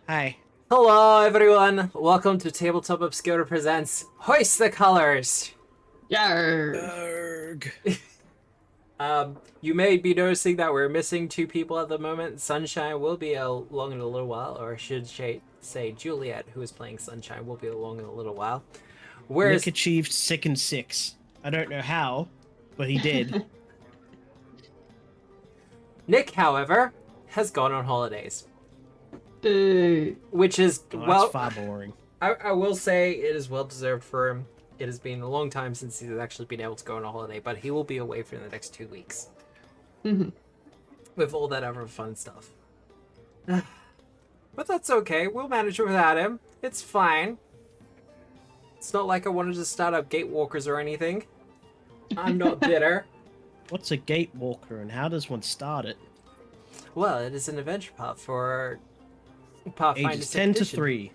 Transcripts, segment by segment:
Hi. Hello, everyone. Welcome to Tabletop Obscura presents Hoist the Colors. Yarr. Erg. You may be noticing that we're missing two people at the moment. Sunshine will be along in a little while, or I should say Juliet, who is playing Sunshine, will be along in a little while. Nick Whereas achieved second six. I don't know how, but he did. Nick, however, has gone on holidays, Boo. which is, Oh, that's well, far boring. I will say it is well deserved for him. It has been a long time since he's actually been able to go on a holiday, but he will be away for the next 2 weeks. With all that other fun stuff. But that's okay. We'll manage without him. It's fine. It's not like I wanted to start up Gatewalkers or anything. I'm not bitter. What's a gatewalker and how does one start it? Well, it is an adventure path for Pathfinder Ages 6th 10 to edition. 3.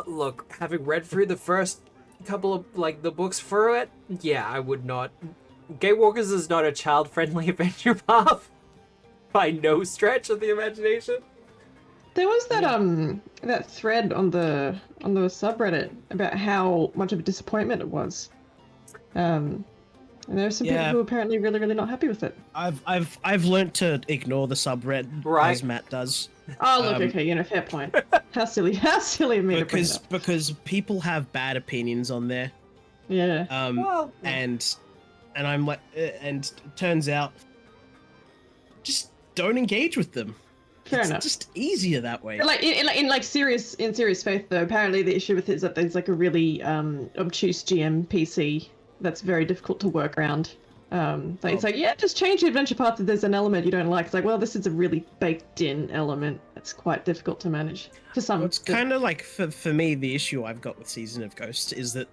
Look, having read through the first couple of, the books for it, yeah, I would not. Gatewalkers is not a child-friendly adventure path. By no stretch of the imagination. There was that thread on the subreddit about how much of a disappointment it was. And there are some people Yeah. who are apparently really not happy with it. I've learnt to ignore the subreddit Right. as Matt does. Oh look, okay, fair point. How silly of me to bring it up. Because people have bad opinions on there. Yeah. Well, And I'm like, and it turns out, just don't engage with them. Fair It's enough. just easier that way. Like in serious faith though, apparently the issue with it is that there's like a really obtuse GM PC that's very difficult to work around. It's like, yeah, just change the adventure path if there's an element you don't like. It's like, well, this is a really baked in element that's quite difficult to manage for some. Well, it's kind of like, for me, the issue I've got with Season of Ghosts is that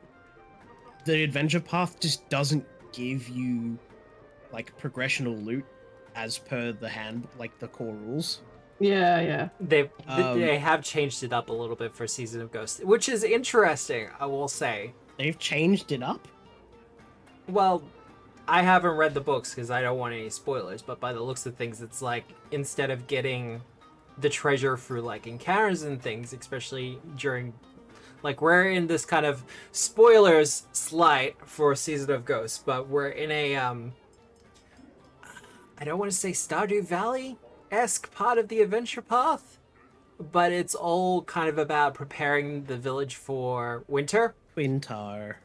the adventure path just doesn't give you like progressional loot as per the the core rules. Yeah. they Um, have changed it up a little bit for Season of Ghosts, which is interesting, I will say. They've changed it up. Well, I haven't read the books because I don't want any spoilers, but by the looks of things, it's like instead of getting the treasure through like encounters and things, especially during like we're in this kind of spoilers slight for Season of Ghosts, but we're in a I don't want to say Stardew Valley-esque part of the adventure path, but it's all kind of about preparing the village for winter. Winter.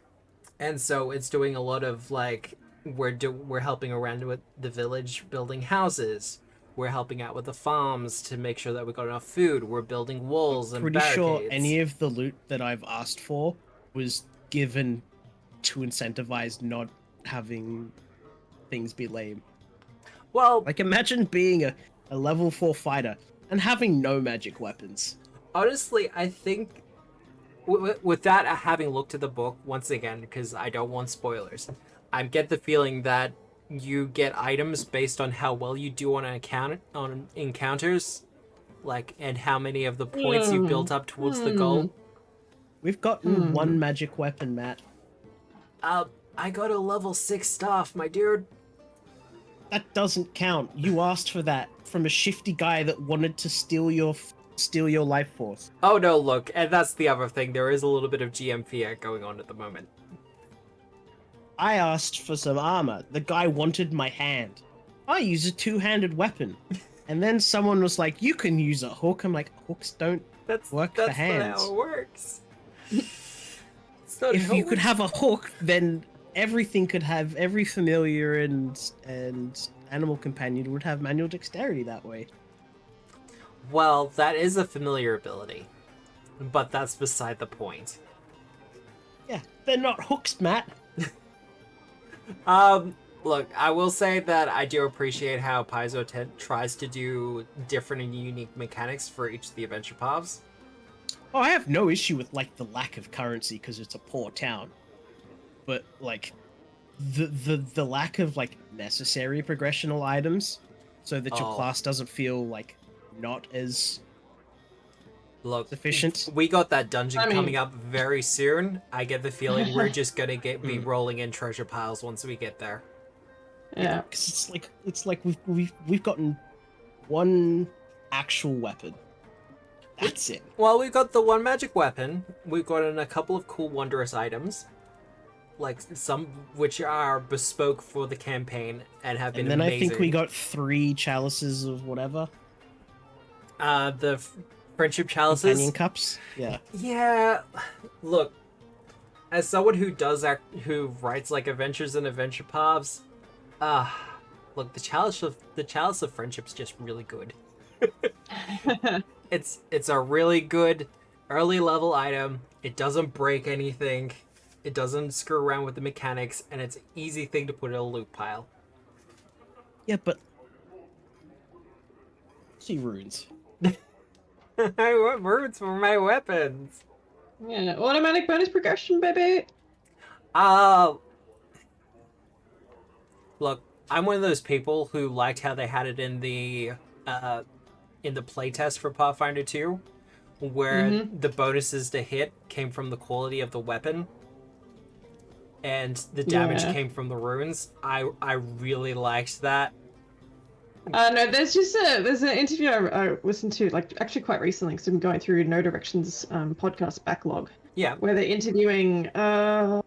And so it's doing a lot of like we're helping around with the village building houses. We're helping out with the farms to make sure that we got enough food. We're building walls and Pretty barricades. sure any of the loot that I've asked for was given to incentivize not having things be lame. Well, Like, imagine being a level 4 fighter and having no magic weapons. honestly, I think with that, having looked at the book once again, because I don't want spoilers, I get the feeling that you get items based on how well you do on encounters, like, and how many of the points you built up towards the goal. We've gotten one magic weapon, Matt. I got a level 6 staff, my dude. That doesn't count. You asked for that from a shifty guy that wanted to steal your life force. Oh no, look, and that's the other thing. There is a little bit of GM fear going on at the moment. I asked for some armor. The guy wanted my hand. I use a two-handed weapon. And then someone was like, you can use a hook. I'm like, hooks don't work for hands. That's not how it works. It's not If how you it could works. have a hook, then everything could have, every familiar and animal companion would have manual dexterity that way. Well, that is a familiar ability, but that's beside the point. Yeah, they're not hooks, Matt. Look, I will say that I do appreciate how Paizo tries to do different and unique mechanics for each of the adventure paths. Oh, I have no issue with like the lack of currency because it's a poor town, but like the lack of like necessary progressional items, so that your Oh. class doesn't feel like not as Look, sufficient. we got that dungeon I mean- coming up very soon. I get the feeling we're just gonna be rolling in treasure piles once we get there. Yeah. Because it's like we've gotten one actual weapon That's it. Well, we've got the one magic weapon. We've got a couple of cool wondrous items, like some which are bespoke for the campaign and have been And then amazing. I think we got 3 chalices of whatever. The friendship chalices. Companion cups. Yeah. Yeah, look, as someone who who writes like adventures and adventure paths, look, the chalice of friendship's just really good. It's a really good early level item. It doesn't break anything. It doesn't screw around with the mechanics, and it's an easy thing to put in a loot pile. Yeah, but see runes. I want runes for my weapons. Yeah, automatic bonus progression, baby. Look, I'm one of those people who liked how they had it in the playtest for Pathfinder 2, where the bonuses to hit came from the quality of the weapon, and the damage came from the runes. I really liked that. No, there's an interview I listened to like actually quite recently because I'm going through No Directions podcast backlog. Yeah. Where they're interviewing Logan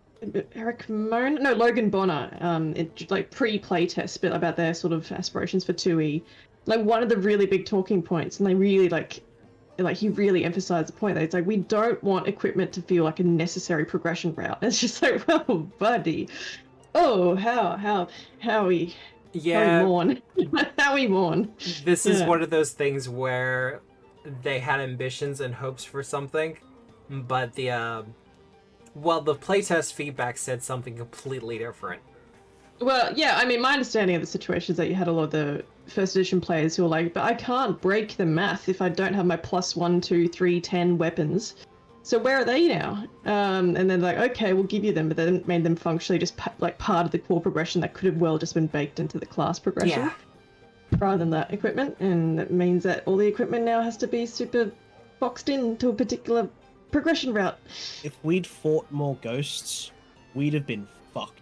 Bonner, like pre-playtest bit about their sort of aspirations for 2E. Like one of the really big talking points, and they really like he really emphasized the point that it's like we don't want equipment to feel like a necessary progression route. It's just like, well, buddy, oh how we mourn. How we mourn. This is one of those things where they had ambitions and hopes for something, but the playtest feedback said something completely different. Well, yeah, I mean, my understanding of the situation is that you had a lot of the first edition players who were like, but I can't break the math if I don't have my +1, 2, 3, 10 weapons. So where are they now? And then like, okay, we'll give you them, but then made them functionally just like part of the core progression that could have well just been baked into the class progression, rather than that equipment. And that means that all the equipment now has to be super boxed into a particular progression route. If we'd fought more ghosts, we'd have been fucked.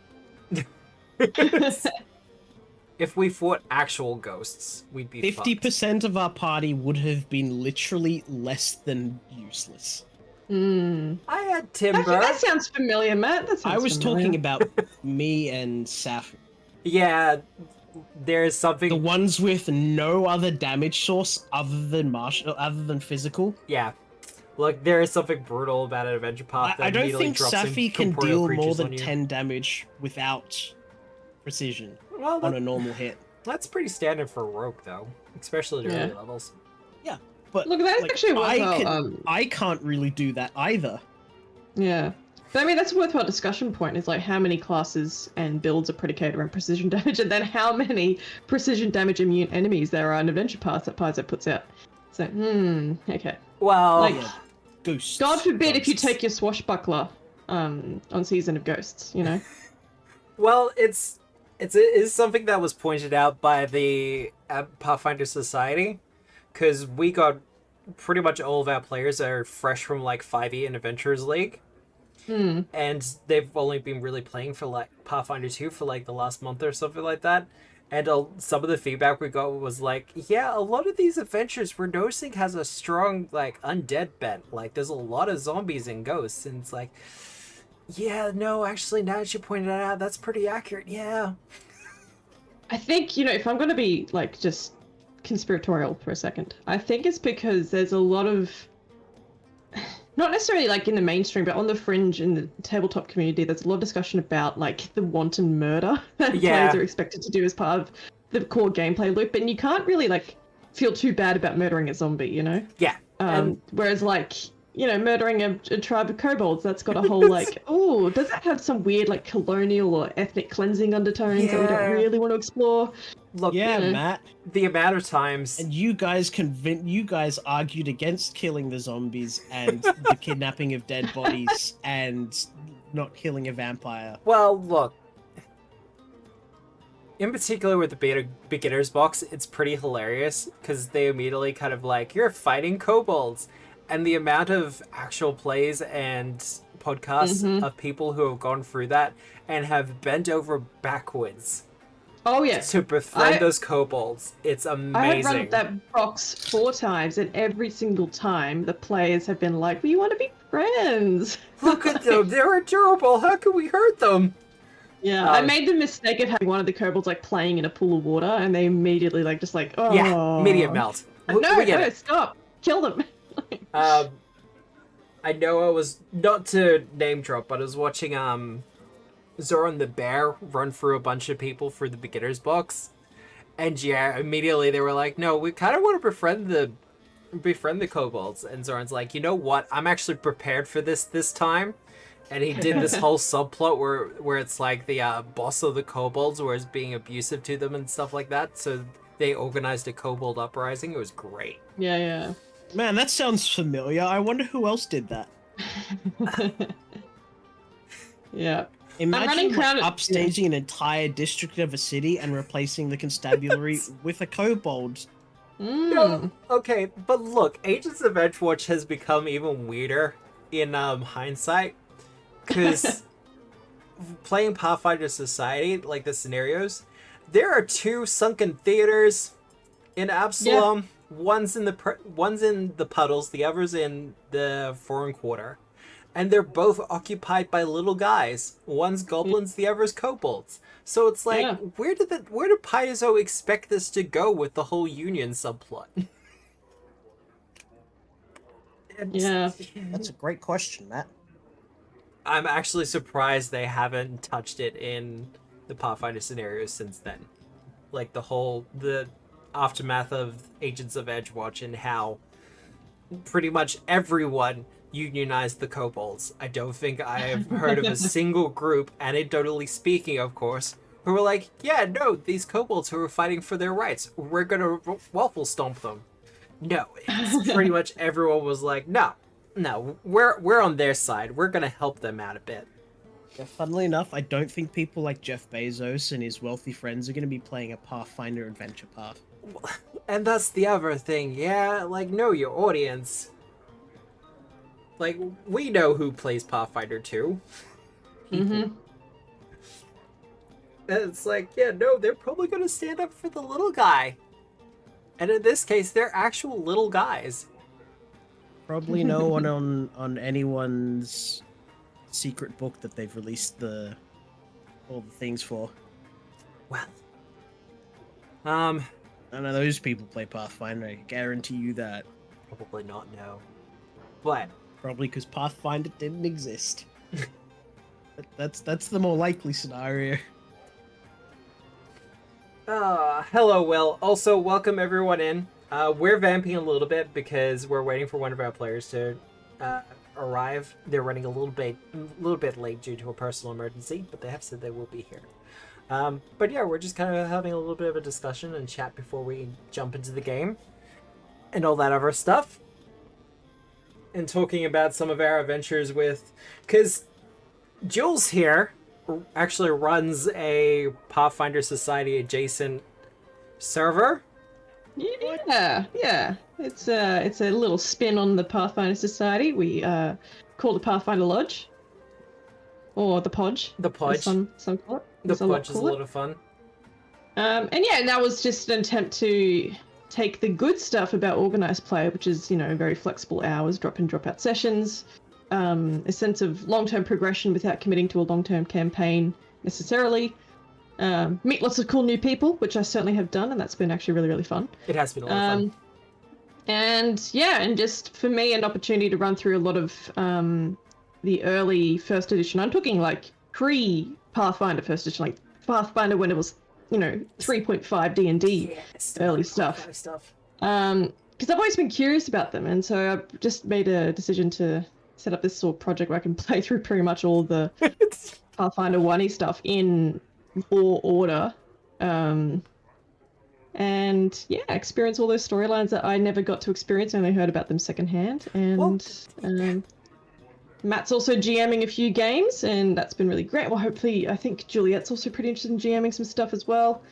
If we fought actual ghosts, we'd be 50% of our party would have been literally less than useless. I had Timber. Actually, that sounds familiar, Matt. I was talking about me and Saf. Yeah, there's something. The ones with no other damage source other than physical. Yeah. Look, there is something brutal about an adventure path that I don't immediately think drops Safi can incorporeal deal more creatures than on you. 10 damage without precision Well, on a normal hit. That's pretty standard for a rogue, though, especially at early levels. Yeah, but look, that's actually worthwhile. I can't really do that either. Yeah. But I mean, that's a worthwhile discussion point. Is like how many classes and builds are predicated around precision damage, and then how many precision damage immune enemies there are in adventure paths that Paizo puts out. So, okay. Well, like, Ghosts. God forbid if you Ghosts. take your swashbuckler on Season of Ghosts, you know? well, it is something that was pointed out by the Pathfinder Society, because we got pretty much all of our players are fresh from like 5e and Adventurers League. And they've only been really playing for like Pathfinder 2 for like the last month or something like that. And some of the feedback we got was like, yeah, a lot of these adventures we're noticing has a strong like undead bent. Like there's a lot of zombies and ghosts, and it's like, yeah, no, actually, now that you pointed that out, that's pretty accurate. Yeah. I think, you know, if I'm going to be like just conspiratorial for a second, I think it's because there's a lot of, not necessarily like in the mainstream, but on the fringe in the tabletop community, there's a lot of discussion about like the wanton murder that players are expected to do as part of the core gameplay loop. And you can't really like feel too bad about murdering a zombie, you know? Yeah. Whereas like, you know, murdering a tribe of kobolds, that's got a whole like, oh, does that have some weird like colonial or ethnic cleansing undertones that we don't really want to explore? Look, Matt. The amount of times. And you guys argued against killing the zombies and the kidnapping of dead bodies and not killing a vampire. Well, look. In particular with the beginner's box, it's pretty hilarious because they immediately kind of like, you're fighting kobolds. And the amount of actual plays and podcasts of people who have gone through that and have bent over backwards Oh yeah. to befriend those kobolds. It's amazing. I have run that box 4 times, and every single time the players have been like, "We want to be friends." Look at them, they're adorable. How can we hurt them? Yeah, I made the mistake of having one of the kobolds like playing in a pool of water, and they immediately like just like, oh Yeah, immediate melt. No, stop, kill them. I know I was not to name drop, but I was watching Zoran the Bear run through a bunch of people for the beginner's box, and yeah, immediately they were like, "No, we kind of want to befriend the kobolds." And Zoran's like, "You know what? I'm actually prepared for this time." And he did this whole subplot where it's like the boss of the kobolds was being abusive to them and stuff like that. So they organized a kobold uprising. It was great. Yeah. Man, that sounds familiar. I wonder who else did that. Yeah. Imagine upstaging an entire district of a city and replacing the constabulary with a kobold. No, okay, but look, Agents of Edgewatch has become even weirder in hindsight. Because playing Pathfinder Society, like the scenarios, there are 2 sunken theaters in Absalom. Yeah. One's in the puddles, the other's in the foreign quarter, and they're both occupied by little guys. One's goblins, the other's kobolds. So it's like, where did Paizo expect this to go with the whole Union subplot? Yeah, that's a great question, Matt. I'm actually surprised they haven't touched it in the Pathfinder scenarios since then. Like the aftermath of Agents of Edgewatch and how pretty much everyone unionized the kobolds. I don't think I have heard of a single group, anecdotally speaking, of course, who were like, yeah, no, these kobolds who are fighting for their rights, we're gonna waffle stomp them. No, it's pretty much everyone was like, no, we're on their side. We're gonna help them out a bit. Yeah, funnily enough, I don't think people like Jeff Bezos and his wealthy friends are gonna be playing a Pathfinder adventure path. And that's the other thing, yeah, like, know your audience. Like, we know who plays Pathfinder 2. Mm-hmm. And it's like, yeah, no, they're probably gonna stand up for the little guy. And in this case, they're actual little guys. Probably no one on anyone's secret book that they've released all the things for. Well, I know those people play Pathfinder. I guarantee you that. Probably not, no. But probably because Pathfinder didn't exist. That's the more likely scenario. Hello, Will. Also, welcome everyone in. We're vamping a little bit because we're waiting for one of our players to arrive. They're running a little bit late due to a personal emergency, but they have said they will be here. But yeah, we're just kind of having a little bit of a discussion and chat before we jump into the game and all that other stuff. And talking about some of our adventures with... Because Jules here actually runs a Pathfinder Society adjacent server. Yeah. It's a little spin on the Pathfinder Society. We call the Pathfinder Lodge. Or the Podge. The Podge. Some call it. The Podge is a lot of fun. And that was just an attempt to take the good stuff about organized play, which is, very flexible hours, drop in, drop out sessions, a sense of long-term progression without committing to a long-term campaign necessarily, meet lots of cool new people, which I certainly have done, and that's been actually really, really fun. It has been a lot of fun. And just for me, an opportunity to run through a lot of the early first edition. I'm talking like pre-Pathfinder first edition, like Pathfinder when it was 3.5 D&D early stuff. Because I've always been curious about them, and so I just made a decision to set up this sort of project where I can play through pretty much all the Pathfinder 1-y stuff in raw order, and experience all those storylines that I never got to experience. I only heard about them secondhand, and Matt's also GMing a few games, and that's been really great. Well, hopefully, I think Juliet's also pretty interested in GMing some stuff as well.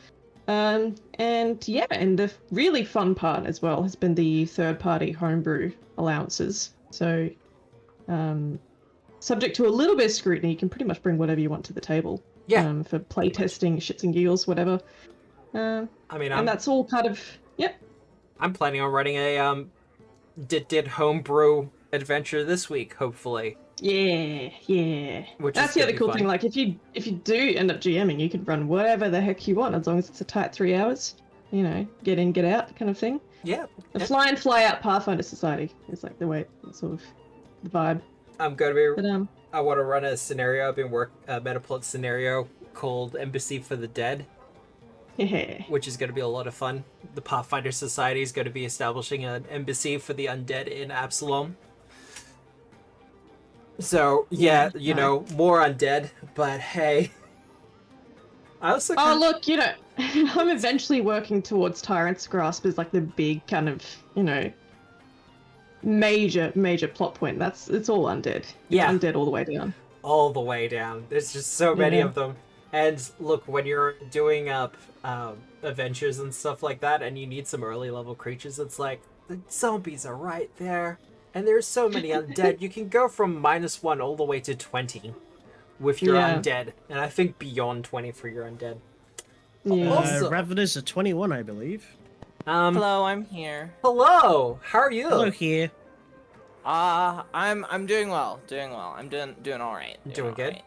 And the really fun part as well has been the third-party homebrew allowances. So, subject to a little bit of scrutiny, you can pretty much bring whatever you want to the table. Yeah. For playtesting, shits and giggles, whatever. I mean, And that's all part of. Yep. I'm planning on running a did homebrew adventure this week, hopefully. Yeah, yeah. Which That's is the gonna other be cool fun. thing. Like, if you do end up GMing, you can run whatever the heck you want, as long as it's a tight 3 hours. You know, get in, get out, kind of thing. Yeah. The fly in, fly out Pathfinder Society is like the way, sort of, the vibe. I'm gonna be. But I want to run a scenario. I've been a metaplot scenario called Embassy for the Dead, yeah. which is going to be a lot of fun. The Pathfinder Society is going to be establishing an embassy for the undead in Absalom. So yeah, you know, more undead, but hey. I also Oh, look, you know, I'm eventually working towards Tyrant's Grasp as like the big kind of, you know, major plot point. It's all undead. Yeah. Undead all the way down. all the way down. There's just so many Yeah. of them. And look, when you're doing up adventures and stuff like that, and you need some early level creatures, it's like the zombies are right there, and there's so many undead. You can go from -1 all the way to 20 with your Yeah. undead, and I think beyond 20 for your undead. Yeah. Also- Ravenous are 21, I believe. Hello, I'm here. Hello, how are you? Hello here. I'm doing well. I'm doing all right. Doing good? right.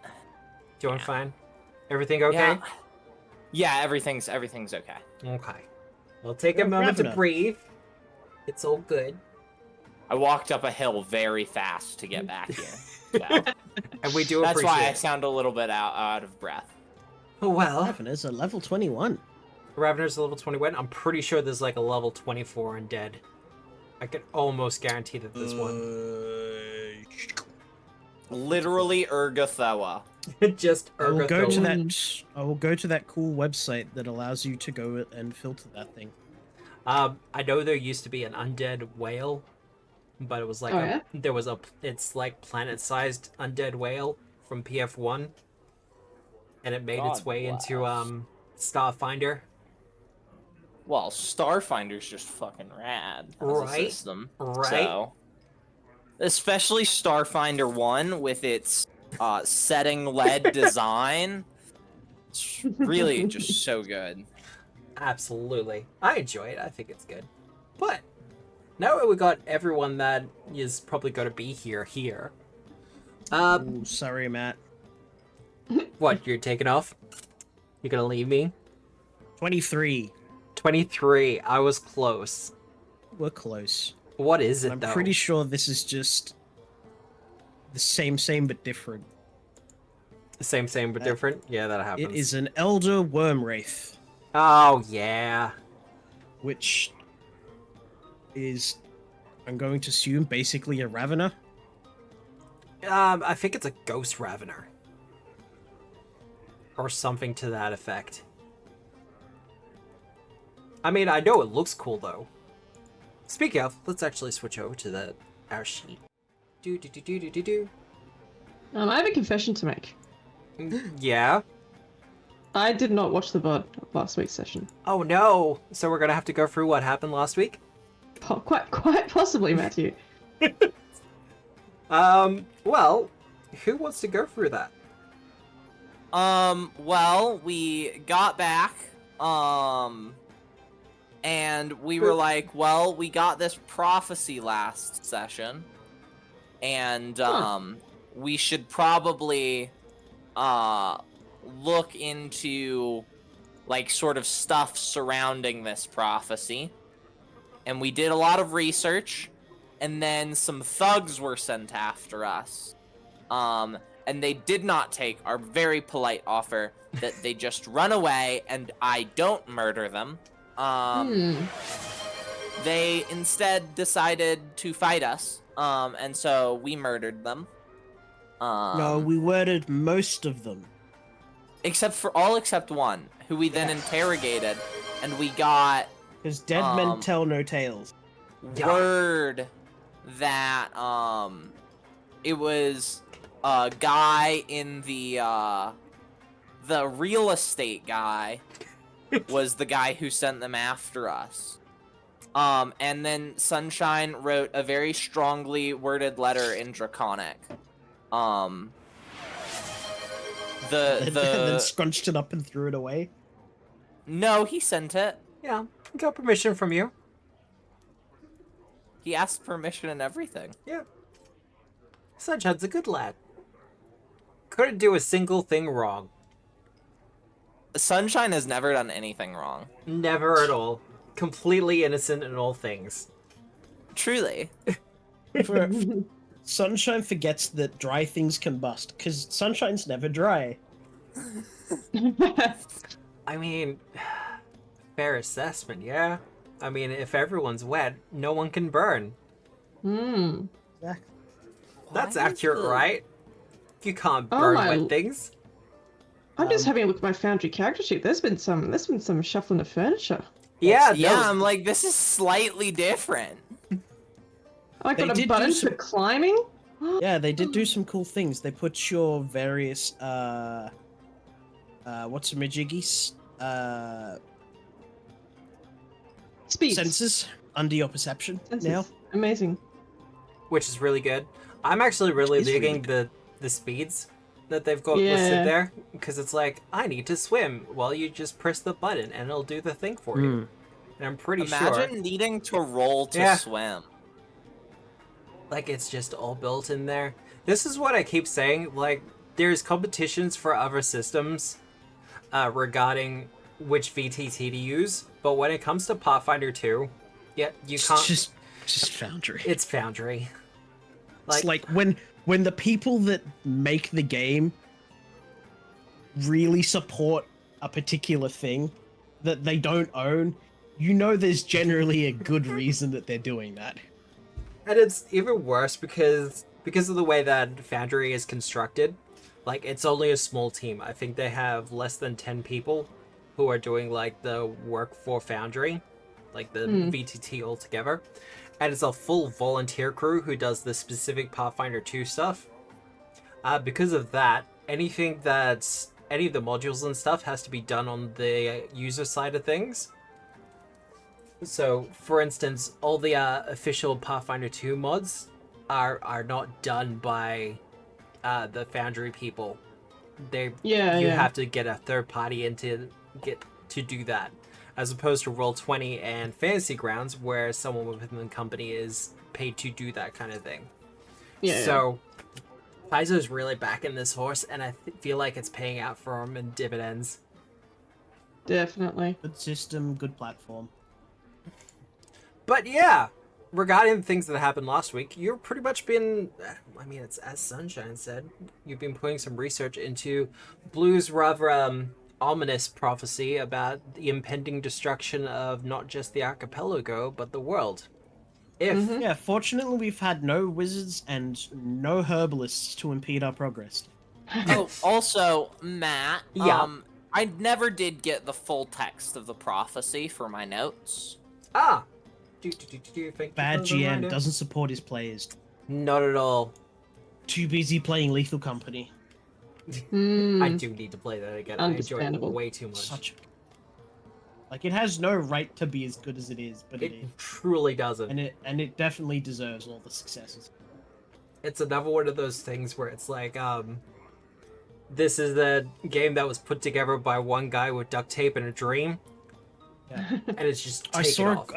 Doing yeah. fine? Everything okay? Yeah. Yeah, everything's okay. Okay. Well, take a Well, moment to Ravenous. breathe. It's all good. I walked up a hill very fast to get back here. So And we do that's appreciate why I it. sound a little bit out of breath. Well, Ravenous are level 21. Ravener's level 21. I'm pretty sure there's like a level 24 undead. I can almost guarantee that there's Literally Urgathoa. one. Just I will go to Urgathoa. that. I will go to that cool website that allows you to go and filter that thing. I know there used to be an undead whale, but it was like Oh, yeah? it's like planet-sized undead whale from PF1, and it made its God way bless. into Starfinder. Well, Starfinder's just fucking rad as Right, a system. right. So, especially Starfinder 1 with its setting-led design. It's really just so good. Absolutely. I enjoy it. I think it's good. But now that we got everyone that is probably going to be here. Ooh, sorry, Matt. What, you're taking off? You're going to leave me? 23. 23. I was close. We're close. What is it, I'm though? pretty sure this is just the same but different. Same, but different? Yeah, that happens. It is an Elder Wormwraith, Oh, yeah. which is, I'm going to assume, basically a Ravener. I think it's a Ghost Ravener. Or something to that effect. I mean, I know it looks cool, though. Speaking of, let's actually switch over to our sheet. Do. I have a confession to make. Yeah? I did not watch the VOD of last week's session. Oh no! So we're gonna have to go through what happened last week? Quite possibly, Matthew. Well, who wants to go through that? Well, we got back, and we were like, well, we got this prophecy last session, and, we should probably, look into, like, sort of stuff surrounding this prophecy. And we did a lot of research, and then some thugs were sent after us. And they did not take our very polite offer that they just run away and I don't murder them. They instead decided to fight us, and so we murdered them. No, we murdered most of them. Except one, who we then interrogated, and we got Because dead men tell no tales. word that it was a guy in the real estate guy was the guy who sent them after us. And then Sunshine wrote a very strongly worded letter in Draconic. And then scrunched it up and threw it away. No, he sent it. Yeah, got permission from you. He asked permission and everything. Yeah. Sunshine's a good lad. Couldn't do a single thing wrong. Sunshine has never done anything wrong. Never at all. Completely innocent in all things. Truly. Sunshine forgets that dry things combust, because Sunshine's never dry. I mean, fair assessment, yeah. I mean, if everyone's wet, no one can burn. Hmm. Exactly. That's Why is accurate, the- right? You can't Oh burn my- wet things. I'm just having a look at my Foundry character sheet. There's been some shuffling of furniture. Yeah, Yeah, no, I'm like, this is slightly different. I They got a did button do for some- climbing. Yeah, they did do some cool things. They put your various what's a majiggies? Speeds. Sensors under your perception now. Amazing. which is really good. I'm actually really Which is really digging the speeds that they've got listed Yeah. there, because it's like, I need to swim. Well, you just press the button and it'll do the thing for you. And I'm pretty Imagine sure, needing to roll to Yeah. swim. like, it's just all built in there. This is what I keep saying, like, there's competitions for other systems regarding which VTT to use, but when it comes to Pathfinder 2, yeah, you It's can't. just Foundry. It's Foundry. It's like when the people that make the game really support a particular thing that they don't own, you know there's generally a good reason that they're doing that. And it's even worse because of the way that Foundry is constructed. Like, it's only a small team. I think they have less than 10 people who are doing, like, the work for Foundry, like the VTT altogether. And it's a full volunteer crew who does the specific Pathfinder 2 stuff. Because of that, any of the modules and stuff has to be done on the user side of things. So, for instance, all the official Pathfinder 2 mods are not done by the Foundry people. You have to get a third party in to get to do that, as opposed to Roll20 and Fantasy Grounds, where someone within the company is paid to do that kind of thing. Yeah. So, Paizo's really backing this horse, and I feel like it's paying out for him in dividends. Definitely. Good system, good platform. But yeah, regarding things that happened last week, you've pretty much been, I mean, it's as Sunshine said, you've been putting some research into Blue's rather ominous prophecy about the impending destruction of not just the archipelago, but the world. Yeah, fortunately we've had no wizards and no herbalists to impede our progress. Oh, also, Matt, Yeah. I never did get the full text of the prophecy for my notes. Ah! Thank you Bad for the GM reminder. doesn't support his players. Not at all. Too busy playing Lethal Company. Hmm. I do need to play that again. I enjoy it Understandable. way too much. Such like it has no right to be as good as it is, but it is. It truly doesn't. And it definitely deserves all the successes. It's another one of those things where it's like, this is a game that was put together by one guy with duct tape and a dream, Yeah. and it's just I taken saw off.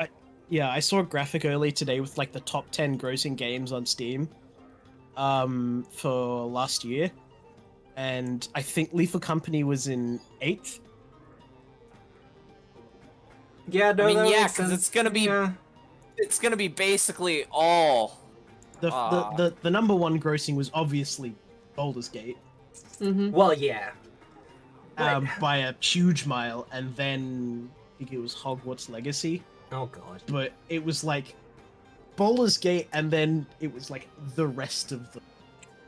I saw a graphic earlier today with like the top 10 grossing games on Steam for last year. And I think Lethal Company was in 8th. Yeah, no, I mean, that yeah, makes because sense. it's gonna be Yeah. it's gonna be basically all. The number one grossing was obviously Baldur's Gate Mm-hmm. Well, yeah. by a huge mile, and then I think it was Hogwarts Legacy. Oh god. But it was like Baldur's Gate, and then it was like the rest of them.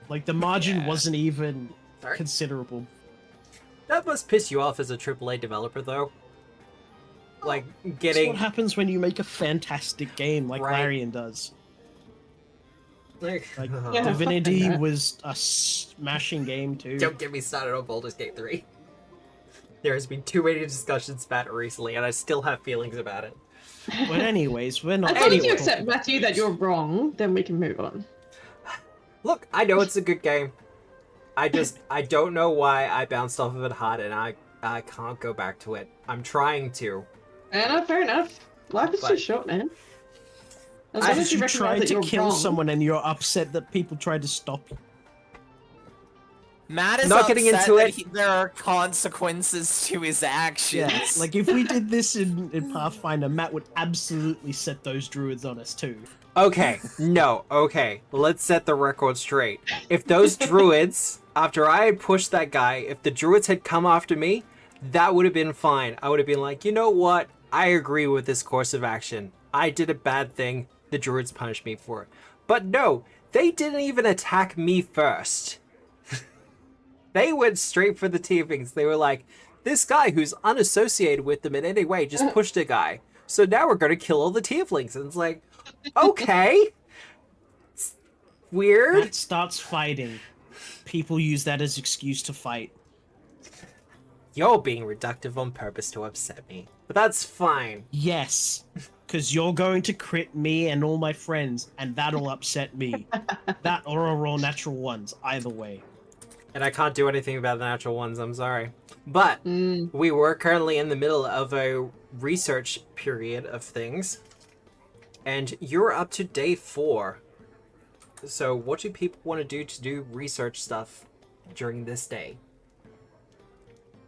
Like the margin Yeah. wasn't even Sorry. considerable. That must piss you off as a AAA developer, though. Like That's getting what happens when you make a fantastic game like Right. Larian does. like. Like Yeah, Divinity fuck that. was a smashing game too. Don't get me started on Baldur's Gate 3. There has been too many discussions about it recently, and I still have feelings about it. But anyways, we're not. As long as you Anyway. accept, Matthew, that you're wrong, then we can move on. Look, I know it's a good game. I don't know why I bounced off of it hard, and I can't go back to it. I'm trying to. Fair enough. Life is too But- short, man. As I long as you you recognize tried that to you're kill wrong. someone and you're upset that people tried to stop you. Matt is Not getting upset into that it. there are consequences to his actions. Yeah, like if we did this in Pathfinder, Matt would absolutely set those druids on us too. Okay, no, okay. Let's set the record straight. If those druids, after I had pushed that guy, if the druids had come after me, that would have been fine. I would have been like, you know what? I agree with this course of action. I did a bad thing. The druids punished me for it. But no, they didn't even attack me first. They went straight for the tieflings. They were like, this guy who's unassociated with them in any way just pushed a guy. So now we're going to kill all the tieflings. And it's like, okay. It's weird. Matt starts fighting. People use that as excuse to fight. You're being reductive on purpose to upset me. But that's fine. Yes, because you're going to crit me and all my friends, and that'll upset me. That or a roll natural ones, either way. And I can't do anything about the natural ones, I'm sorry. But Mm. we were currently in the middle of a research period of things. And you're up to day 4. So what do people want to do research stuff during this day?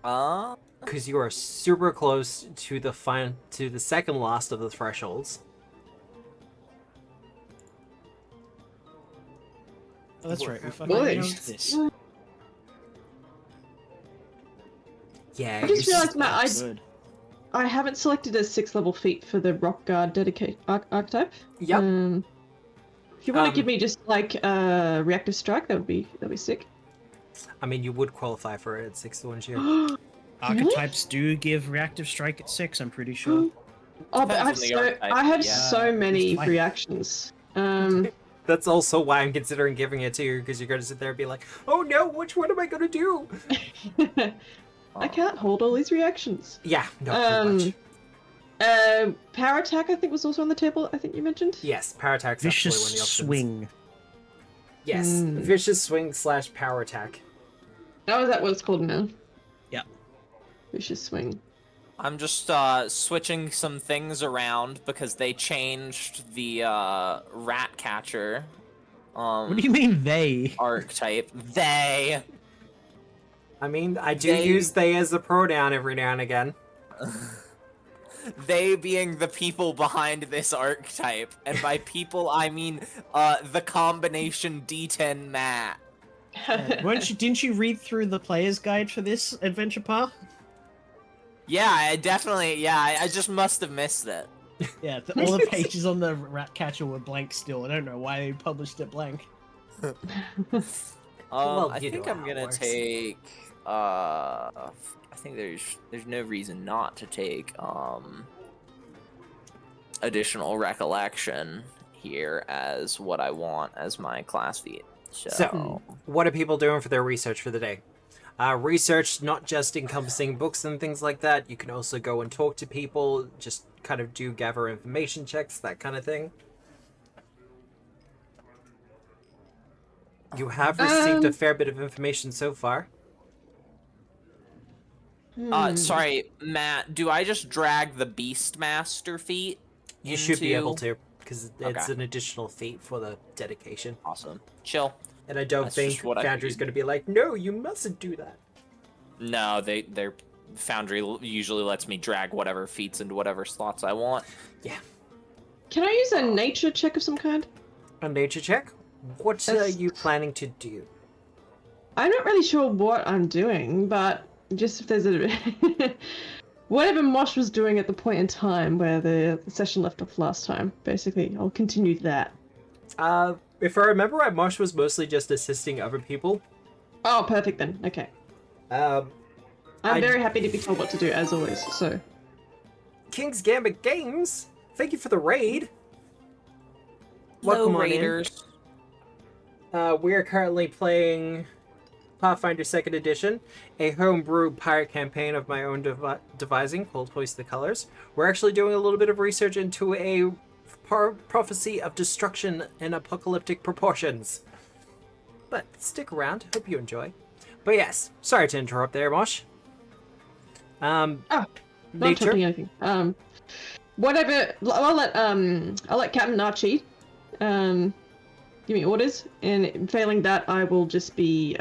Because you are super close to the second last of the thresholds. Oh, that's right. We fucking Boy. used this. Yeah, I just you're realized, Matt, Good. I haven't selected a 6th level feat for the rock guard archetype. Yep. If you want to give me just like reactive strike, that'd be sick. I mean, you would qualify for it at 6th one year. Archetypes do give reactive strike at 6, I'm pretty sure. Oh, but Depends on the archetype, I have yeah. so many It's fine. reactions. That's also why I'm considering giving it to you, because you're going to sit there and be like, oh no, which one am I going to do? I can't hold all these reactions. Yeah, no, pretty much. Power attack, I think, was also on the table. I think you mentioned. Yes, power attack's Vicious absolutely one of the options. swing. Yes, Mm. vicious swing / power attack. Oh, is that what it's called now? Yeah. Vicious swing. I'm just switching some things around because they changed the rat catcher. What do you mean they? Archetype. They. I mean, I do They- use they as a pronoun every now and again. They being the people behind this archetype, and by people I mean the combination D10 Matt. Didn't you read through the player's guide for this adventure path? Yeah, I definitely. Yeah, I just must have missed it. Yeah, all the pages on the rat catcher were blank still. I don't know why they published it blank. Well, I you think know I'm how it gonna works. take. I think there's no reason not to take additional recollection here as what I want as my class feat. So, what are people doing for their research for the day? Research not just encompassing books and things like that. You can also go and talk to people, just kind of gather information checks, that kind of thing. You have received a fair bit of information so far. Sorry, Matt. Do I just drag the Beastmaster feat? You should be able into- to, because it's Okay. an additional feat for the dedication. Awesome. Chill. And I don't That's think just what I Foundry's figured. going to be like, no, you mustn't do that. No, their Foundry usually lets me drag whatever feats into whatever slots I want. Can I use a nature check of some kind? A nature check? What are That's- you planning to do? I'm not really sure what I'm doing, but just if there's a whatever Mosh was doing at the point in time where the session left off last time. Basically, I'll continue that. If I remember right, Marsh was mostly just assisting other people. Oh, perfect then. Okay. Um, I'm I- very happy to be told what to do as always. So. King's Gambit Games, thank you for the raid. Hello, Welcome on in. Raiders. We are currently playing Pathfinder 2nd Edition, a homebrew pirate campaign of my own devising called Hoist the Colors. We're actually doing a little bit of research into a prophecy of destruction in apocalyptic proportions. but stick around. Hope you enjoy. But yes, sorry to interrupt there, Mosh. Not Nature. talking anything. Whatever. I'll let Captain Archie give me orders, and failing that, I will just be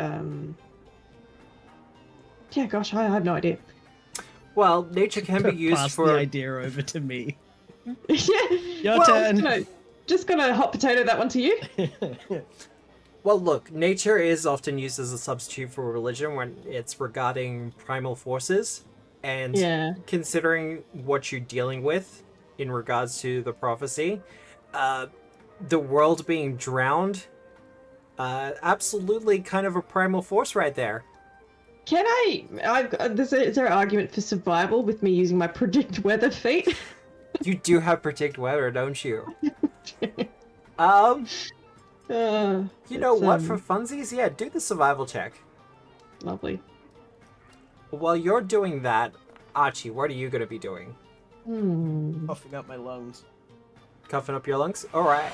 yeah, gosh, I have no idea. Well, nature can be used Pass for. the idea over to me. Yeah. Your turn. Just gonna hot potato that one to you. Well, look, nature is often used as a substitute for religion when it's regarding primal forces, and Yeah. considering what you're dealing with in regards to the prophecy, the world being drowned, absolutely kind of a primal force right there. Can is there an argument for survival with me using my predict weather feat? You do have predict weather, don't you? You know what? For funsies, yeah, do the survival check. Lovely. While you're doing that, Archie, what are you going to be doing? Coughing up my lungs. Coughing up your lungs? Alright.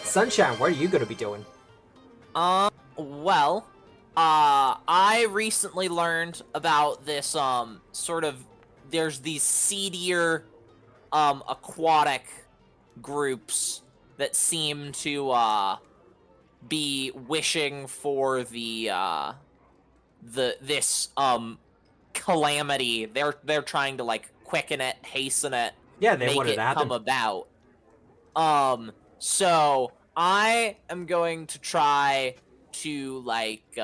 Sunshine, what are you going to be doing? Well, I recently learned about this, there's these seedier, aquatic groups that seem to, be wishing for this calamity. They're trying to, like, quicken it, hasten it, Yeah, they make want it it to happen. come about. So I am going to try to, like,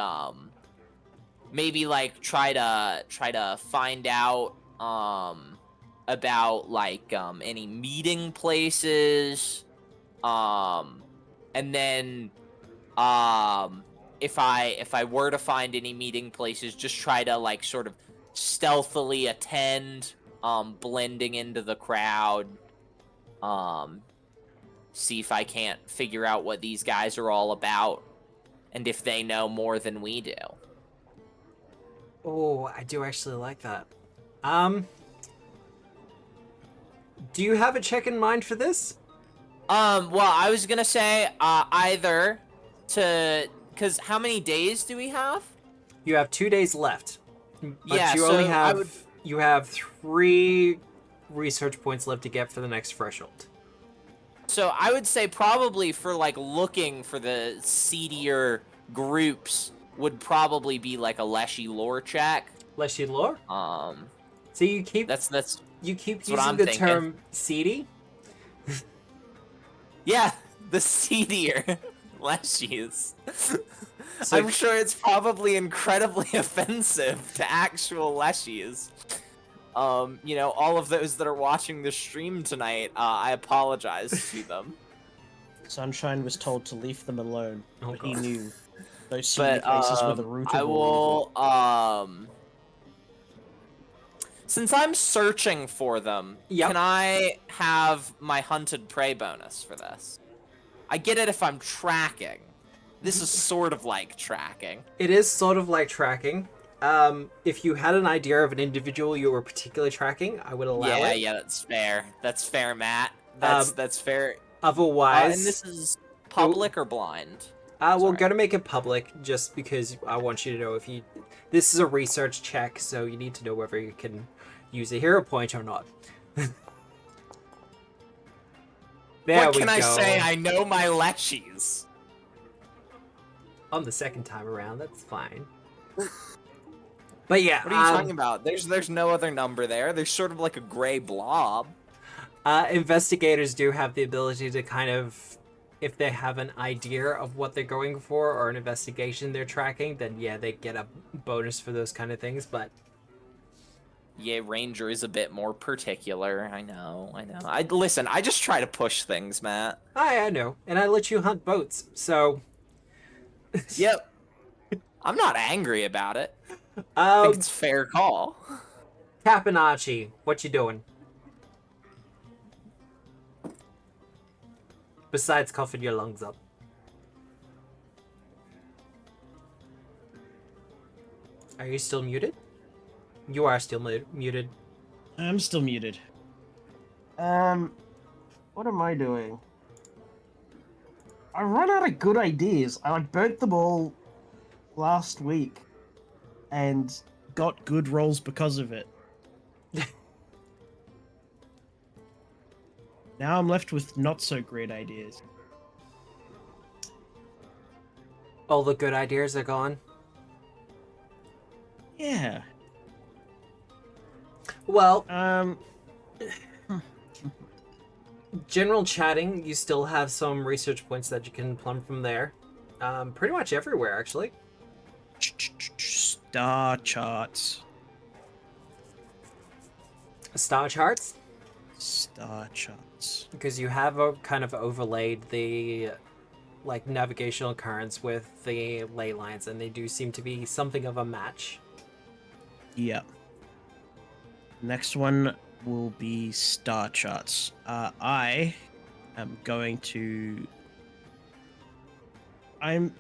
maybe, like, try to find out about, like, any meeting places, and then if I were to find any meeting places, just try to, like, sort of stealthily attend, blending into the crowd, see if I can't figure out what these guys are all about, and if they know more than we do. Oh, I do actually like that. Do you have a check in mind for this? Well, I was gonna say, either to, because how many days do we have? You have 2 days left. But Yeah, you so only I have would- you have 3 research points left to get for the next threshold. So I would say probably for, like, looking for the seedier groups would probably be like a Leshy lore check. Leshy lore? So you keep That's you keep that's what using I'm the thinking. term seedy? Yeah, the seedier Leshies. So- I'm sure it's probably incredibly offensive to actual Leshies. You know, all of those that are watching the stream tonight, I apologize to them. Sunshine was told to leave them alone, Oh, but he God. knew those seedy But places were the root of I all evil. will since I'm searching for them, Yep. can I have my hunted prey bonus for this? I get it if I'm tracking. This is sort of like tracking. It is sort of like tracking. If you had an idea of an individual you were particularly tracking, I would allow it. Yeah, that's fair. That's fair, Matt. That's fair. Otherwise, And this is public or blind? we're Sorry. gonna make it public just because I want you to know if you. This is a research check, so you need to know whether you can use a hero point or not. There What we can I go. say? I know my Leshies. On the second time around, that's fine. But yeah, What are you talking about? There's no other number there. There's sort of like a gray blob. Investigators do have the ability to kind of, if they have an idea of what they're going for or an investigation they're tracking, then yeah, they get a bonus for those kind of things. But Yeah, Ranger is a bit more particular. I know. Listen, I just try to push things, Matt. I know, and I let you hunt boats, so Yep. I'm not angry about it. I think it's a fair call. Captain Archie, what you doing? Besides coughing your lungs up. Are you still muted? You are still muted. I'm still muted. What am I doing? I run out of good ideas. I like burnt them all. last week and got good rolls because of it. Now I'm left with not so great ideas. All the good ideas are gone. Yeah. Well, general chatting, you still have some research points that you can plumb from there. Pretty much everywhere, actually. Star charts. Star charts, Star charts. because you have kind of overlaid the like navigational currents with the ley lines, and they do seem to be something of a match. Yeah. Next one will be star charts. I am going to. I'm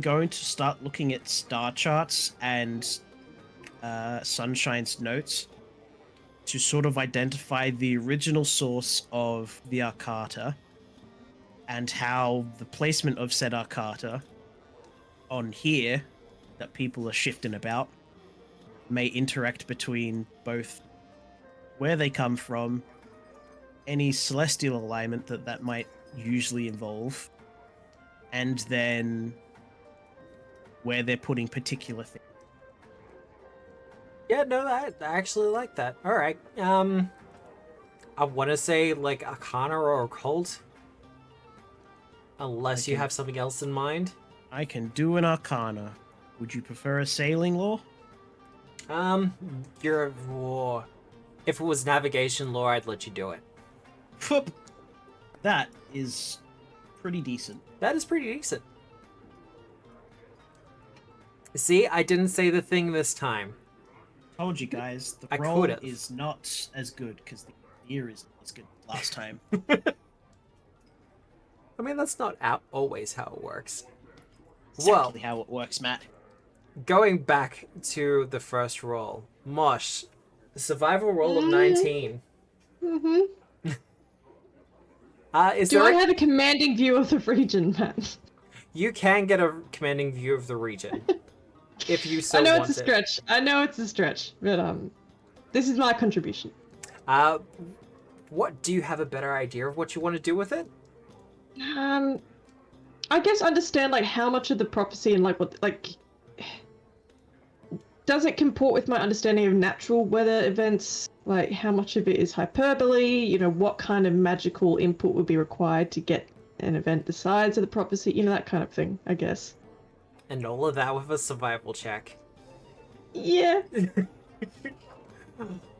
going to start looking at star charts and Sunshine's notes to sort of identify the original source of the Arcata and how the placement of said Arcata on here that people are shifting about may interact between both where they come from, any celestial alignment that might usually involve, and then where they're putting particular things. Yeah, no, I actually like that. All right. I want to say like Arcana or Occult, unless you have something else in mind. I can do an Arcana. Would you prefer a sailing law? If it was navigation lore, I'd let you do it. Whoop. That is pretty decent. That is pretty decent. See, I didn't say the thing this time. Told you guys, the I roll could've. is not as good because the ear is not as good last time. I mean, that's not always how it works. Exactly how it works, Matt. Going back to the first roll, Mosh, survival roll of 19. Mm-hmm. Is Do there I have a commanding view of the region, Matt? You can get a commanding view of the region if you so I know want it's a stretch. I know it's a stretch, but this is my contribution. What do you have a better idea of what you want to do with it? I guess understand like how much of the prophecy and like what like does it comport with my understanding of natural weather events? Like how much of it is hyperbole? You know, what kind of magical input would be required to get an event the size of the prophecy? You know, that kind of thing, I guess. And all of that with a survival check. Yeah.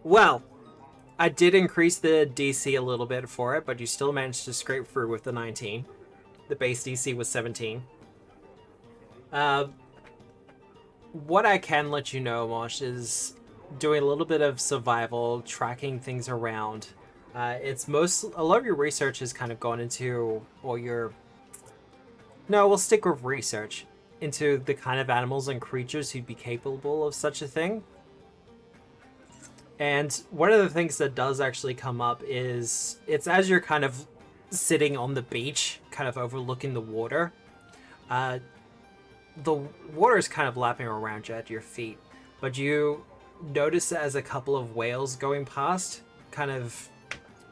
Well, I did increase the DC a little bit for it, but you still managed to scrape through with the 19. The base DC was 17. What I can let you know, Mosh, is doing a little bit of survival, tracking things around. A lot of your research has kind of gone into, no, we'll stick with research, into the kind of animals and creatures who'd be capable of such a thing. And one of the things that does actually come up is, it's as you're kind of sitting on the beach, kind of overlooking the water. The water is kind of lapping around you at your feet, but you notice as a couple of whales going past kind of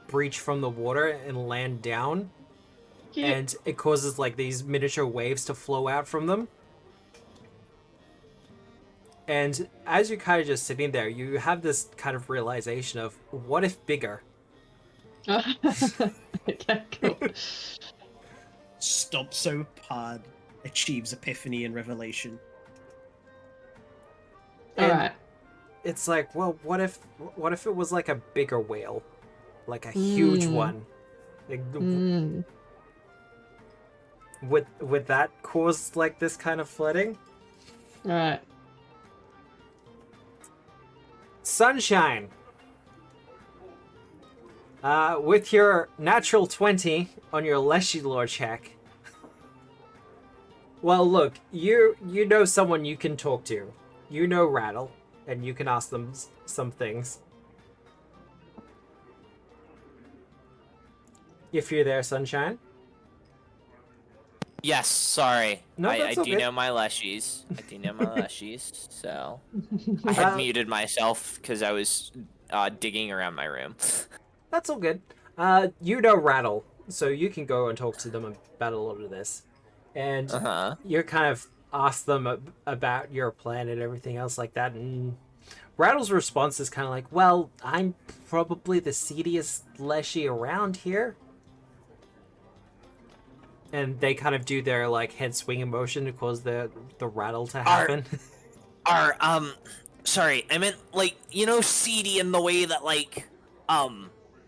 breach from the water and land down, and it causes like these miniature waves to flow out from them. And as you're kind of just sitting there, you have this kind of realization of, what if bigger? Okay, cool. Stop so hard achieves epiphany and revelation. Alright. It's like, well, what if it was like a bigger whale? Like a huge one? Like, would that cause like this kind of flooding? Alright. Sunshine. With your natural 20 on your Leshy Lore check. Well, look, you know someone you can talk to. You know Rattle, and you can ask them some things. If you're there, Sunshine. Yes, sorry. No, I that's do okay. know my leshies. I do know my leshies, so I had muted myself because I was digging around my room. That's all good. You know Rattle, so you can go and talk to them about a lot of this. And Uh-huh. you kind of ask them about your plan and everything else like that. And Rattle's response is kind of like, well, I'm probably the seediest leshy around here. And they kind of do their like head swinging motion to cause the rattle to happen. Sorry, I meant like, seedy in the way that like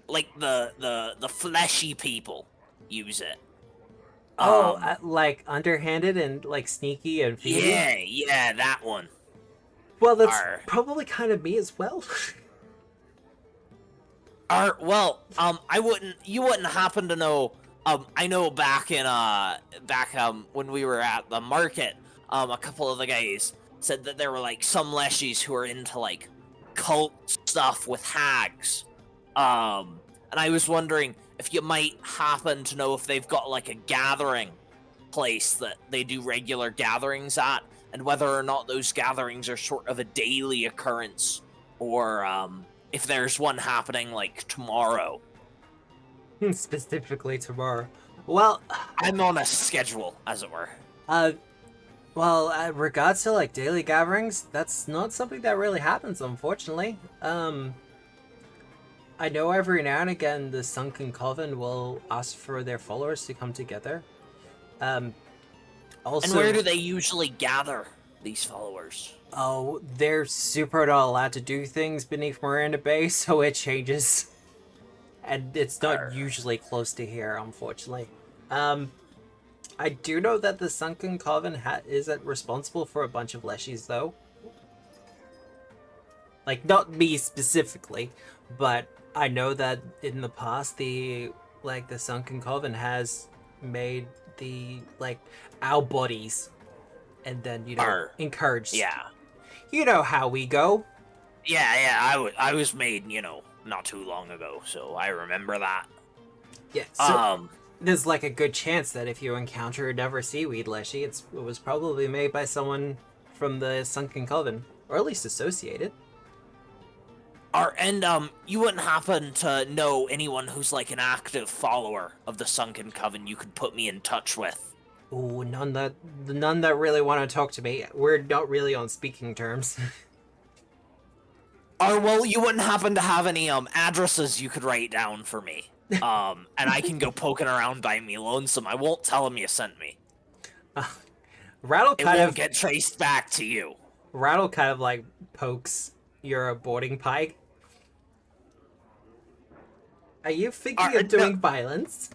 the fleshy people use it. Like underhanded and like sneaky and feedy. Yeah, that one. Well, that's Arr. probably kind of me as well. You wouldn't happen to know, I know back when we were at the market, a couple of the guys said that there were like some leshies who are into like cult stuff with hags. And I was wondering if you might happen to know if they've got like a gathering place that they do regular gatherings at, and whether or not those gatherings are sort of a daily occurrence, or if there's one happening like tomorrow. Specifically tomorrow. Well, I'm on a schedule, as it were. Regards to like daily gatherings, that's not something that really happens, unfortunately. I know every now and again the Sunken Coven will ask for their followers to come together. Also, And where do they usually gather these followers? oh, they're super not allowed to do things beneath Miranda Bay, so it changes. And it's not usually close to here, unfortunately. I do know that the Sunken Coven isn't responsible for a bunch of leshies, though. Like, not me specifically, but I know that in the past, the Sunken Coven has made our bodies, and then, encouraged. Yeah. You know how we go. Yeah, I was made, not too long ago, so I remember that. Yeah, so there's like a good chance that if you encounter another seaweed leshy, it was probably made by someone from the Sunken Coven, or at least associated. You wouldn't happen to know anyone who's like an active follower of the Sunken Coven you could put me in touch with? Ooh, none that really want to talk to me. We're not really on speaking terms. You wouldn't happen to have any addresses you could write down for me? And I can go poking around by me lonesome. I won't tell them you sent me. Rattle It kind won't of get traced back to you. Rattle kind of like pokes your boarding pike. Are you thinking of doing violence?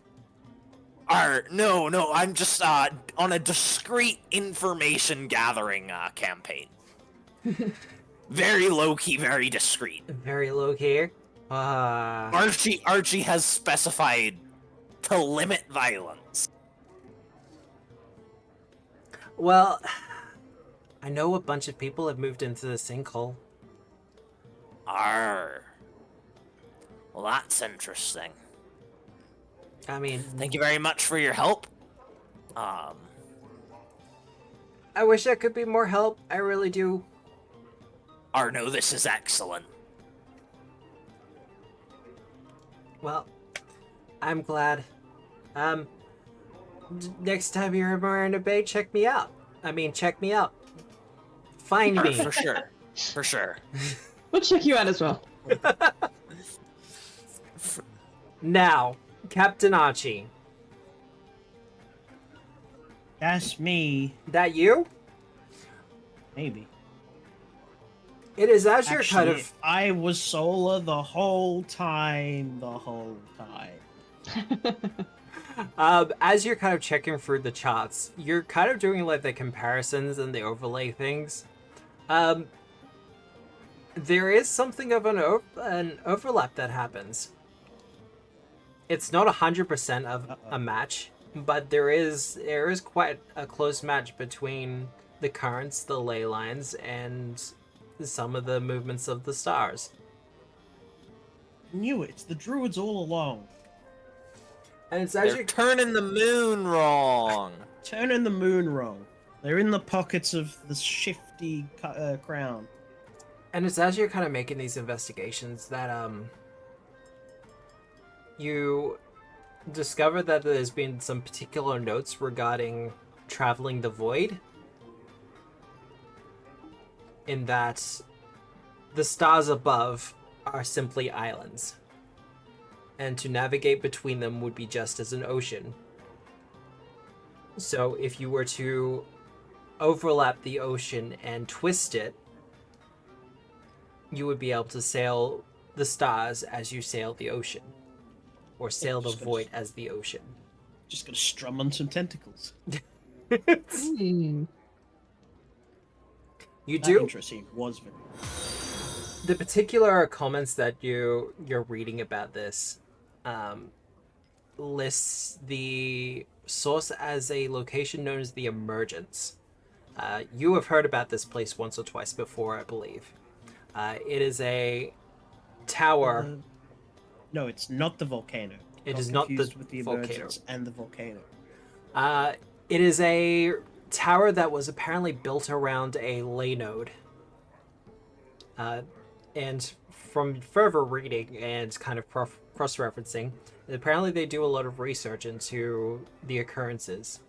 No, I'm just on a discreet information gathering campaign. Very low-key, very discreet. Very low-key. Archie has specified to limit violence. Well, I know a bunch of people have moved into the sinkhole. Well, that's interesting. I mean... Thank you very much for your help. I wish I could be more help. I really do. No, this is excellent. Well, I'm glad. Next time you're in Miranda Bay, check me out. Check me out. Find me. For sure. For sure. We'll check you out as well. Now, Captain Archie. That's me. That you? Maybe. It is as you're Actually, kind of... I was Solar the whole time. As you're kind of checking through the charts, you're kind of doing like the comparisons and the overlay things. There is something of an overlap that happens. It's not 100% of a match, but there is quite a close match between the currents, the ley lines, and some of the movements of the stars. Knew it. The druids all along. And it's They're actually turning the moon wrong. Turning the moon wrong. They're in the pockets of the shifty crown. And it's as you're kind of making these investigations that you discover that there's been some particular notes regarding traveling the void. In that the stars above are simply islands. And to navigate between them would be just as an ocean. So if you were to overlap the ocean and twist it, you would be able to sail the stars as you sail the ocean. Or sail the just gotta- void as the ocean. Just gonna strum on some tentacles. Hmm. You That do intro scene was very. the particular comments that you're reading about this lists the source as a location known as the Emergence. You have heard about this place once or twice before, I believe. It is a tower. No, it's not the volcano. It Got is not the confused with the volcano. Emergence and the volcano. It is a tower that was apparently built around a ley node. And from further reading and kind of cross-referencing, apparently they do a lot of research into the occurrences.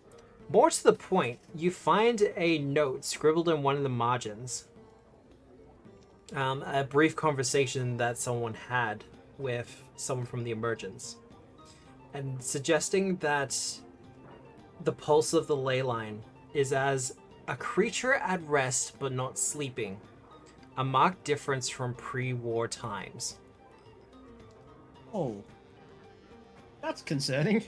More to the point, you find a note scribbled in one of the margins. A brief conversation that someone had with someone from the Emergence. And suggesting that the pulse of the ley line is as a creature at rest but not sleeping. A marked difference from pre-war times. Oh, that's concerning.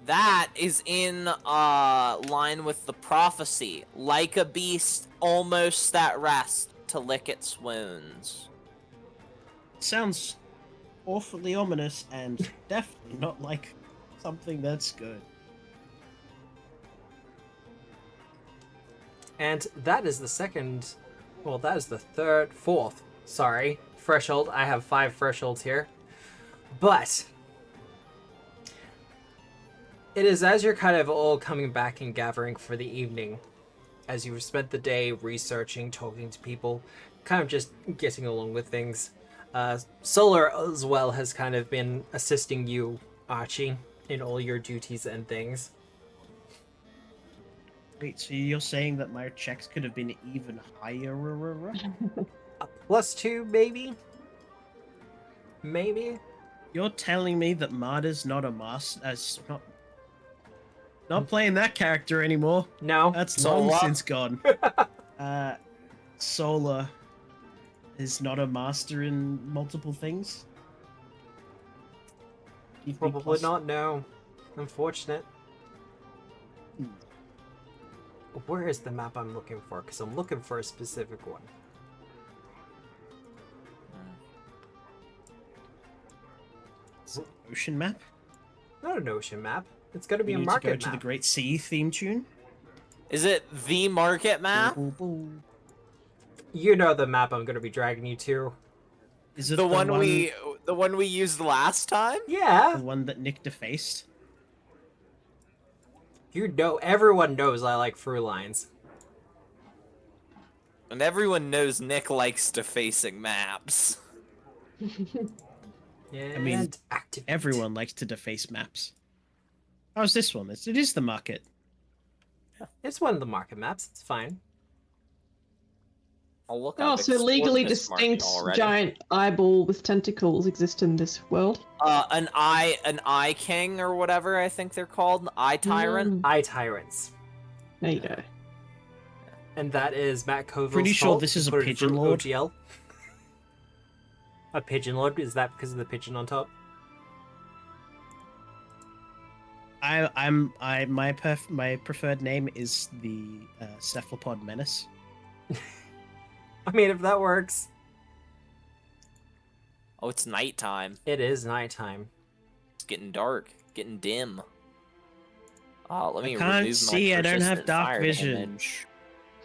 That is in line with the prophecy. Like a beast almost at rest to lick its wounds. Sounds awfully ominous and definitely not like something that's good. And that is the second, well, that is the fourth, threshold. I have 5 thresholds here. But it is as you're kind of all coming back and gathering for the evening, as you've spent the day researching, talking to people, kind of just getting along with things. Solar as well has kind of been assisting you, Archie, in all your duties and things. Wait, so you're saying that my checks could have been even higher? A +2, maybe? Maybe? You're telling me that Marta's not a master? Not playing that character anymore. No. That's long Sola. since gone. Sola is not a master in multiple things. Do you think Probably plus- not, no. Unfortunate. Hmm. Where is the map I'm looking for? Because I'm looking for a specific one. Is it an ocean map? Not an ocean map. It's going to be We a need to go market to the map. Great Sea theme tune. Is it the market map? You know the map I'm going to be dragging you to. Is it The one we used last time? Yeah. the one that Nick defaced? You know, everyone knows I like through lines. And everyone knows Nick likes defacing maps. And mean, activate. Everyone likes to deface maps. How's this one? It is the market. It's one of the market maps. It's fine. I'll look Oh, up so legally explore this market distinct already. giant eyeball with tentacles exist in this world. An eye king or whatever I think they're called, an eye tyrant. Eye Tyrants. There you go. And that is Matt Coville's Pretty sure fault. this is He a put it pigeon through lord. OGL. A pigeon lord? Is that because of the pigeon on top? My preferred name is the Cephalopod Menace. I mean, if that works. Oh, it's nighttime. It is nighttime. It's getting dark, getting dim. Oh, let me can't remove see, my I don't have persistent dark fire vision. damage.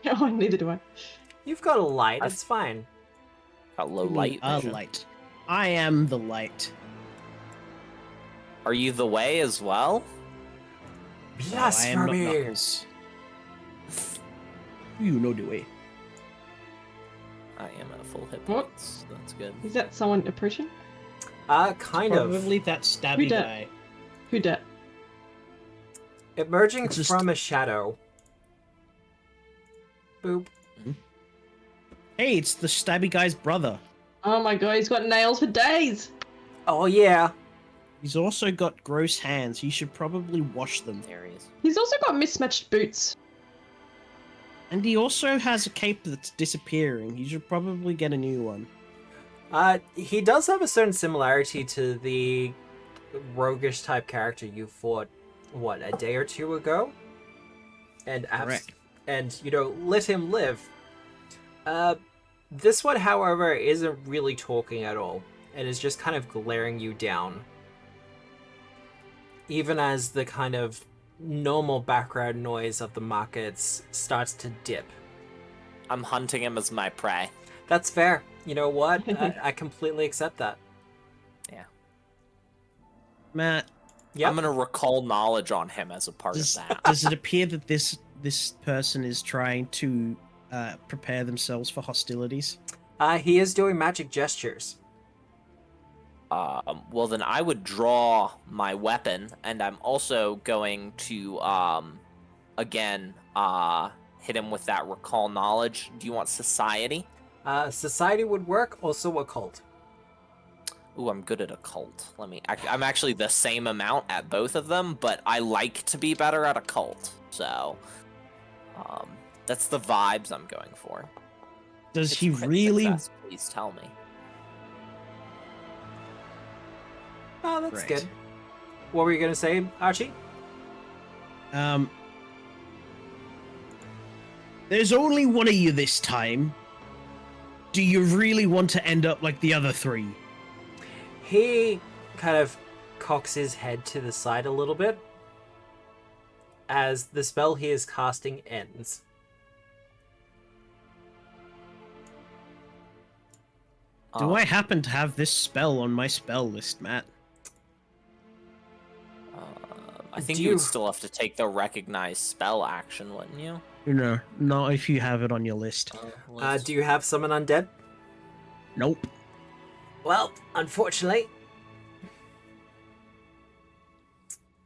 Oh, neither do I. You've got a light. It's fine. Got low You mean light a vision. light. I am the light. Are you the way as well? No, I am not Blasphemy! Knuckles. You know the way. I am at full hit What? points. That's good. Is that someone approaching? Kind of. Probably that stabby Who dat? guy. Who dat? Emerging Just- from a shadow. Boop. Hey, it's the stabby guy's brother. Oh my god, he's got nails for days! Oh yeah. He's also got gross hands. He should probably wash them. There he is. He's also got mismatched boots. And he also has a cape that's disappearing. He should probably get a new one. He does have a certain similarity to the roguish type character you fought, what, a day or two ago? And Correct. and you know, let him live. This one, however, isn't really talking at all, and is just kind of glaring you down. Even as the kind of normal background noise of the markets starts to dip. I'm hunting him as my prey. That's fair. You know what? I completely accept that. Matt, Yeah. I'm gonna recall knowledge on him as a part does, of that. does it appear that this person is trying to prepare themselves for hostilities? He is doing magic gestures. Well, then I would draw my weapon, and I'm also going to, again, hit him with that recall knowledge. Do you want society? Society would work, also occult. Ooh, I'm good at occult. I'm actually the same amount at both of them, but I like to be better at occult. So, that's the vibes I'm going for. Does It's he crit really? success, please tell me. Oh, that's Right. good. What were you gonna say, Archie? There's only one of you this time. Do you really want to end up like the other three? He kind of cocks his head to the side a little bit as the spell he is casting ends. Do Um, I happen to have this spell on my spell list, Matt? I think Do you would you- still have to take the recognized spell action, wouldn't you? No, not if you have it on your list. Do you have summon undead? Nope. Well, unfortunately.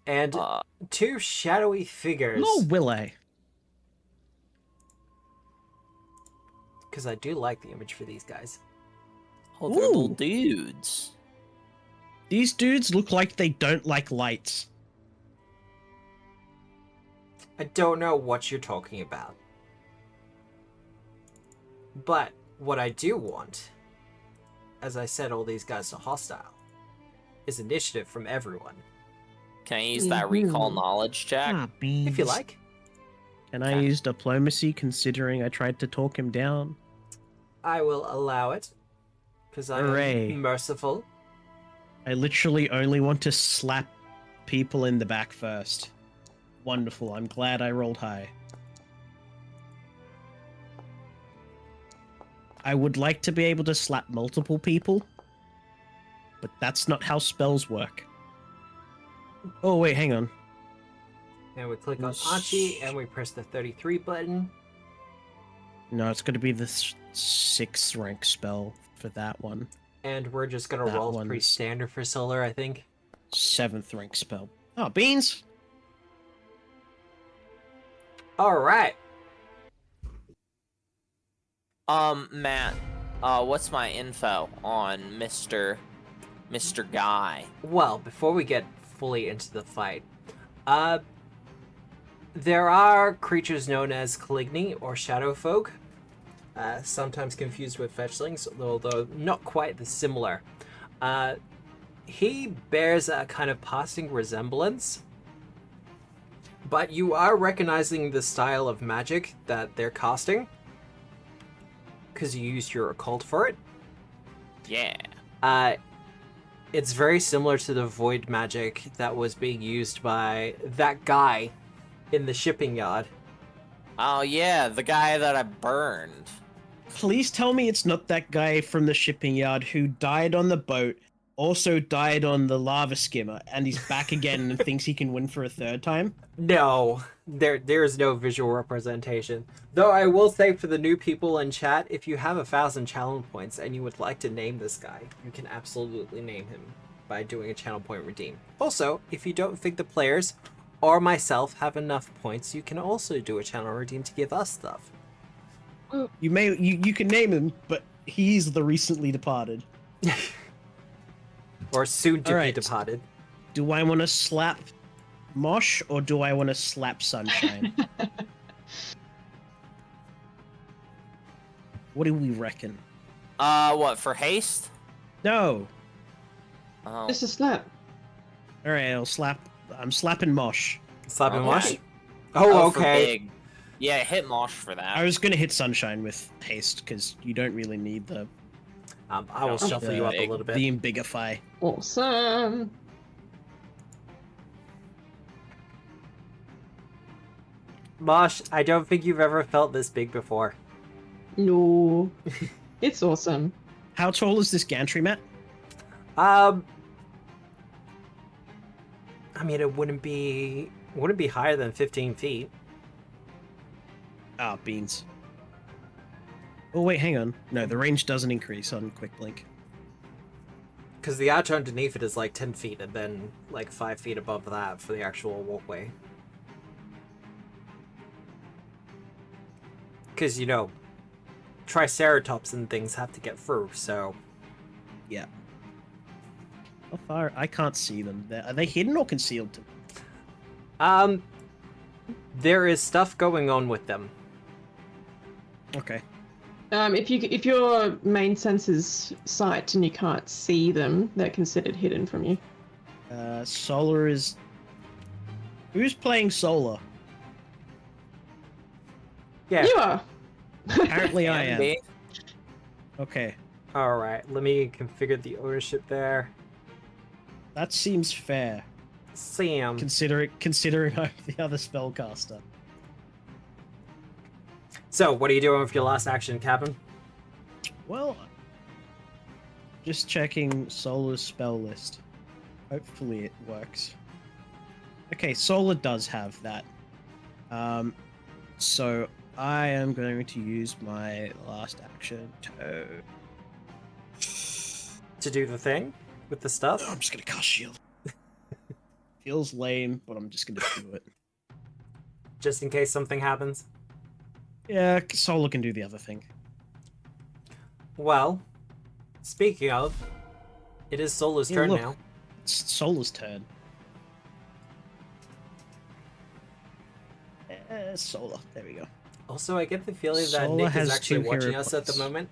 And two shadowy figures. Nor will I. Because I do like the image for these guys. Oh, they're little Ooh. dudes. These dudes look like they don't like lights. I don't know what you're talking about. But what I do want, as I said, all these guys are hostile, is initiative from everyone. Can I use that recall Mhm. knowledge check? Ah, beans. If you like. Can I Okay. use diplomacy considering I tried to talk him down? I will allow it. Because I Hooray. am merciful. I literally only want to slap people in the back first. Wonderful. I'm glad I rolled high. I would like to be able to slap multiple people, but that's not how spells work. Oh, wait, hang on. And we click on Archie and we press the 33 button. No, it's going to be the sixth rank spell for that one. And we're just going to That roll pretty one's- standard for Solar, I think. Seventh rank spell. Oh, beans! Alright. Matt, what's my info on Mr. Guy? Well, before we get fully into the fight, there are creatures known as Caligni or Shadow Folk, sometimes confused with Fetchlings, although not quite the similar. He bears a kind of passing resemblance, but you are recognizing the style of magic that they're casting, because you used your occult for it. Yeah. It's very similar to the void magic that was being used by that guy in the shipping yard. Oh yeah, the guy that I burned. Please tell me it's not that guy from the shipping yard who died on the boat, also died on the lava skimmer, and he's back again and thinks he can win for a third time? No, there is no visual representation. Though I will say for the new people in chat, if you have 1,000 channel points and you would like to name this guy, you can absolutely name him by doing a channel point redeem. Also, if you don't think the players or myself have enough points, you can also do a channel redeem to give us stuff. You can name him, but he's the recently departed. Or soon to Alright. be departed. Do I want to slap Mosh or do I want to slap Sunshine? What do we reckon? What, for haste? No. Oh. Just a slap. All right, I'm slapping Mosh. Slapping Okay. Wash? Oh, for okay. big. Yeah, hit Mosh for that. I was gonna hit Sunshine with haste because you don't really need the I will shuffle you up a little bit. the embigify. Awesome. Mosh, I don't think you've ever felt this big before. No. It's awesome. How tall is this gantry, Matt? I mean, it wouldn't be higher than 15 feet. Ah, beans. Oh wait, hang on. No, the range doesn't increase on quick blink. Because the arch underneath it is like 10 feet, and then like 5 feet above that for the actual walkway. Because, you know, Triceratops and things have to get through, so... Yeah. How far? I can't see them. Are they hidden or concealed? There is stuff going on with them. Okay. If your main senses sight and you can't see them, they're considered hidden from you. Solar is. Who's playing Solar? Yeah. You are. Apparently I Can am. be. Okay. Alright, let me configure the ownership there. That seems fair. Sam. Considering I'm the other spellcaster. So, what are you doing with your last action, Captain? Well, just checking Solar's spell list. Hopefully it works. Okay, Solar does have that. So I am going to use my last action to... To do the thing? With the stuff? I'm just gonna cast shield. Feels lame, but I'm just gonna do it. Just in case something happens? Yeah, Solar can do the other thing. Well, speaking of, it is Solar's Yeah, turn look. now. It's Solar's turn. Solar. There we go. Also, I get the feeling that Solar Nick is has actually 2 watching hero us at the points. moment.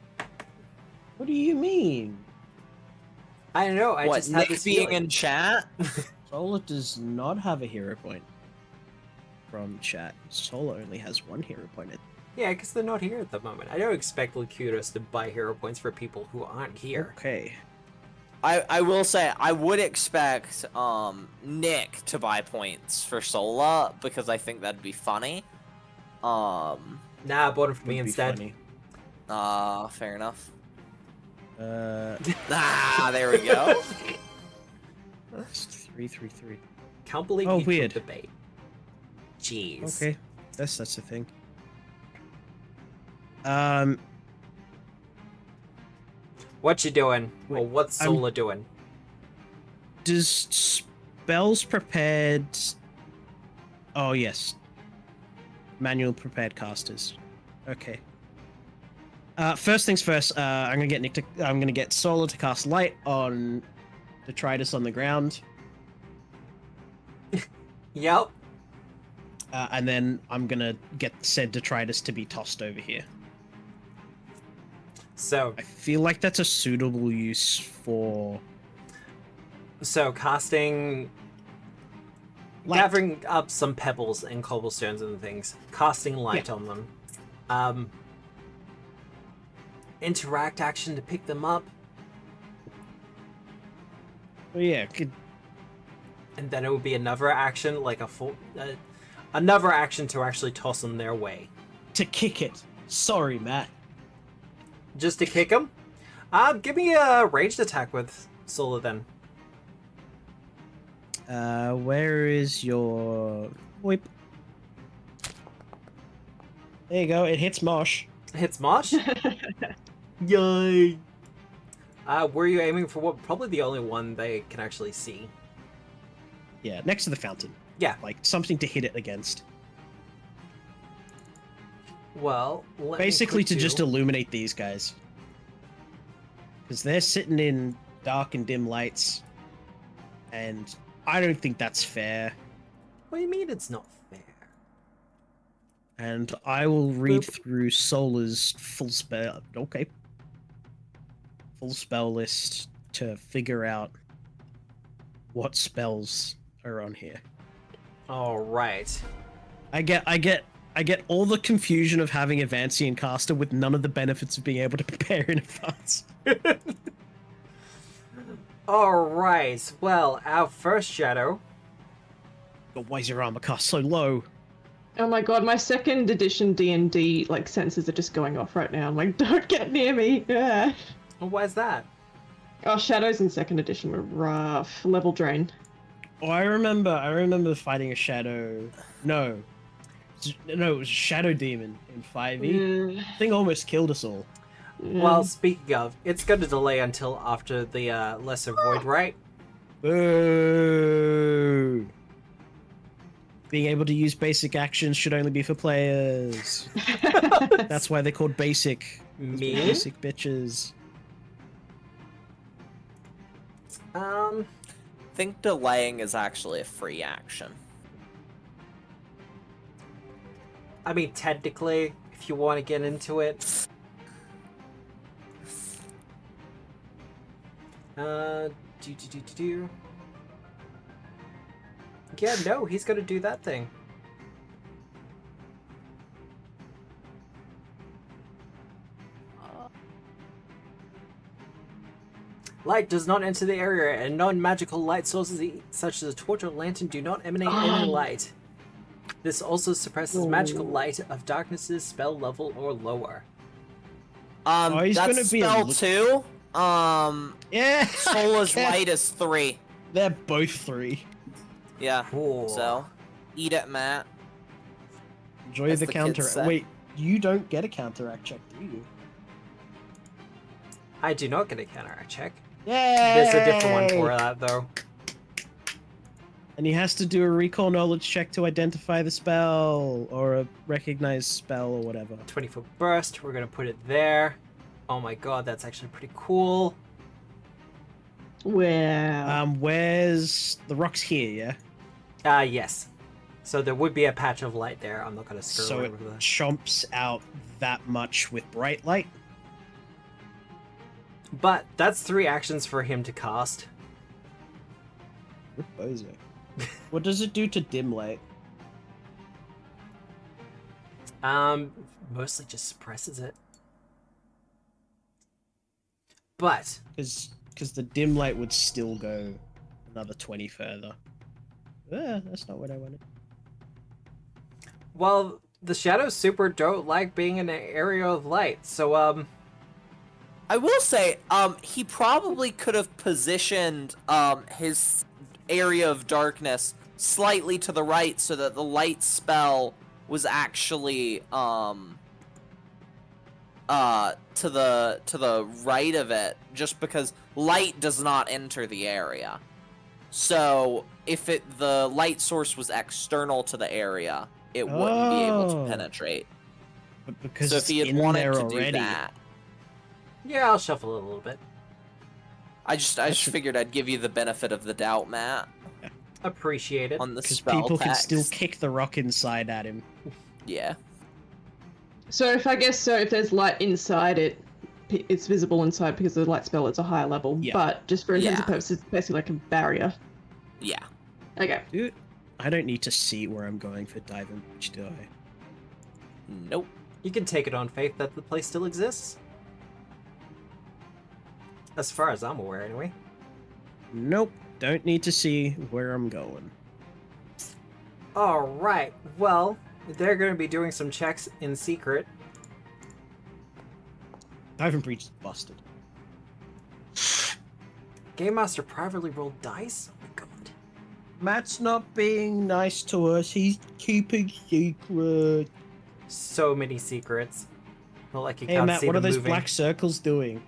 What do you mean? I don't know, I What, just had Nick this being feeling. in chat? Solar does not have a hero point from chat. Solar only has 1 hero point. Yeah, because they're not here at the moment. I don't expect Lucutus to buy hero points for people who aren't here. Okay. I will say, I would expect Nick to buy points for Sola, because I think that'd be funny. Nah, I bought it for me Would be instead. funny. Fair enough. Uh, There we go. it's 333. Can't believe Oh, you weird. took the bait. Jeez. Okay, that's the thing. What you doing? Wait, Well, what's I'm- Sola doing? Does spells prepared? Oh yes. Manual prepared casters. Okay. First things first. I'm gonna get Solar to cast light on detritus on the ground, Yep. and then I'm gonna get said detritus to be tossed over here. So, I feel like that's a suitable use for casting, light. gathering up some pebbles and cobblestones and things, casting light Yeah. on them. Interact action to pick them up, Well, yeah, could and then it would be another action, like a full, another action to actually toss them their way. to kick it. Sorry, Matt. Just to kick them. Give me a ranged attack with Solar then. Where is your whip? There you go. It hits Mosh. Hits Mosh? Yay! Were you aiming for what? Probably the only one they can actually see. Yeah, next to the fountain. Yeah. Like something to hit it against. Well, let Basically me to put just you- illuminate these guys. Because they're sitting in dark and dim lights. And I don't think that's fair. What do you mean it's not fair? And I will read Boop. through Solar's full spell. Okay. Full spell list to figure out what spells are on here. All right. I get all the confusion of having a Vancian caster with none of the benefits of being able to prepare in advance. All right. Well, our first shadow. But why is your armor cast so low? Oh my god, my second edition D&D like sensors are just going off right now. I'm like, don't get near me. Yeah. Well, why's that? Oh, shadows in second edition were rough. Level drain. Oh, I remember fighting a shadow. No, it was a shadow demon in 5e. Yeah. Thing almost killed us all. Well, speaking of, it's going to delay until after the Lesser Void, right? Boo! Being able to use basic actions should only be for players. That's why they're called basic. Me? Basic bitches. I think delaying is actually a free action. I mean, technically, if you want to get into it. Do. Yeah, no, he's gonna do that thing. Light does not enter the area, and non-magical light sources such as a torch or lantern do not emanate any light. This also suppresses magical light of darkness's spell level or lower. he's That's gonna be a spell look- 2. Yeah! Sola's light is 3. They're both 3. Yeah. Cool. So, eat it, Matt. Enjoy As the the counter. kids say. Wait, you don't get a counteract check, do you? I do not get a counteract check. Yeah. There's a different one for that, though. And he has to do a recall knowledge check to identify the spell or a recognized spell or whatever. 20-foot burst. We're gonna put it there. Oh my god, that's actually pretty cool. Wow. Where's the rocks here? Yeah. Yes. So there would be a patch of light there. I'm not gonna screw So it over the. chomps out that much with bright light. But that's 3 actions for him to cast. Good Paizo. What does it do to dim light? Mostly just suppresses it. But Because the dim light would still go another 20 further. That's not what I wanted. well, the shadows super don't like being in an area of light. So I will say, he probably could have positioned his area of darkness slightly to the right so that the light spell was actually to the right of it, just because light does not enter the area. So if the light source was external to the area, it wouldn't be able to Oh. penetrate. But because So it's if he had in wanted there to already, do that, yeah, I'll shuffle it a little bit. I just figured I'd give you the benefit of the doubt, Matt, Appreciate it. on the because spell people can text. still kick the rock inside at him. Yeah. So if there's light inside it, it's visible inside because the light spell is a higher level. Yeah. But just for intents Yeah. and purposes, it's basically like a barrier. Yeah. Okay. Dude, I don't need to see where I'm going for dive and reach, do I? Nope. You can take it on faith that the place still exists. As far as I'm aware, anyway. Nope. Don't need to see where I'm going. Alright, well, they're going to be doing some checks in secret. Dive and breach is busted. Game Master privately rolled dice? Oh my god. Matt's not being nice to us. He's keeping secret. So many secrets. Well, like you Hey can't Matt, see what are them those moving. black circles doing?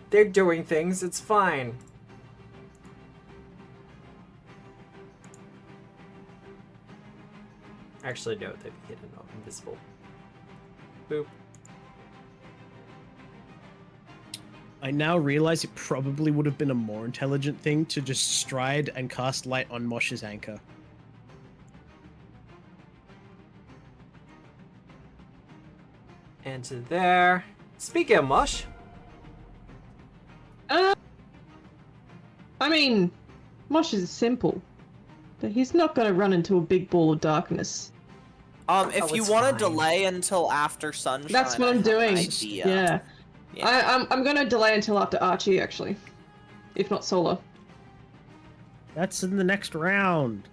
They're doing things, it's fine. Actually, no, they'd be hidden or invisible. Boop. I now realize it probably would have been a more intelligent thing to just stride and cast light on Mosh's anchor. And to there. Speaking of Mosh, I mean, Mosh is simple. But he's not going to run into a big ball of darkness. If you it's want to fine. delay until after sunshine, That's what I I'm have an doing. idea. Yeah. Yeah. I'm going to delay until after Archie, actually. If not Solar. That's in the next round.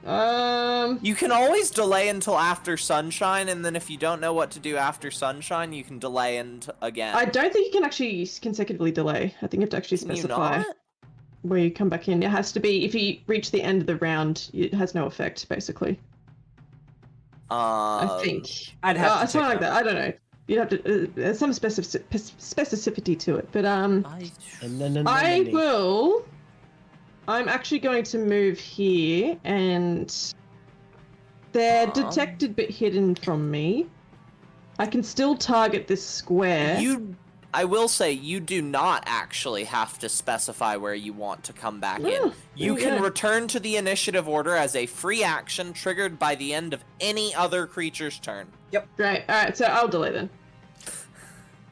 You can always delay until after sunshine, and then if you don't know what to do after sunshine, you can delay again. I don't think you can actually consecutively delay. I think you have to actually Can you specify not? where you come back in. It has to be, if you reach the end of the round, it has no effect, basically. I think. I'd have to something check like that. I don't know. You'd have to, there's some specificity to it. But, I'm actually going to move here, and they're detected but hidden from me. I can still target this square. I will say, you do not actually have to specify where you want to come back in. You can return to the initiative order as a free action triggered by the end of any other creature's turn. Right, alright, so I'll delay then.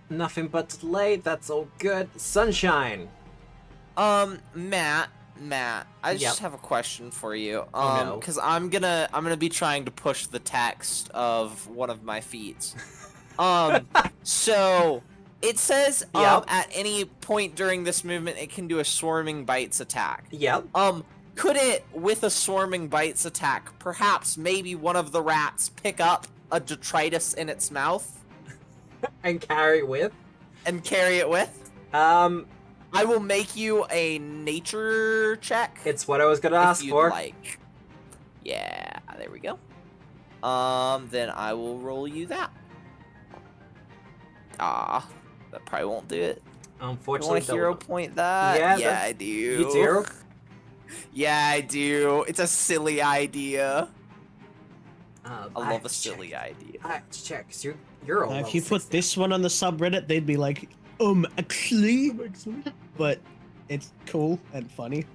Nothing but delay, that's all good. Sunshine! Matt, I just have a question for you. Oh, no. Because I'm gonna be trying to push the text of one of my feats. So it says at any point during this movement it can do a swarming bites attack. Yep. Could it, with a swarming bites attack, perhaps maybe one of the rats pick up a detritus in its mouth And carry with? and carry it with? I will make you a nature check. It's what I was gonna ask if you'd for. like. Yeah, there we go. Then I will roll you that. That probably won't do it. You Unfortunately, want to hero point that? Yeah, I do. You do? Yeah, I do. It's a silly idea. I love have a to silly check. idea. I have to check, 'cause you're all If you put this one on the subreddit, they'd be like, actually. But it's cool and funny.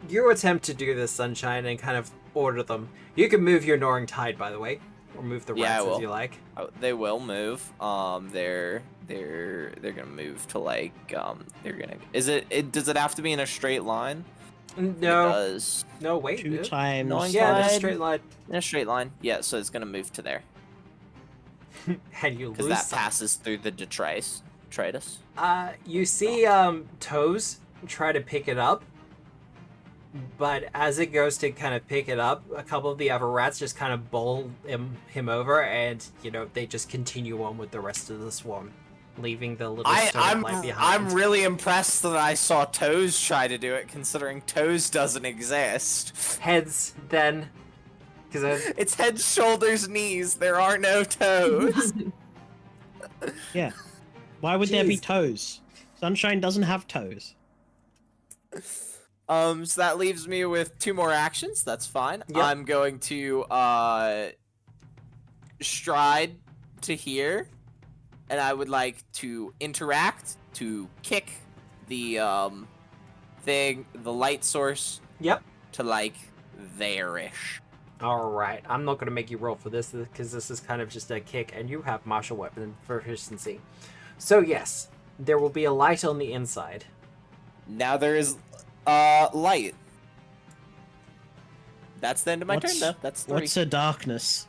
You attempt to do this, Sunshine, and kind of order them. You can move your Gnawing Tide, by the way, or move the Yeah, I rats as will. you like. Oh, they will move. They're gonna move to like they're gonna. Does it have to be in a straight line? No, It does. no, wait. 2 dude. times. Gnawing Yeah, there's a Tide. straight line, In a straight line. Yeah, so it's gonna move to there and you because lose that some. passes through the detritus. You see, Toes try to pick it up, but as it goes to kind of pick it up, a couple of the other rats just kind of bowl him over, and they just continue on with the rest of the swarm, leaving the little stone light behind. I'm really impressed that I saw Toes try to do it, considering Toes doesn't exist. Heads then, because It's head, shoulders, knees. There are no toes. Yeah. Why would there be Jeez. toes? Sunshine doesn't have toes. So that leaves me with 2 more actions. That's fine. Yep. I'm going to stride to here, and I would like to interact to kick the the light source Yep. to like there-ish. All right, I'm not gonna make you roll for this because this is kind of just a kick, and you have martial weapon proficiency. So yes, there will be a light on the inside. Now there is light. That's the end of my turn, though. That's 3. What's a darkness?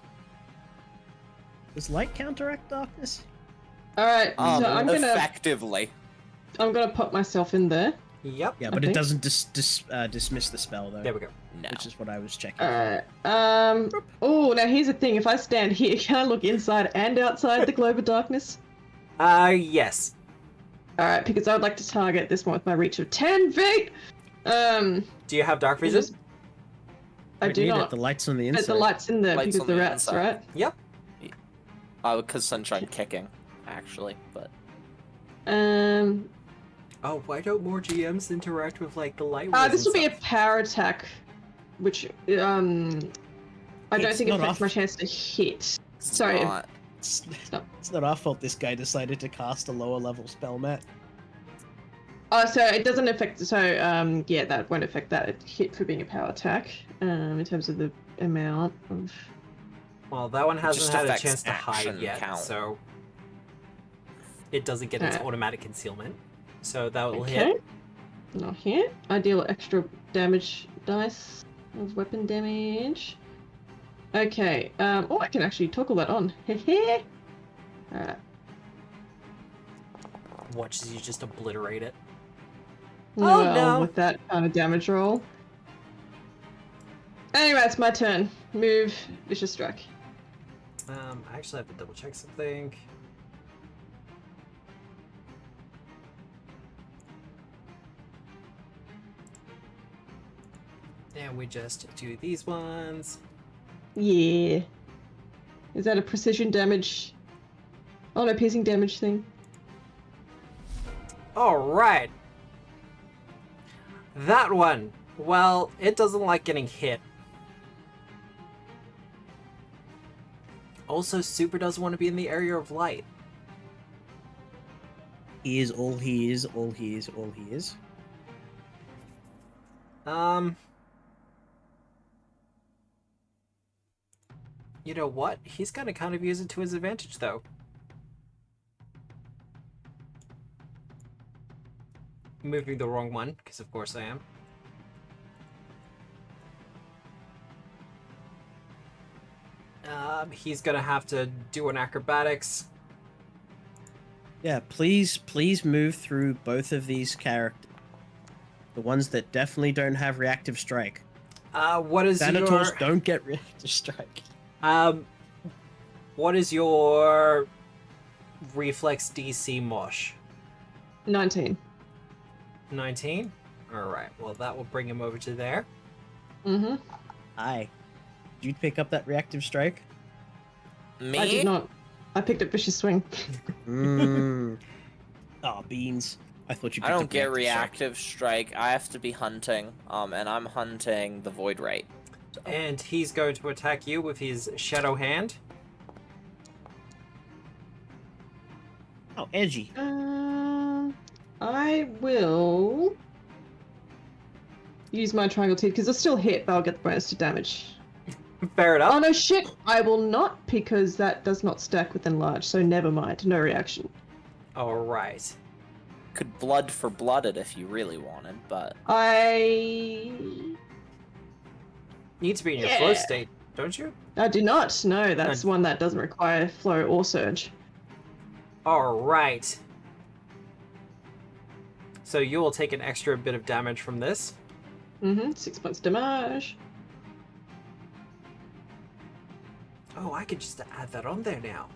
Does light counteract darkness? Alright, so I'm gonna effectively. pop myself in there. Yep. Yeah, I but it think. doesn't dismiss the spell though. There we go. No. Which is what I was checking. Alright. Oh, now here's the thing. If I stand here, can I look inside and outside the globe of darkness? Yes. Alright, because I would like to target this one with my reach of 10 feet! Do you have dark vision? I Don't do need not. It. The light's on the But inside. the light's in there Light's because on the the rats, inside. right? Yep. Because Sunshine kicking, actually, but Um, Oh, why don't more GMs interact with, like, the light this will be a power attack, which, I don't It's think not affects off. my chance to hit. it's Sorry, not. It's, not- it's not our fault this guy decided to cast a lower level spell, Matt. Oh, so it doesn't affect. So, yeah, that won't affect that hit for being a power attack. In terms of the amount of. Well, that one hasn't just had a affects chance to hide action yet, count. so it doesn't get its Alright. automatic concealment. So that will Okay. hit. Not hit. I deal extra damage dice of weapon damage. Okay. Oh, I can actually toggle that on. Hehe. Alright. Watch as you just obliterate it. Well, no. with that kind of damage roll. Anyway, it's my turn. Move, vicious strike. I actually have to double check something. And we just do these ones. Yeah. Is that a precision damage? Oh no, piercing damage thing. Alright. That one. Well, it doesn't like getting hit. Also, Super doesn't want to be in the area of light. He is all he is, all he is, all he is. You know what? He's gonna kind of use it to his advantage, though. Moving the wrong one, because of course I am. He's gonna have to do an acrobatics. Yeah, please move through both of these characters. The ones that definitely don't have reactive strike. What is Thanators your... don't get reactive strike. What is your reflex DC, Mosh? 19. 19? Alright, well that will bring him over to there. Mm-hmm. Aye. Did you pick up that reactive strike? Me? I did not. I picked up vicious swing. Mmm. Oh, beans. I thought you I picked don't up get reactive reactive strike. I have to be hunting. And I'm hunting the Void Right. So. And he's going to attack you with his Shadow Hand. strike. Oh, edgy. I will use my triangle teeth because I'll still hit, but I'll get the bonus to damage. Fair enough. Oh no, shit! I will not because that does not stack with enlarge, so never mind. No reaction. Alright. Could blood for blood it if you really wanted, but I Need to be in your flow state, don't you? do not. No, that's one that doesn't require flow or surge. Alright. So you will take an extra bit of damage from this. 6 points damage. Oh, I could just add that on there now.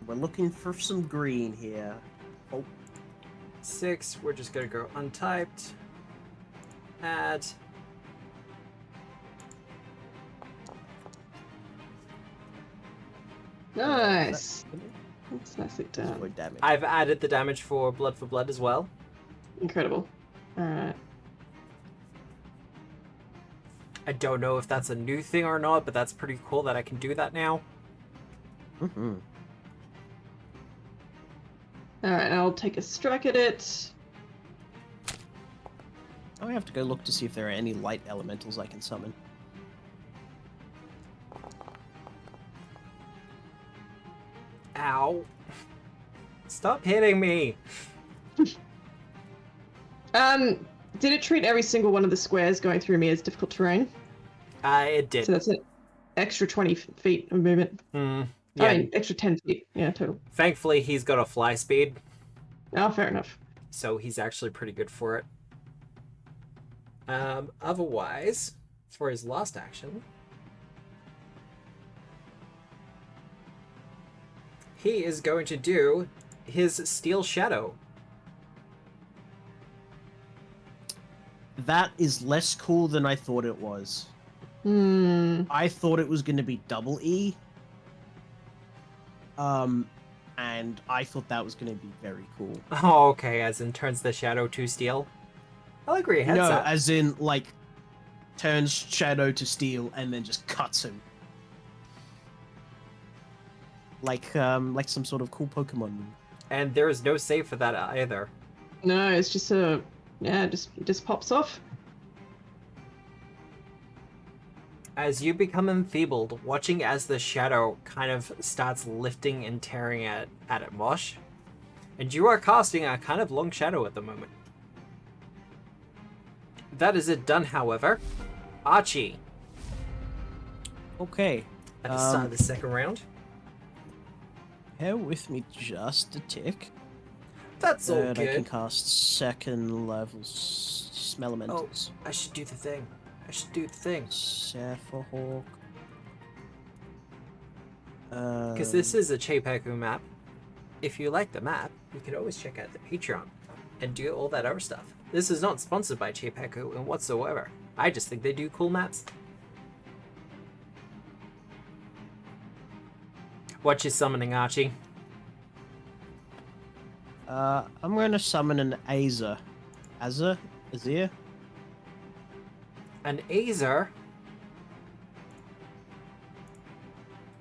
We're looking for some green here. Oh, 6, we're just gonna go untyped. Add. Nice. That's nicely done. void damage. I've added the damage for blood as well. Incredible. Alright. I don't know if that's a new thing or not, but that's pretty cool that I can do that now. Mm-hmm. Alright, I'll take a strike at it. I have to go look to see if there are any light elementals I can summon. Ow. Stop hitting me. Did it treat every single one of the squares going through me as difficult terrain? It did. So that's an extra 20 feet of movement. Yeah. I mean, extra 10 feet. Yeah, total. Thankfully, he's got a fly speed, Oh, fair enough. so he's actually pretty good for it. Otherwise, for his last action, he is going to do his Steel Shadow. That is less cool than I thought it was. I thought it was going to be double E. And I thought that was going to be very cool. Oh, okay, as in turns the shadow to steel. I'll agree, heads No, up. as in, like, turns Shadow to steel and then just cuts him. Like some sort of cool Pokemon move. And there is no save for that either. No, it's just just pops off. As you become enfeebled, watching as the shadow kind of starts lifting and tearing at it, Mosh. And you are casting a kind of long shadow at the moment. That is it done, however. Archie, Okay. at the start of the second round. Bear with me just a tick. That's all And I can good. cast second level smell elementals. I should do the thing. Saphahawk. Because this is a Cheipeku map. If you like the map, you can always check out the Patreon and do all that other stuff. This is not sponsored by Cheipeku in whatsoever. I just think they do cool maps. What you summoning, Archie? I'm going to summon an Azer. Azir? An Azer?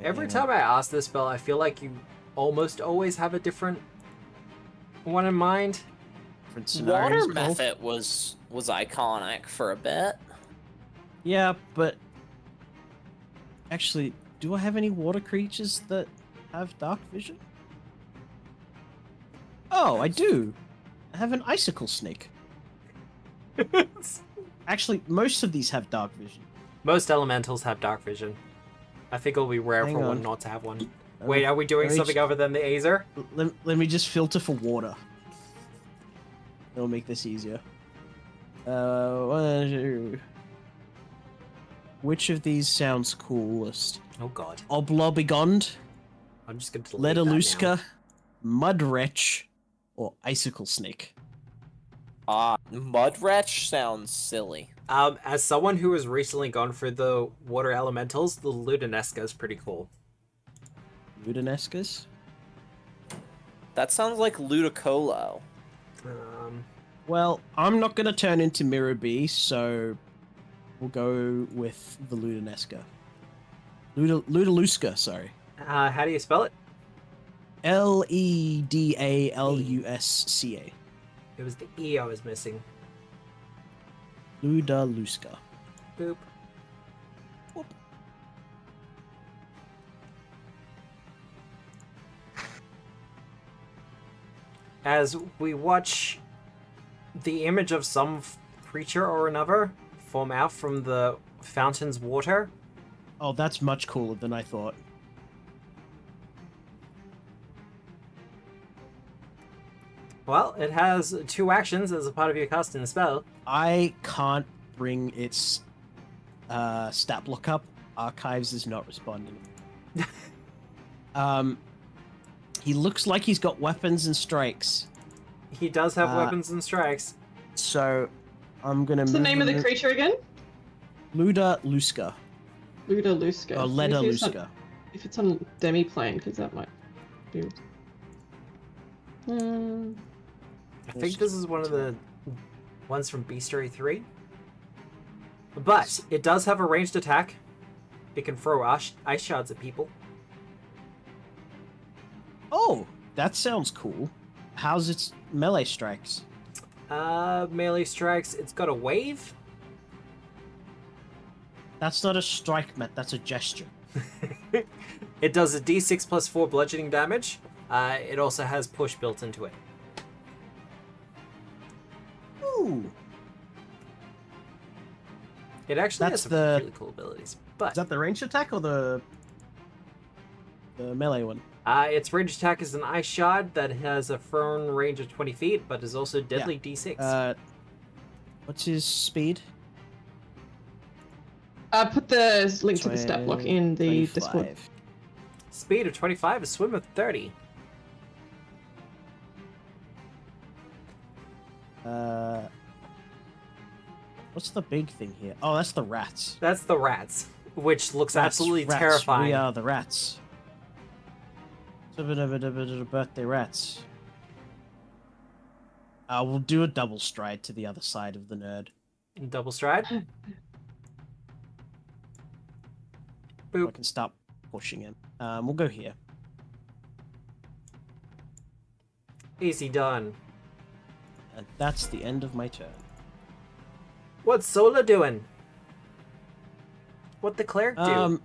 Every Yeah. time I ask this spell, I feel like you almost always have a different one in mind. Different scenarios. Water Method was iconic for a bit. Yeah, but actually, do I have any water creatures that have dark vision? Oh, I do. I have an icicle snake. Actually, most of these have dark vision. Most elementals have dark vision. I think it'll be rare Hang for one on. not to have one. Oh, Wait, are we doing let me something j- other than the Azer? Let me just filter for water. It'll make this easier. One, two. Which of these sounds coolest? Oh god. Oblobigond, I'm just gonna delete that now. Ledaluska, Mudwretch, or Icicle Snake? Mudwretch sounds silly. As someone who has recently gone through the water elementals, the Ludinesca is pretty cool. Ludinescas? That sounds like Ludicolo. Well, I'm not going to turn into Mirror Bee, so we'll go with the Ludinesca. Ludaluska, sorry. How do you spell it? Ledalusca. It was the E I was missing. Ludaluska. Boop. Whoop. As we watch the image of some creature or another form out from the fountain's water, Oh, that's much cooler than I thought. well, it has 2 actions as a part of your casting spell. I can't bring its stat block up. Archives is not responding. He looks like he's got weapons and strikes. He does have weapons and strikes. So I'm gonna What's the move name of the him- creature again? Ludaluska. Ludaluska. Or Ledaluska. If it's on demi-plane, because that might be... I think this is one of the ones from Bestiary 3. But it does have a ranged attack. It can throw ice shards at people. Oh, that sounds cool. How's its melee strikes? Melee strikes, it's got a wave. That's not a strike, Matt. That's a gesture. It does a d6 plus 4 bludgeoning damage. It also has push built into it. Ooh. It actually That's has some the- really cool abilities. But Is that the ranged attack or the melee one? its ranged attack is an ice shard that has a thrown range of 20 feet, but is also deadly d6. What's his speed? Put the link to the stat block in the 25. Discord. Speed of 25, a swim of 30. What's the big thing here? Oh, that's the rats. That's the rats, which looks Rats, absolutely rats, terrifying. We are the rats. Birthday rats. We'll do a double stride to the other side of the nerd. Double stride. So I Boop. can start pushing him. We'll go here. Easy done. And that's the end of my turn. What's Sola doing? What the cleric do?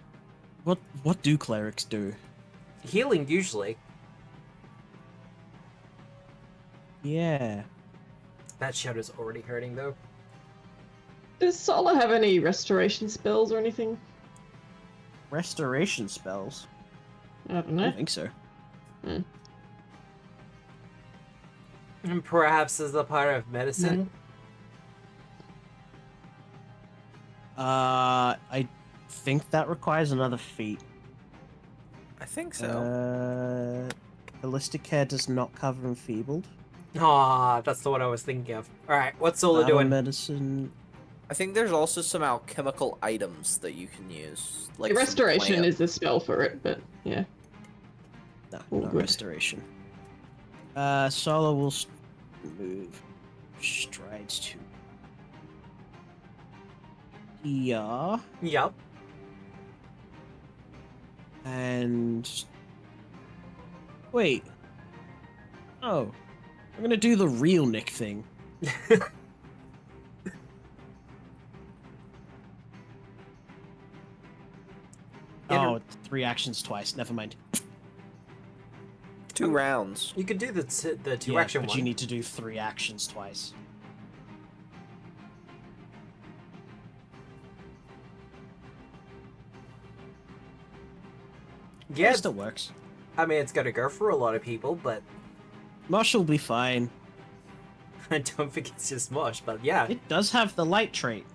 What do clerics do? Healing, usually. Yeah. That shadow's already hurting, though. Does Sola have any restoration spells or anything? Restoration spells? I don't I know. don't think so. And perhaps as a part of medicine? I think that requires another feat. I think so. Ballistic care does not cover enfeebled. Aw, that's the one I was thinking of. Alright, what's Sola Battle doing? medicine. I think there's also some alchemical items that you can use. Like some Restoration plant- is the spell for it, but yeah. No, Oh, no good. restoration. Solo will move strides to here, Yup. and wait. Oh, I'm gonna do the real Nick thing. Oh, 3 actions twice. Never mind. 2 rounds. You could do the two Yeah, action but one. you need to do 3 actions twice. Yeah, It still works. I mean, it's gonna go for a lot of people, but Mosh will be fine. I don't think it's just mush, but yeah. It does have the light trait.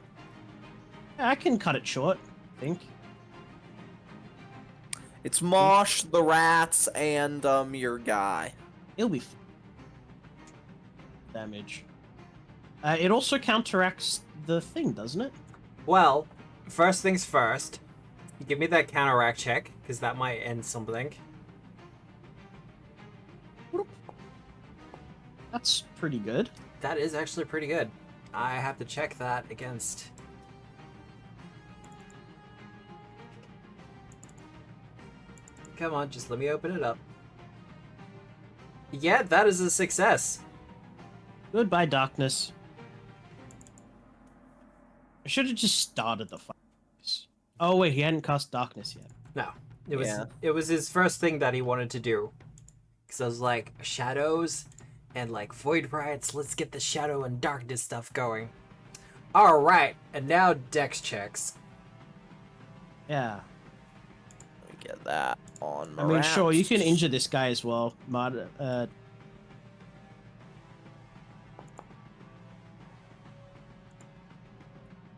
Yeah, I can cut it short, I think. It's Mosh, the rats, and your guy. It'll be damage. It also counteracts the thing, doesn't it? Well, first things first. Give me that counteract check, because that might end something. That's pretty good. That is actually pretty good. I have to check that against... Come on, just let me open it up. Yeah, that is a success. Goodbye, darkness. I should have just started the fight. Oh wait, he hadn't cast darkness yet. No, it was Yeah. it was his first thing that he wanted to do. Because I was like, shadows and like void riots, let's get the shadow and darkness stuff going. Alright, and now dex checks. Yeah. Let me get that on. I mean, sure, you can injure this guy as well.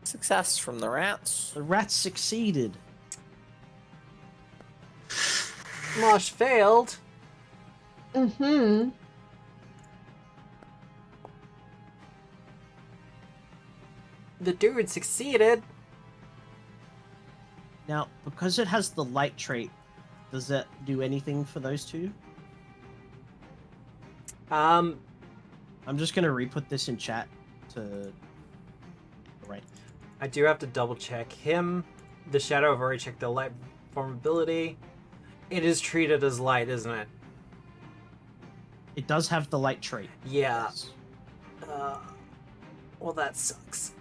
Success from the rats. The rats succeeded. Mosh failed. Mm-hmm. The dude succeeded. Now, because it has the light trait, does that do anything for those two? I'm just gonna re-put this in chat to... Right. I do have to double check him. The shadow, I've already checked the light vulnerability. It is treated as light, isn't it? It does have the light trait. Yeah. Yes. Well, that sucks.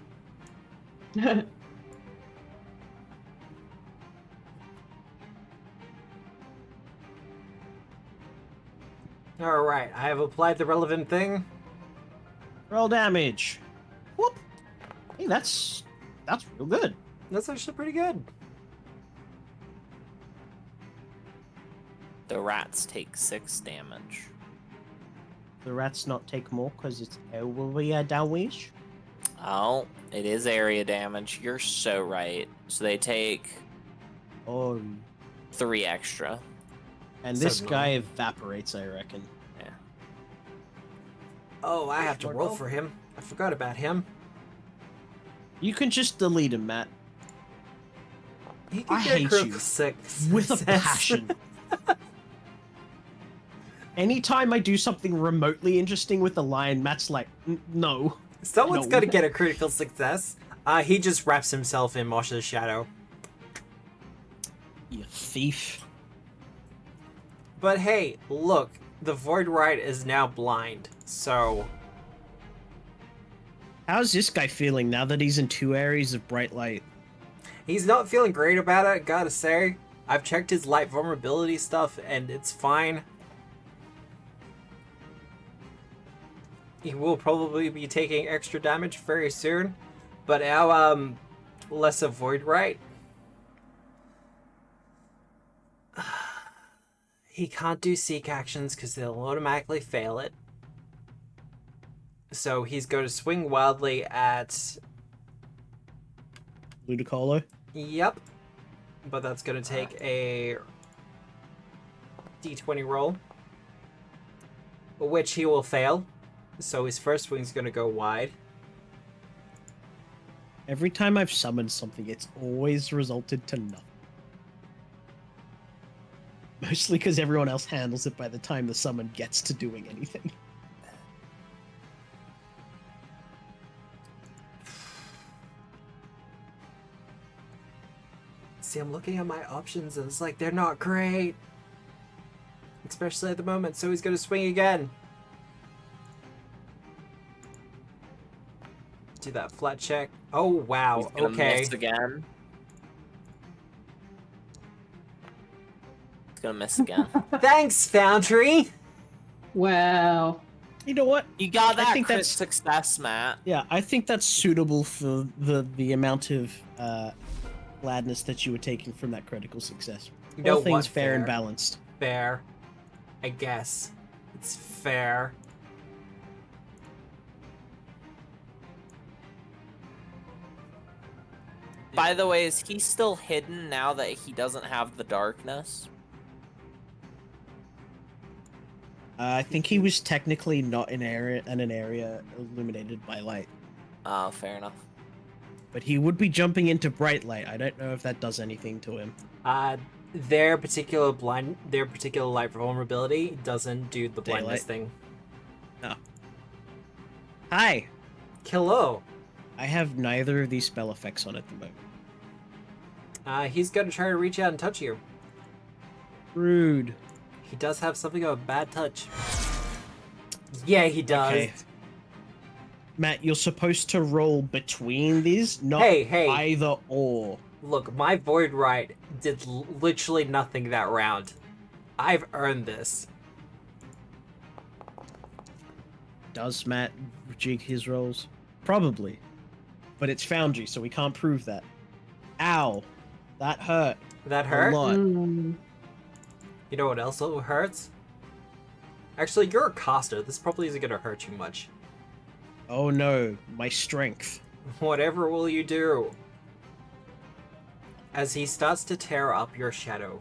Alright, I have applied the relevant thing. Roll damage. Whoop. Hey, that's real good. That's actually pretty good. The rats take 6 damage. The rats not take more because it's area damage. Oh, it is area damage. You're so right. So they take Oh, 3 extra. And this So guy wrong. evaporates, I reckon. Yeah. Oh, I have to Short roll roll? for him. I forgot about him. You can just delete him, Matt. He can I get a hate critical you. success. With a passion. Anytime I do something remotely interesting with the lion, Matt's like, no. Someone's No. gonna get a critical success. He just wraps himself in Mosha's shadow. You thief. But hey, look, the Void Ride is now blind, so How's this guy feeling now that he's in 2 areas of bright light? he's not feeling great about it, gotta say. I've checked his light vulnerability stuff, and it's fine. He will probably be taking extra damage very soon, but now, less of Void Ride. He can't do seek actions because they'll automatically fail it. So he's going to swing wildly at... Ludicolo? Yep. But that's going to take a d20 roll, which he will fail. So his first swing's going to go wide. Every time I've summoned something, it's always resulted to nothing. Mostly because everyone else handles it by the time the summon gets to doing anything. See, I'm looking at my options and it's like, they're not great. Especially at the moment, so he's going to swing again. Do that flat check. Oh, wow. He's gonna Okay. miss again. He's gonna miss again. Thanks, Foundry! Wow. You know what? You got I that think crit that's- success, Matt. Yeah, I think that's suitable for the amount of gladness that you were taking from that critical success. You know All things what, fair and balanced. Fair. I guess. It's fair. By the way, is he still hidden now that he doesn't have the darkness? I think he was technically not in an area illuminated by light, Oh, fair enough. but he would be jumping into bright light. I don't know if that does anything to him. Their particular light vulnerability doesn't do the blindness Daylight. thing. Hi. Hello. I have neither of these spell effects on at the moment. He's gonna try to reach out and touch you. Rude. He does have something of a bad touch. Yeah, he does. Okay. Matt, you're supposed to roll between these, not Hey. either or. Look, my Void Ride did literally nothing that round. I've earned this. Does Matt jig his rolls? Probably. But it's Foundry, so we can't prove that. Ow. That hurt. That A hurt? lot. You know what else hurts? Actually, you're a caster. This probably isn't gonna hurt you much. Oh no, my strength. Whatever will you do? As he starts to tear up your shadow,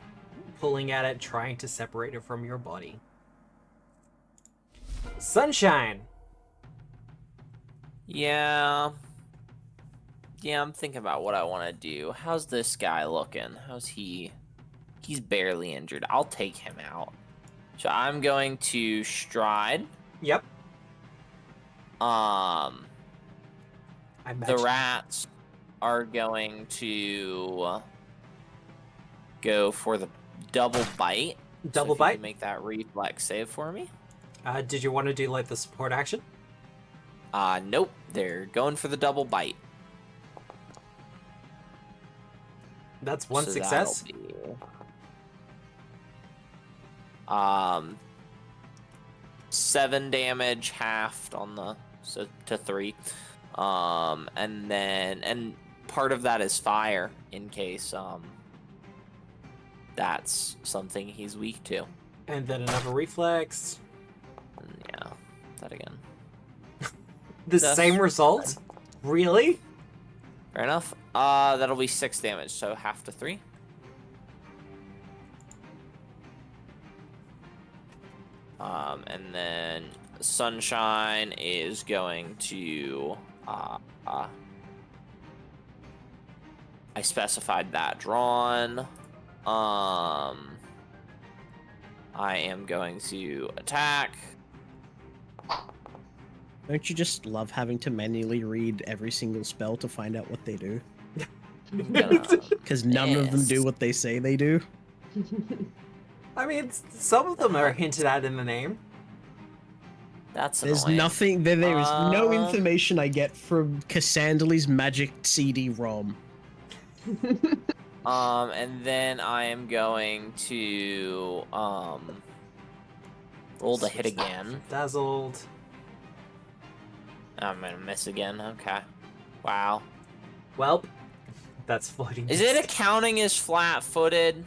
pulling at it, trying to separate it from your body. Sunshine! Yeah. Yeah, I'm thinking about what I want to do. How's this guy looking? How's he? He's barely injured. I'll take him out. So I'm going to stride. Yep. The I bet you. rats are going to go for the double bite. Double So if you bite? can make that reflex save for me. Did you want to do like the support action? Nope. They're going for the double bite. That's one So success. that'll be, 7 damage halved on the to 3. And part of that is fire in case that's something he's weak to. And then another reflex. And yeah, that again. The That's same result? Really? Fair enough. That'll be 6 damage, so half to 3. And then Sunshine is going to, I specified that drawn. I am going to attack. Don't you just love having to manually read every single spell to find out what they do? Because none of them do what they say they do. I mean, some of them are hinted at in the name. That's There's annoying. nothing. There is no Um, information I get from Cassandali's magic CD-ROM. And then I am going to roll the hit again. Dazzled. I'm gonna miss again. Okay. Wow. Welp. That's floating. Is it disc. accounting as flat-footed?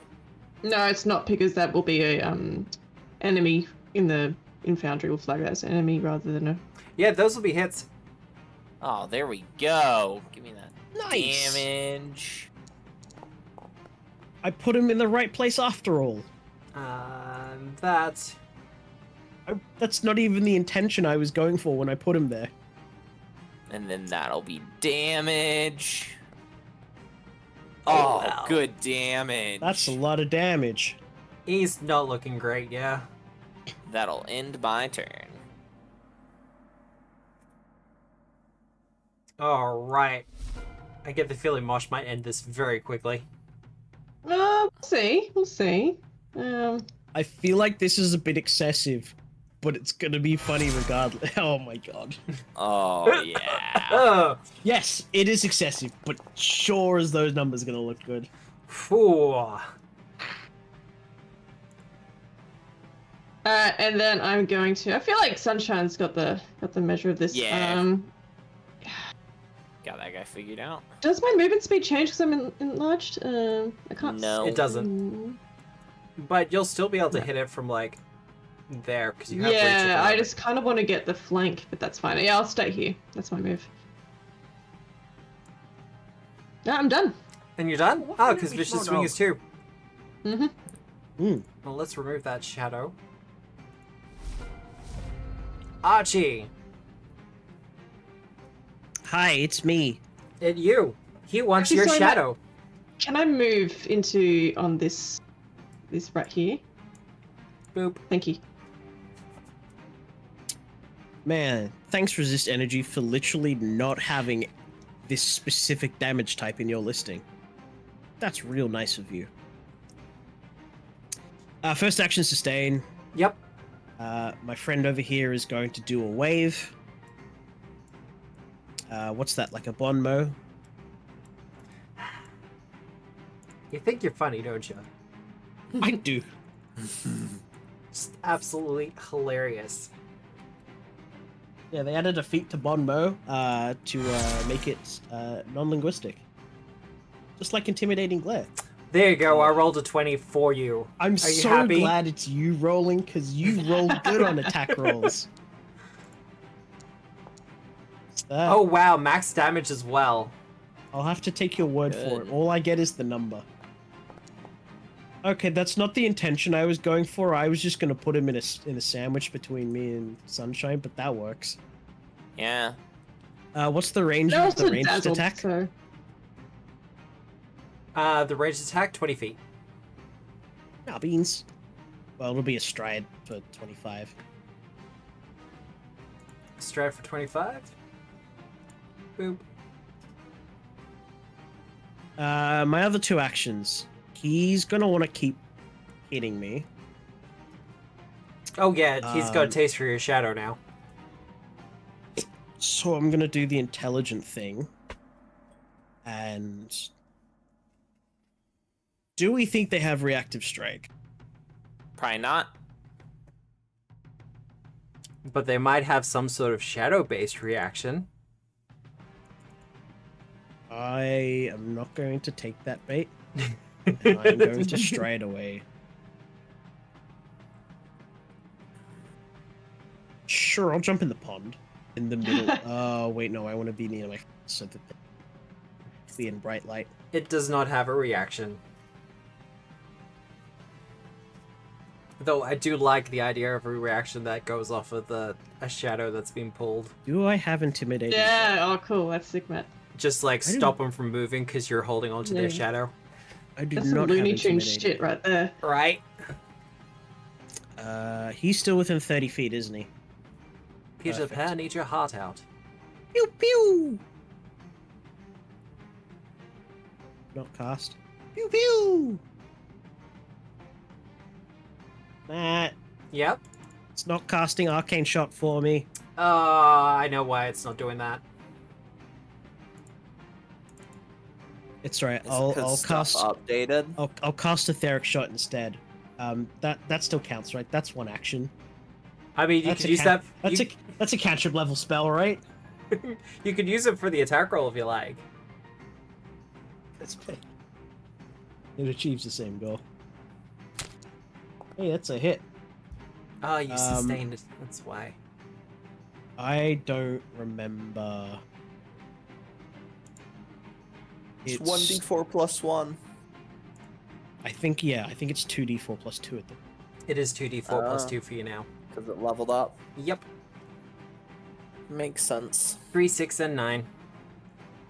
No, it's not because that will be a enemy in Foundry will flag that as an enemy rather than a. Yeah, those will be hits. Oh, there we go. Give me that Nice. damage. I put him in the right place after all. That. That's not even the intention I was going for when I put him there. And then that'll be damage. Oh, wow. good damage. That's a lot of damage. He's not looking great, yeah. That'll end my turn. Alright. I get the feeling Mosh might end this very quickly. We'll see. We'll see. I feel like this is a bit excessive, but it's gonna be funny regardless. Oh my god. Oh, yeah. Oh! Yes, it is excessive, but sure as those numbers are gonna look good. Phew. And then I'm going to. I feel like Sunshine's got the measure of this. Yeah. Got that guy figured out. Does my movement speed change because I'm enlarged? I can't. No. It doesn't. But you'll still be able to hit it from, like, there, because you have reach at the Yeah, I moment. just kind of want to get the flank, but that's fine. Yeah, I'll stay here. That's my move. Yeah, I'm done. And you're done? What Oh, made because me Vicious slow Swing is 2. Mm-hmm. Well, let's remove that shadow. Archie! Hi, it's me. And you! He wants Actually, your sorry, shadow! Can I move into on this right here? Boop. Thank you. Man, thanks Resist Energy for literally not having this specific damage type in your listing. That's real nice of you. First action, sustain. Yep. My friend over here is going to do a wave. What's that, like a bon mot? You think you're funny, don't you? I do. Just absolutely hilarious. Yeah, they added a feat to bon mot to make it non-linguistic. Just like Intimidating Glare. There you go, I rolled a 20 for you. I'm Are you so happy? glad it's you rolling, because you rolled good on attack rolls. What's that? Oh wow, max damage as well. I'll have to take your word for it. Good. All I get is the number. Okay, that's not the intention I was going for. I was just going to put him in a sandwich between me and Sunshine, but that works. Yeah. What's the range They're of the also ranged dazzled, attack? so The ranged attack, 20 feet. Nah, beans. Well, it'll be a stride for 25. Stride for 25. Boop. My other two actions. He's going to want to keep hitting me. Oh yeah, he's got a Um, taste for your shadow now. So I'm going to do the intelligent thing. And... do we think they have reactive strike? Probably not. But they might have some sort of shadow-based reaction. I am not going to take that bait. And I'm going to stride away. Sure, I'll jump in the pond. In the middle. Oh, wait, no, I want to be near my... so that they be in bright light. It does not have a reaction. Though I do like the idea of a reaction that goes off of a shadow that's being pulled. Do I have intimidation? Yeah, oh cool, that's sick, Matt. Just like I stop them from moving because you're holding onto their Yeah. shadow. I do That's some not have Looney Tunes intimidation. shit right there. Right? He's still within 30 feet, isn't he? Peter Perfect. Pan, eat your heart out. Pew pew! Not cast. Pew pew! Matt, Yep. it's not casting Arcane Shot for me. I know why it's not doing that. It's right. Is it I'll 'cause cast. stuff updated. I'll cast Etheric Shot instead. That still counts, right? That's one action. I mean, you That's could a use can- that. That's a cantrip level spell, right? You could use it for the attack roll if you like. It achieves the same goal. Hey, that's a hit. Oh, you sustained it. That's why. I don't remember. It's 1d4 plus 1. I think it's 2d4 plus 2 at the. It is 2d4 plus 2 for you now. Because it leveled up. Yep. Makes sense. 3, 6, and 9.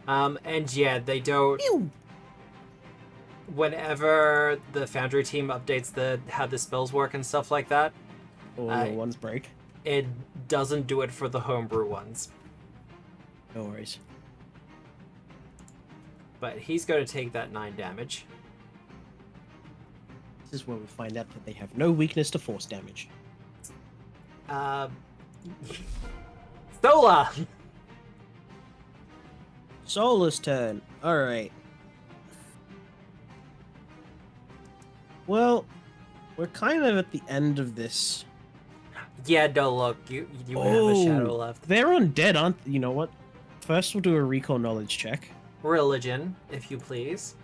And yeah, they don't. Pew! Whenever the Foundry team updates how the spells work and stuff like that, Or I- the ones break. it doesn't do it for the homebrew ones. No worries. But he's going to take that 9 damage. This is where we find out that they have no weakness to force damage. Stola! Sola's turn. Alright. Well, we're kind of at the end of this. Yeah, no, look, you have a shadow left. They're undead, aren't you know what? First we'll do a recall knowledge check. Religion, if you please.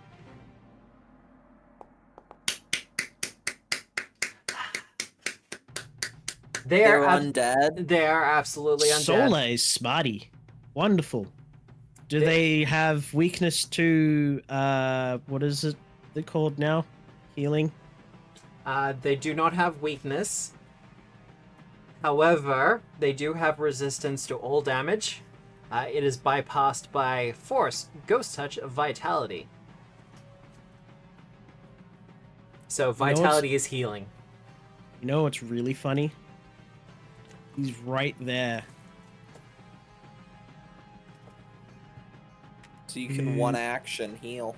They're undead. They are absolutely undead. Sola is smarty. Wonderful. Do they have weakness to what is it they called now? Healing? They do not have weakness. However, they do have resistance to all damage. It is bypassed by Force, Ghost Touch, Vitality. So Vitality is healing. You know what's really funny? He's right there. So you can one action heal.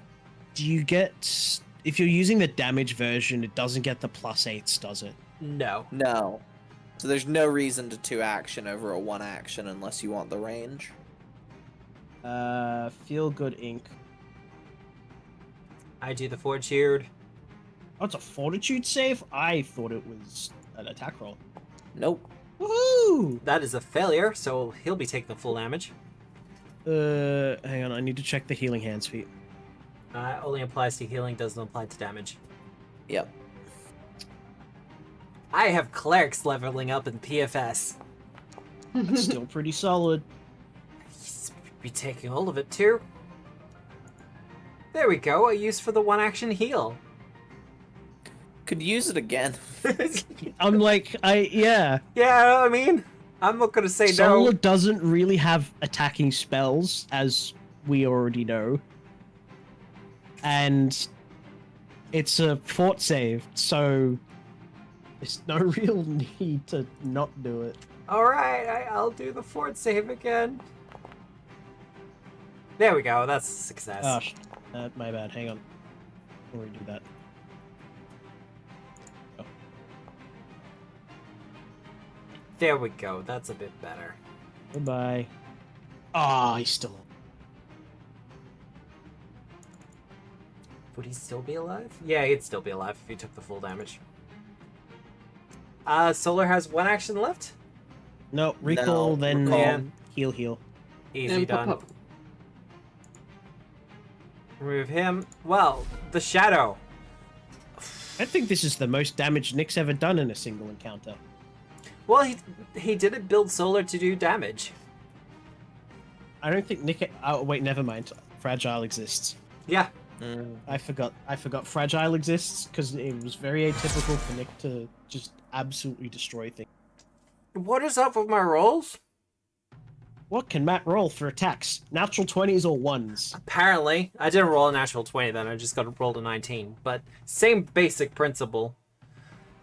Do you get if you're using the damage version, it doesn't get the +8s, does it? No. No. So there's no reason to 2 action over a 1 action unless you want the range. Feel good ink. I do the Fortitude. Oh, it's a fortitude save? I thought it was an attack roll. Nope. Woohoo! That is a failure, so he'll be taking the full damage. Hang on, I need to check the healing hands feat. Only applies to healing, doesn't apply to damage. Yep. I have clerics leveling up in PFS. That's still pretty solid. He's be taking all of it too. There we go, a use for the 1 action heal. Could use it again. I'm like, yeah. Yeah, I mean, I'm not gonna say Solar no. doesn't really have attacking spells, as we already know. And it's a fort save, so there's no real need to not do it. Alright, I'll do the fort save again. There we go, that's a success. Oh, my bad. Hang on. I'll redo that. Oh. There we go, that's a bit better. Goodbye. Ah, he's still. Would he still be alive? Yeah, he'd still be alive if he took the full damage. Solar has 1 action left. No, recall, No, then recall. heal. Easy And done. pop up. Remove him. Well, the shadow. I think this is the most damage Nick's ever done in a single encounter. Well, he didn't build Solar to do damage. I don't think Nick. Oh, wait, never mind. Fragile exists. Yeah, I forgot fragile exists because it was very atypical for Nick to just absolutely destroy things. What is up with my rolls? What can Matt roll for attacks? Natural 20s or 1s? Apparently, I didn't roll a natural 20 then, I just got rolled a 19. But same basic principle.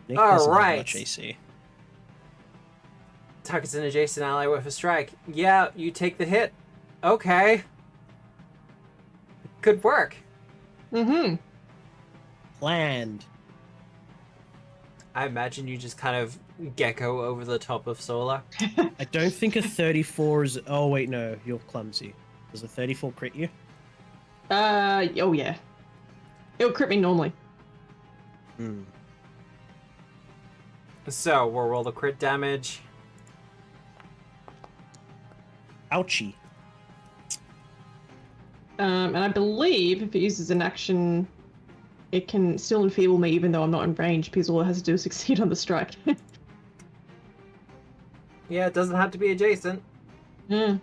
Nick doesn't have Alright. much AC. Targets an adjacent ally with a strike. Yeah, you take the hit. Okay. Good work. Mm-hmm. Planned. I imagine you just kind of gecko over the top of Solar. I don't think a 34 is... Oh, wait, no. You're clumsy. Does a 34 crit you? Oh yeah. It'll crit me normally. Hmm. So, we'll roll the crit damage. Ouchie. And I believe if it uses an action, it can still enfeeble me even though I'm not in range, because all it has to do is succeed on the strike. Yeah, it doesn't have to be adjacent. Yeah.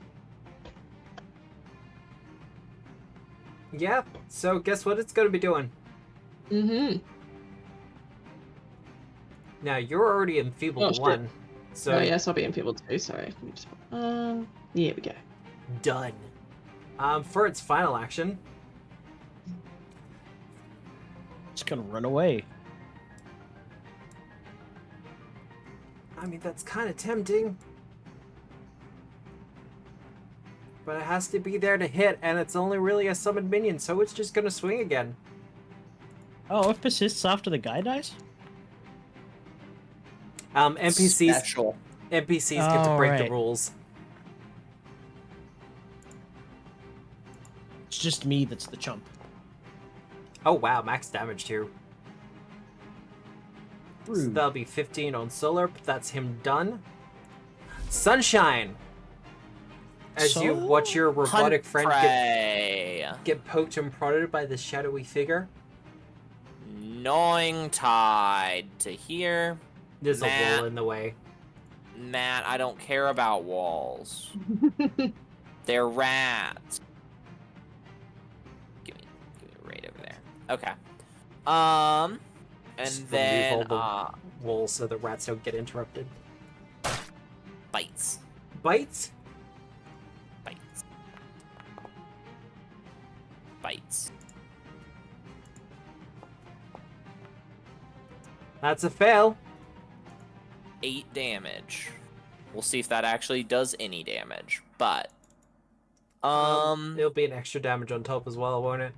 Yeah, so guess what it's going to be doing? Mm-hmm. Now, you're already enfeebled Oh, shit. 1. So, Oh yes, I'll be enfeebled too, sorry. Let me just... here we go. done. For its final action, It's gonna run away. I mean, that's kind of tempting. But it has to be there to hit, and it's only really a summoned minion, so it's just going to swing again. Oh, it persists after the guy dies? NPCs Special. get to Oh, break the right. rules. It's just me that's the chump. Oh wow, max damage too. So Rude. that'll be 15 on Solar, but that's him done. Sunshine! As you watch your robotic Hunt friend prey. get poked and prodded by the shadowy figure. Gnawing tide to here. There's a Matt. wall in the way. Matt, I don't care about walls. They're rats. Give me right over there. Okay. And Just then remove all the walls so the rats don't get interrupted. bites. Bites? Bites. Bites. That's a fail. 8 damage. We'll see if that actually does any damage. But It'll be an extra damage on top as well, won't it?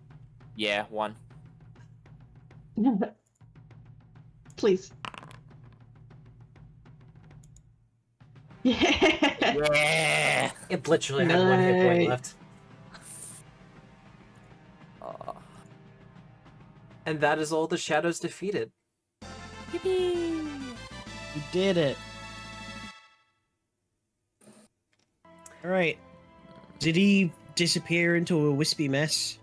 yeah, 1. Please. Yeah. Yeah. It literally had 1 hit point Nice. left. Oh. And that is all the shadows defeated. You did it. Alright. Did he disappear into a wispy mess?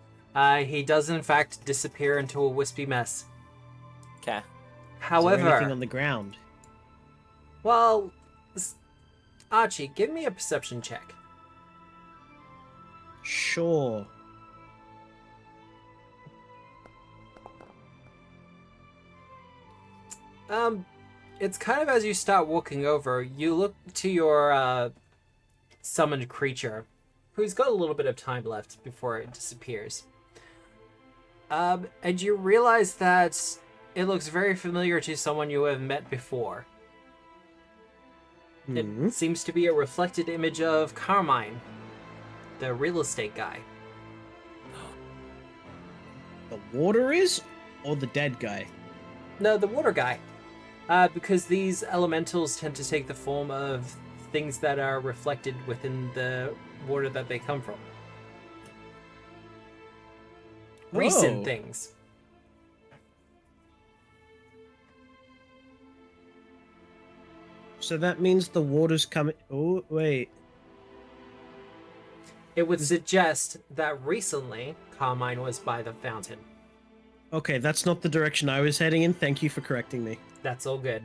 He does in fact disappear into a wispy mess. Okay. Is there anything However, on the ground? well, Archie, give me a perception check. Sure. It's kind of as you start walking over, you look to your summoned creature, who's got a little bit of time left before it disappears. And you realize that it looks very familiar to someone you have met before. Hmm. It seems to be a reflected image of Carmine, the real estate guy. The water is? Or the dead guy? No, the water guy. Because these elementals tend to take the form of things that are reflected within the water that they come from. Recent Oh. things. So that means the water's coming... Oh, wait. It would suggest that recently Carmine was by the fountain. Okay, that's not the direction I was heading in. Thank you for correcting me. That's all good.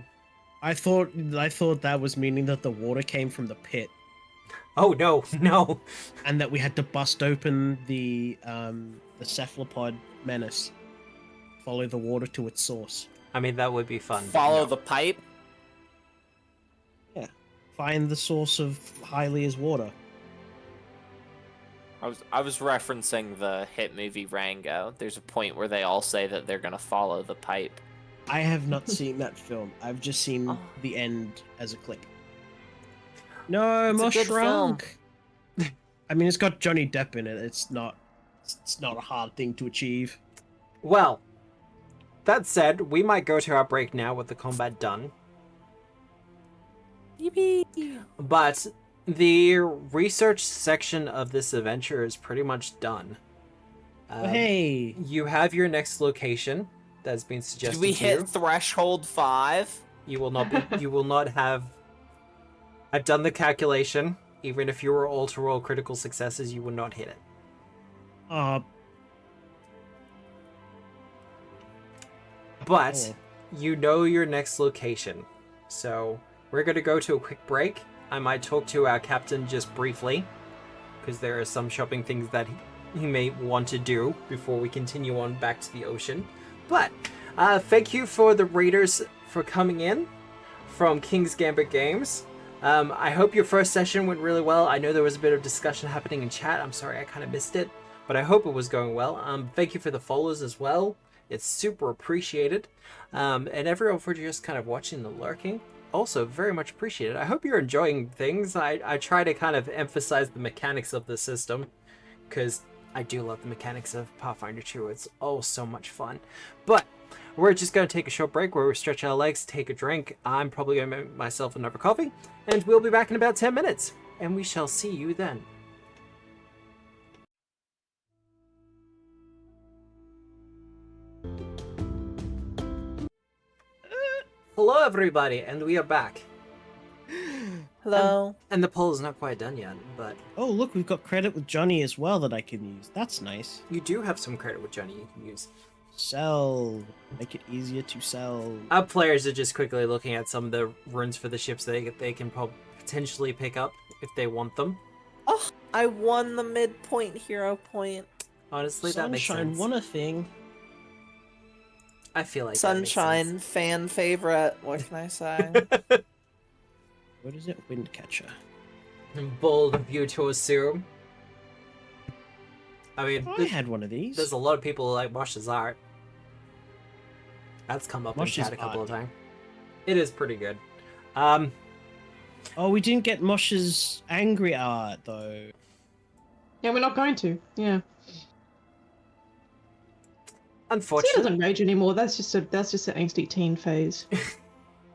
I thought that was meaning that the water came from the pit. Oh no, no. and that we had to bust open the cephalopod menace, follow the water to its source. I mean, that would be fun. but Follow no. the pipe. Yeah, find the source of Hylia's water. I was referencing the hit movie Rango. There's a point where they all say that they're gonna follow the pipe. I have not seen that film. I've just seen Oh. the end as a clip. No, It's a more good film. shrunk. I mean, it's got Johnny Depp in it. It's not a hard thing to achieve. Well, that said, we might go to our break now with the combat done. Yippee! But the research section of this adventure is pretty much done. Hey, You have your next location that's been suggested Did we to hit you. threshold 5? You will not be. You will not have. I've done the calculation. Even if you were all to roll critical successes, you would not hit it. But Oh. you know your next location. So we're going to go to a quick break. I might talk to our captain just briefly, because there are some shopping things that he may want to do before we continue on back to the ocean. But thank you for the raiders for coming in from King's Gambit Games. I hope your first session went really well. I know there was a bit of discussion happening in chat. I'm sorry I kind of missed it, but I hope it was going well. Thank you for the follows as well. It's super appreciated. And everyone for just kind of watching the lurking. Also very much appreciated. I hope you're enjoying things. I try to kind of emphasize the mechanics of the system, because I do love the mechanics of Pathfinder 2. It's oh so much fun. But we're just going to take a short break where we stretch our legs, take a drink. I'm probably going to make myself another coffee, and we'll be back in about 10 minutes. And we shall see you then. Hello everybody, and we are back. Hello. And the poll is not quite done yet, but Oh, look, we've got credit with Johnny as well that I can use. That's nice. you do have some credit with Johnny you can use. Sell. Make it easier to sell. Our players are just quickly looking at some of the runes for the ships they can potentially pick up if they want them. Oh, I won the midpoint hero point. Honestly, that makes Sunshine, sense. won a thing. I feel like Sunshine fan favorite. What can I say? What is it? Windcatcher. That makes sense. Bold of you to assume. I mean, I had one of these. there's a lot of people who like Mosh's art. That's come up in Mosh's chat a couple art. of times. It is pretty good. Oh, we didn't get Mosh's angry art though. Yeah, we're not going to. Yeah. He Unfortunately, doesn't rage anymore. That's just an angsty teen phase.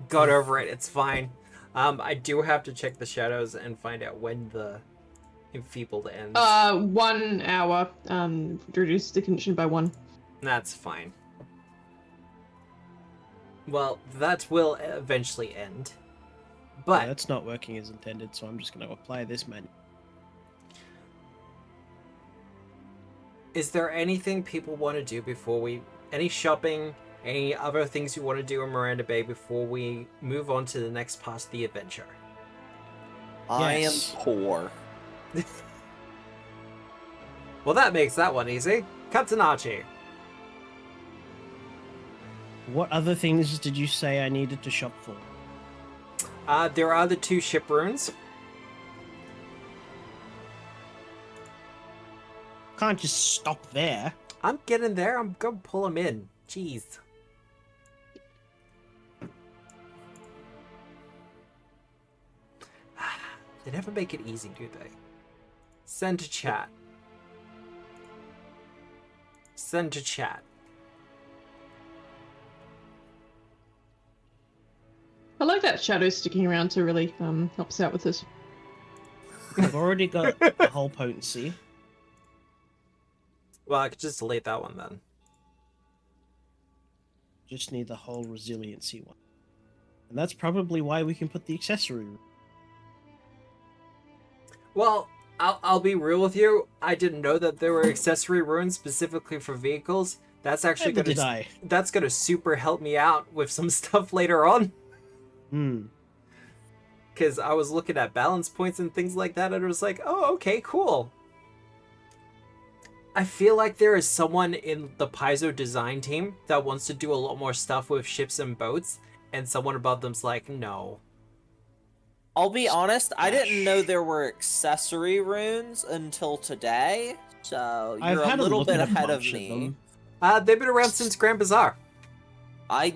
got over it. It's fine. I do have to check the shadows and find out when the enfeebled ends. 1 hour. Reduce the condition by 1. That's fine. Well, that will eventually end. But That's not working as intended, so I'm just going to apply this man. is there anything people want to do before we... Any shopping, any other things you want to do in Miranda Bay before we move on to the next part of the adventure? I am Yes. poor. Well, that makes that one easy. Captain Archie. What other things did you say I needed to shop for? There are the 2 ship runes. Can't just stop there. I'm getting there. I'm gonna pull them in. Jeez. They never make it easy, do they? Send to chat. Send to chat. I like that shadow sticking around to really help us out with this. I've already got the whole potency. Well, I could just delete that one then. Just need the whole resiliency one. And that's probably why we can put the accessory. Well, I'll be real with you. I didn't know that there were accessory runes specifically for vehicles. That's actually Neither gonna did I. that's gonna super help me out with some stuff later on. because I was looking at balance points and things like that, and it was like, oh, okay, cool. I feel like there is someone in the Paizo design team that wants to do a lot more stuff with ships and boats, and someone above them's like, no. I'll be honest, I didn't know there were accessory runes until today, so you're a little bit ahead of me. They've been around since Grand Bazaar. I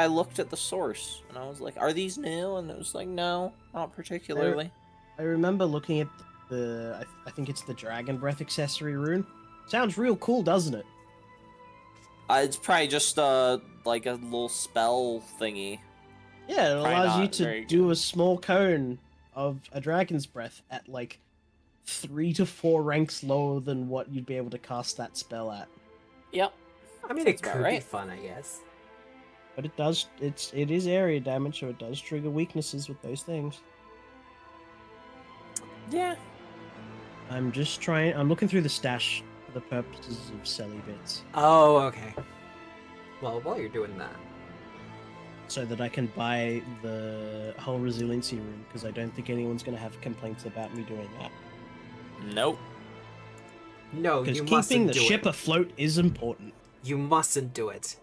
looked at the source, and I was like, are these new? And it was like, no, not particularly. I remember looking at I think it's the Dragon Breath accessory rune. Sounds real cool, doesn't it? It's probably just like a little spell thingy. Yeah, it Probably allows you not to very do good. a small cone of a Dragon's Breath at like 3 to 4 ranks lower than what you'd be able to cast that spell at. Yep. I mean, Sounds it about could be right. fun, I guess. But it is area damage, so it does trigger weaknesses with those things. Yeah. I'm looking through the stash for the purposes of selly bits, Oh, okay. Well, while you're doing that, so that I can buy the whole resiliency room, because I don't think anyone's going to have complaints about me doing that. Nope. no, Because you keeping mustn't the do ship it. afloat is important. You mustn't do it.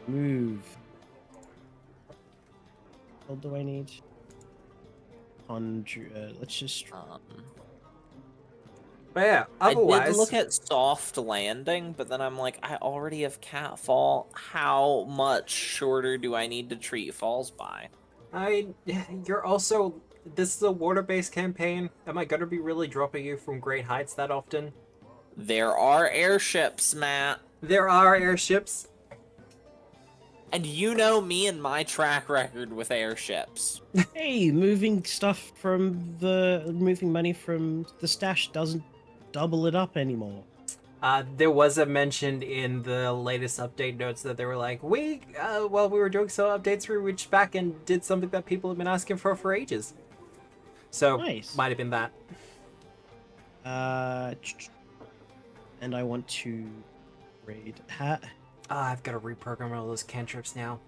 Move. What do I need? Let's just. But yeah, I otherwise, did look at soft landing, but then I'm like, I already have catfall. How much shorter do I need to treat falls by? you're also. This is a water-based campaign. Am I gonna be really dropping you from great heights that often? There are airships, Matt. There are airships. And you know me and my track record with airships. Hey, moving money from the stash doesn't double it up anymore. There was a mention in the latest update notes that they were like, while we were doing some updates, we reached back and did something that people have been asking for ages. So, Nice. might have been that. And I want to raid I've got to reprogram all those cantrips now.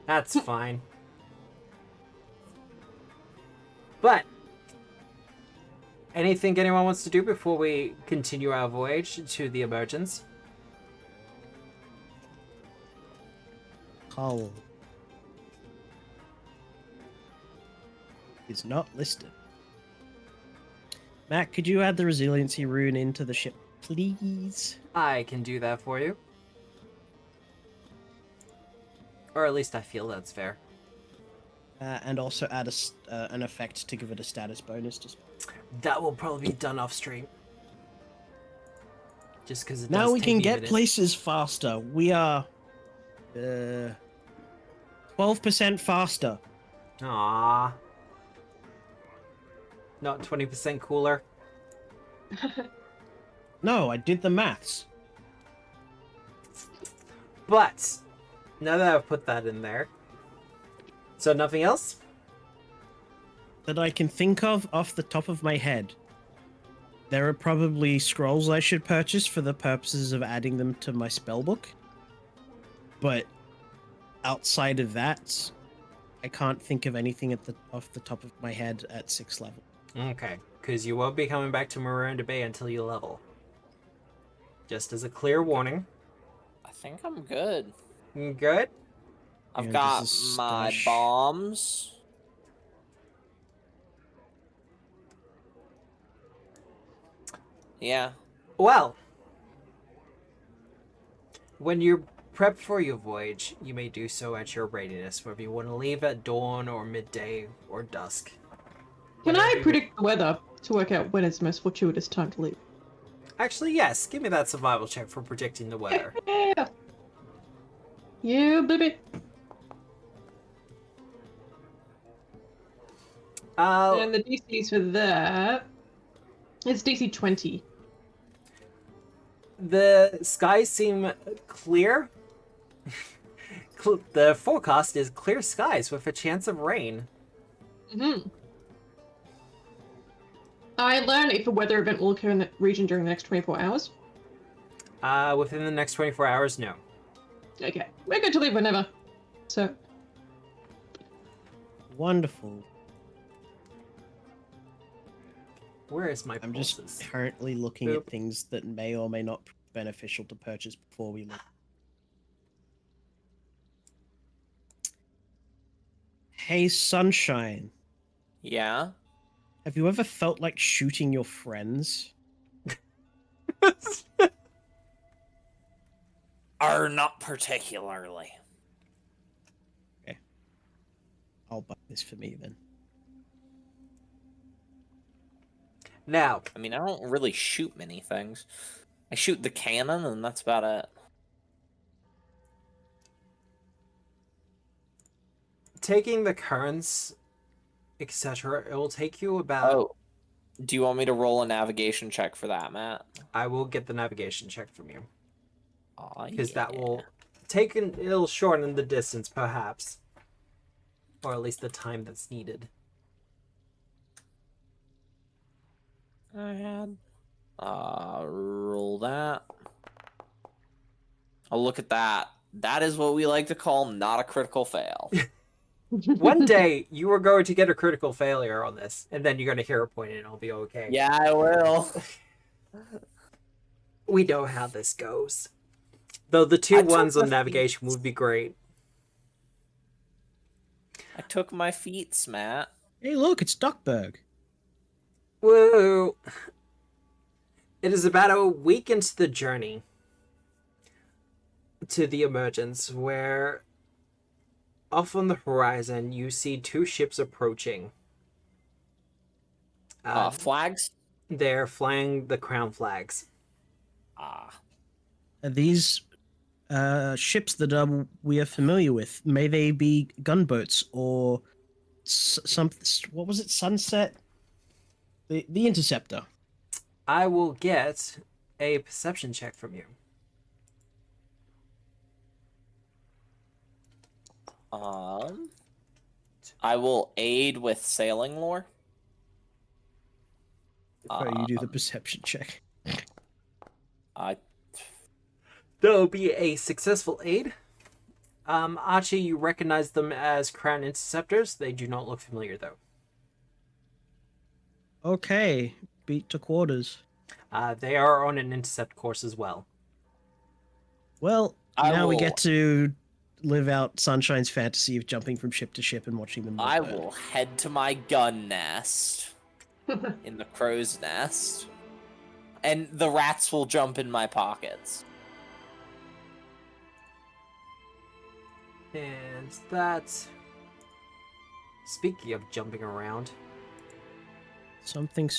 That's fine. But, anything anyone wants to do before we continue our voyage to the Emergence? Hull is not listed. Matt, could you add the resiliency rune into the ship, please? I can do that for you. Or at least I feel that's fair. And also add an effect to give it a status bonus. That will probably be done off stream. Just because it Now does we take can me a get minute. places faster. We are 12% faster. Aww. Not 20% cooler. No, I did the maths. But, now that I've put that in there. So nothing else? That I can think of off the top of my head. There are probably scrolls I should purchase for the purposes of adding them to my spellbook. But outside of that, I can't think of anything off the top of my head at 6th level. Okay, because you won't be coming back to Miranda Bay until you level. Just as a clear warning. I think I'm good. You good? I've And got this is my stash. bombs. Yeah. Well, when you prep for your voyage, you may do so at your readiness, whether you want to leave at dawn or midday or dusk. Can Whatever I you- predict the weather to work out when it's the most fortuitous time to leave? Actually, yes. Give me that survival check for predicting the weather. Yeah. Yeah, baby. And the DCs for that, it's DC 20. The skies seem clear. The forecast is clear skies with a chance of rain. I learn if a weather event will occur in the region during the next 24 hours. Within the next 24 hours, no. Okay, we're good to leave whenever. So Wonderful. Where is my I'm pulses? just currently looking Boop. at things that may or may not be beneficial to purchase before we leave. Hey, Sunshine. Yeah. Have you ever felt like shooting your friends? Are not particularly. I'll buy this for me then. Now, I mean, I don't really shoot many things. I shoot the cannon, and that's about it. taking the currents, etc., it will take you about. Oh, do you want me to roll a navigation check for that, Matt? I will get the navigation check from you. Oh, Because yeah. that will take it'll shorten the distance, perhaps. Or at least the time that's needed. Roll that. Oh, look at that. That is what we like to call not a critical fail. One day, you are going to get a critical failure on this, and then you're going to hear a point and it'll be okay. Yeah, I will. We know how this goes. Though the two I took ones on the navigation feats. would be great. I took my feats, Matt. Hey, look, it's Duckburg. Woo! It is about a week into the journey to the Emergence, where off on the horizon you see two ships approaching. Flags? They're flying the crown flags. Are these ships that we are familiar with? May they be gunboats or some? What was it? Sunset. The Interceptor. I will get a perception check from you. I will aid with sailing lore. You do the perception check. That'll be a successful aid. Archie, you recognize them as crown interceptors. They do not look familiar, though. Okay, beat to quarters. They are on an intercept course as well. Well, I we will- get to live out Sunshine's fantasy of jumping from ship to ship and watching them. I return. will head to my gun nest in the crow's nest, and the rats will jump in my pockets. And that... Speaking of jumping around... Something.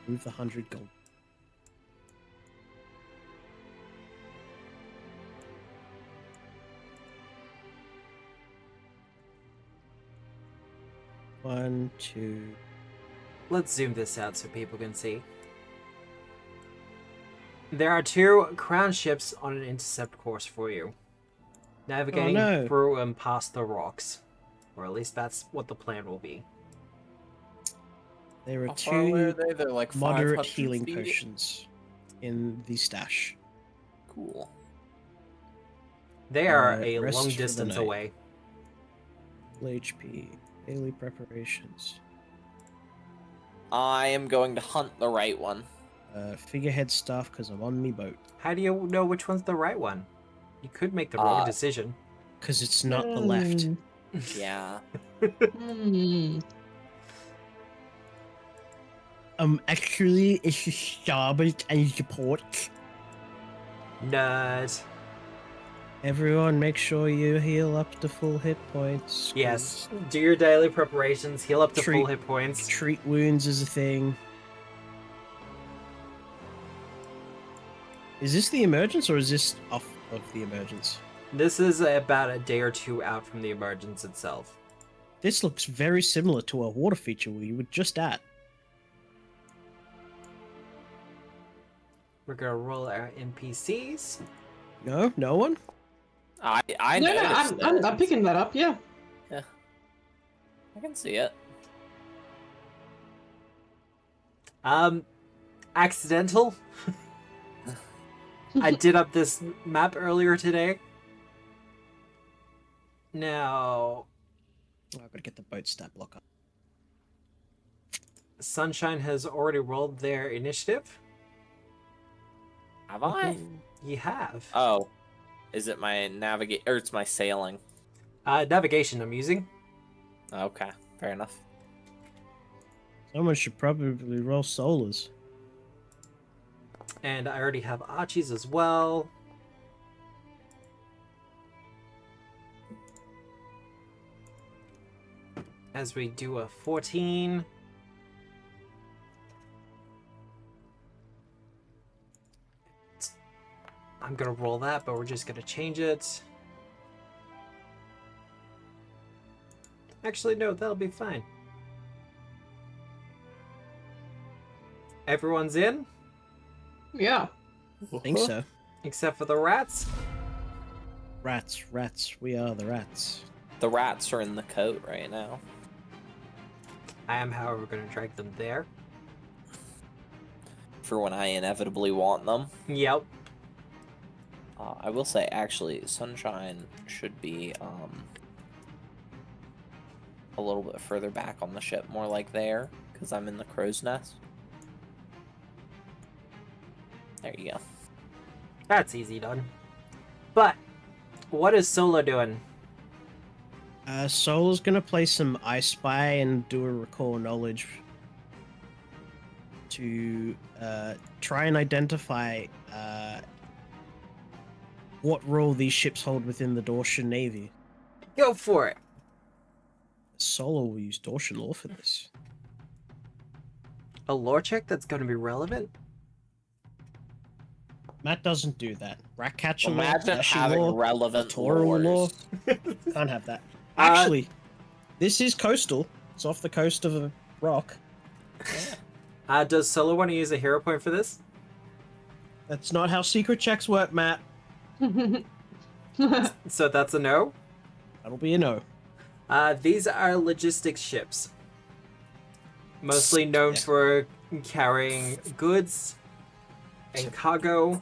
Move the 100 gold. One, two. Let's zoom this out so people can see. There are two crown ships on an intercept course for you. Navigating no. through and past the rocks. Or at least that's what the plan will be. There are How far away are two they? They're like moderate 500 healing feet. potions in the stash. Cool. They are a rest long for the distance night. away. Full HP. Daily preparations. I am going to hunt the right one. Figurehead stuff because I'm on me boat. How do you know which one's the right one? You could make the wrong decision. Because it's not the left. Yeah. Actually, it's the starboard and the port. Nerd. Everyone, make sure you heal up to full hit points. Yes. Do your daily preparations. Heal up to full Treat- hit points. Treat wounds is a thing. Is this the Emergence or is this off of the Emergence? This is about a day or two out from the Emergence itself. This looks very similar to a water feature we were just at. We're gonna roll our NPCs. No? No one? I No, noticed I'm it. picking that up. Yeah. I can see it. Accidental. I did up this map earlier today. Now, Oh, I've got to get the boat stat block up. Sunshine has already rolled their initiative. Have I? You have. Oh, is it my navigate or it's my sailing? Navigation I'm using. Okay, fair enough. Someone should probably roll solars. And I already have Archie's as well. As we do a 14. I'm gonna roll that, but we're just gonna change it. Actually, no, that'll be fine. Everyone's in? Yeah. I think so. Except for the rats? Rats. We are the rats. The rats are in the coat right now. I am, however, going to drag them there. For when I inevitably want them. Yep. I will say, actually, Sunshine should be a little bit further back on the ship, more like there, because I'm in the crow's nest. There you go. That's easy done. But, what is Solo doing? Sol's gonna play some I Spy and do a recall knowledge to try and identify what role these ships hold within the Dortian Navy. Go for it. Solo will use Dortian law for this. A lore check that's going to be relevant? Matt doesn't do that. Ratcatcher law, Imagine Fleshy having law, relevant Littoral law. lores. Can't have that. Actually, this is coastal. It's off the coast of a rock. Does Solo want to use a hero point for this? That's not how secret checks work, Matt. So that's a no? That'll be a no. These are logistics ships. Mostly known Yeah. for carrying goods and cargo.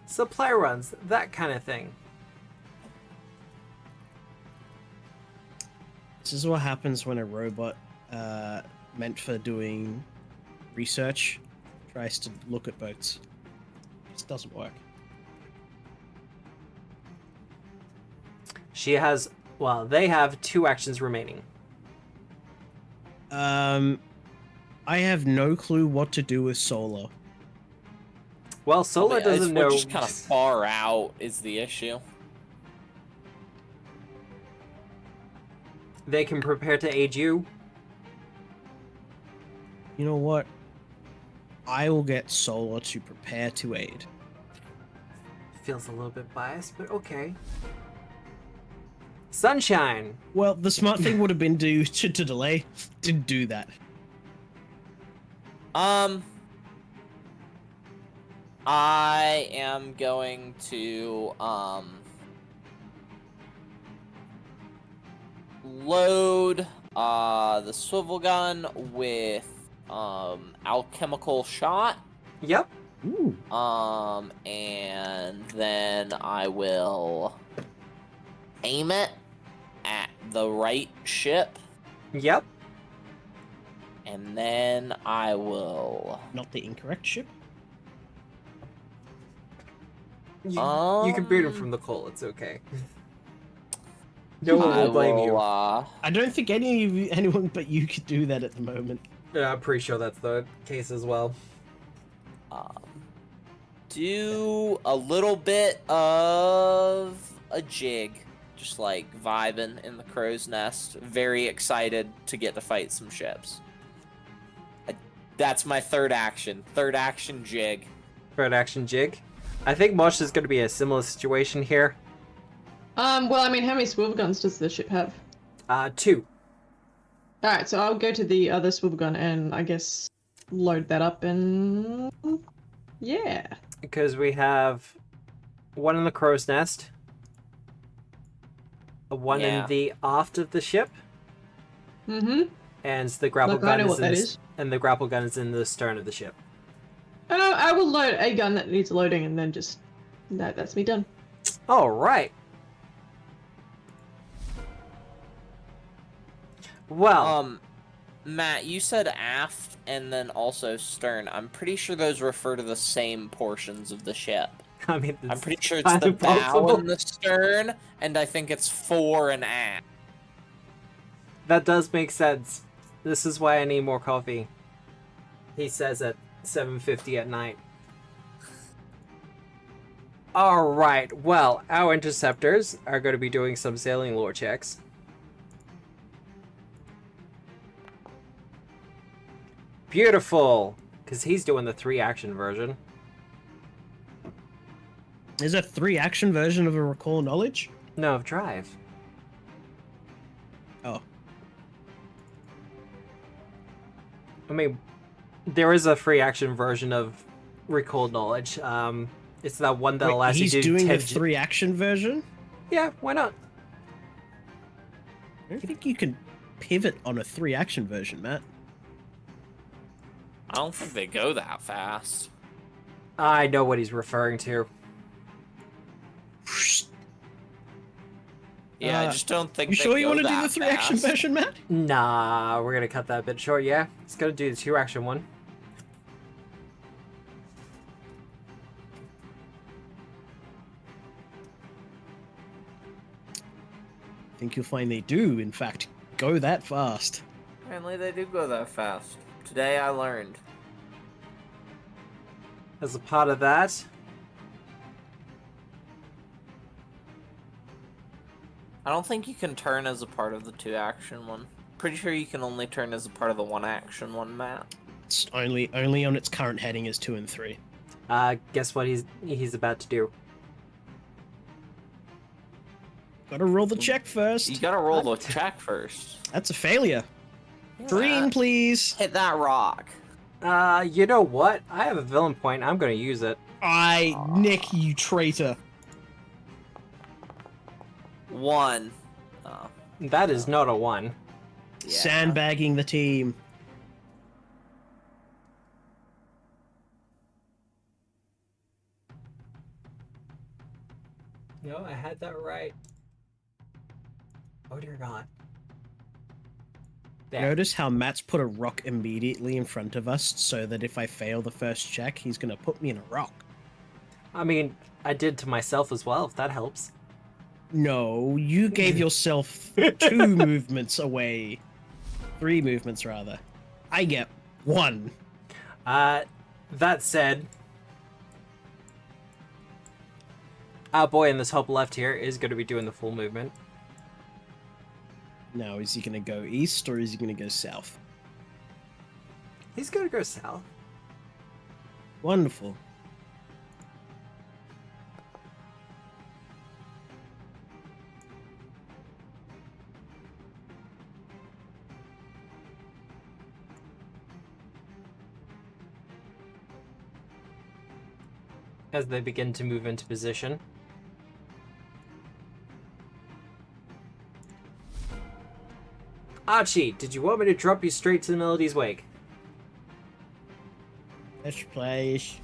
Supply runs, that kind of thing. This is what happens when a robot meant for doing research tries to look at boats. This doesn't work. She has, well, they have 2 actions remaining. I have no clue what to do with Solo. Well, Solo doesn't know. We're just kind of far out is the issue. They can prepare to aid you. You know what? I will get Solo to prepare to aid. Feels a little bit biased, but okay. Sunshine. Well, the smart thing would have been to delay. Didn't do that. I am going to load the swivel gun with alchemical shot. Yep. Ooh. And then I will aim it at the right ship, Yep. and then I will. Not the incorrect ship. You can boot him from the coal. It's okay. No one I will blame will, you. I don't think anyone but you could do that at the moment. Yeah, I'm pretty sure that's the case as well. Do a little bit of a jig, just like vibing in the crow's nest. Very excited to get to fight some ships. That's my third action. Third action jig. Third action jig. I think Mosh is going to be a similar situation here. Well, I mean, how many swivel guns does the ship have? 2. Alright, so I'll go to the other swivel gun and I guess load that up and... yeah. Because we have 1 in the crow's nest, one in the aft of the ship, Mm-hmm. and the grapple Look, I gun know is what in that the, is. and the grapple gun is in the stern of the ship. Oh, I will load a gun that needs loading, and then just that's me done. All right. Well, Matt, you said aft and then also stern. I'm pretty sure those refer to the same portions of the ship. I mean, I'm pretty sure it's the bow and the stern, and I think it's fore and aft. That does make sense. This is why I need more coffee. He says at 7:50 at night. All right. Well, our interceptors are going to be doing some sailing lore checks. Beautiful, because he's doing the 3-action version. Is a 3-action version of a recall knowledge? No, of drive. Oh. I mean, there is a free action version of recall knowledge. It's that one that allows you to do. He's doing a 3-action version? Yeah, why not? I don't think you can pivot on a 3-action version, Matt. I don't think they go that fast. I know what he's referring to. Yeah, I just don't think You they sure you go want to do that the 3-action fast. version, Matt? Nah, we're gonna cut that bit short. Yeah, he's gonna do the 2-action one. I think you'll find they do, in fact, go that fast. Apparently they do go that fast. Today I learned. As a part of that, I don't think you can turn as a part of the 2-action one. Pretty sure you can only turn as a part of the 1-action one, Matt. It's only on its current heading is 2 and 3. guess what he's about to do? Gotta roll the check first. You gotta roll the check first. That's a failure. Yeah. Green, please. Hit that rock. You know what? I have a villain point. I'm gonna use it. Nick, you traitor. 1. That is not a 1. Yeah. Sandbagging the team. No, I had that right. Oh dear God. There. Notice how Matt's put a rock immediately in front of us so that if I fail the first check, he's gonna put me in a rock. I mean, I did to myself as well, if that helps. No, you gave yourself 2 movements away. 3 movements, rather. I get 1. That said, our boy in the top left here is going to be doing the full movement. Now, is he gonna go east or is he gonna go south? He's going to go south. Wonderful. As they begin to move into position. Archie, did you want me to drop you straight to the Melody's Wake? Yes, please.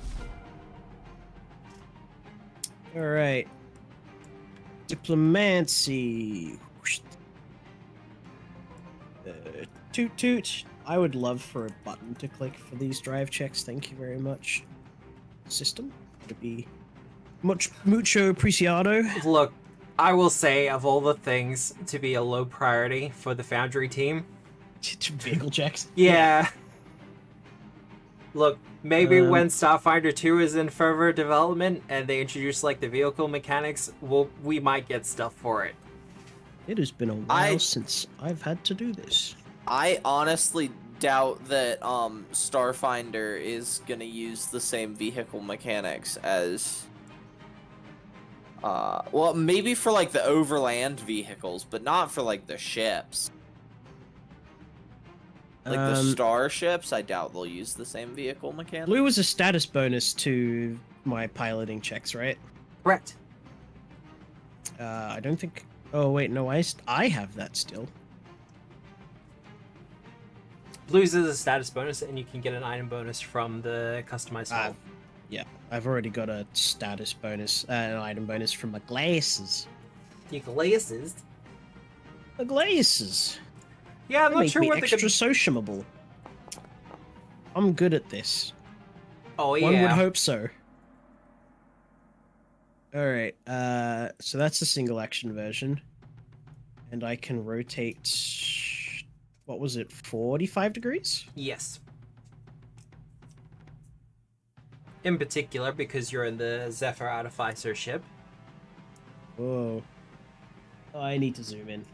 Alright. Diplomancy. Toot toot. I would love for a button to click for these drive checks. Thank you very much. System. Would be mucho apreciado. Look, I will say, of all the things to be a low priority for the Foundry team, Vehicle checks. yeah. Look, maybe Um, when Starfinder 2 is in further development and they introduce like the vehicle mechanics, we might get stuff for it. It has been a while since I've had to do this. I honestly doubt that Starfinder is gonna use the same vehicle mechanics as well, maybe for like the overland vehicles, but not for like the ships. Like the starships, I doubt they'll use the same vehicle mechanics. Blue was a status bonus to my piloting checks, right? Correct. I don't think. Oh wait, no, I have that still. Blues is a status bonus, and you can get an item bonus from the customized hull. Yeah, I've already got a status bonus, an item bonus from my glasses. Your glasses. The glasses. Yeah, I'm They not make sure me what they extra could. sociable. I'm good at this. Oh yeah. One would hope so. Alright, so that's the single action version. And I can rotate... What was it, 45 degrees? Yes. In particular, because you're in the Zephyr Artificer ship. Whoa. Oh, I need to zoom in.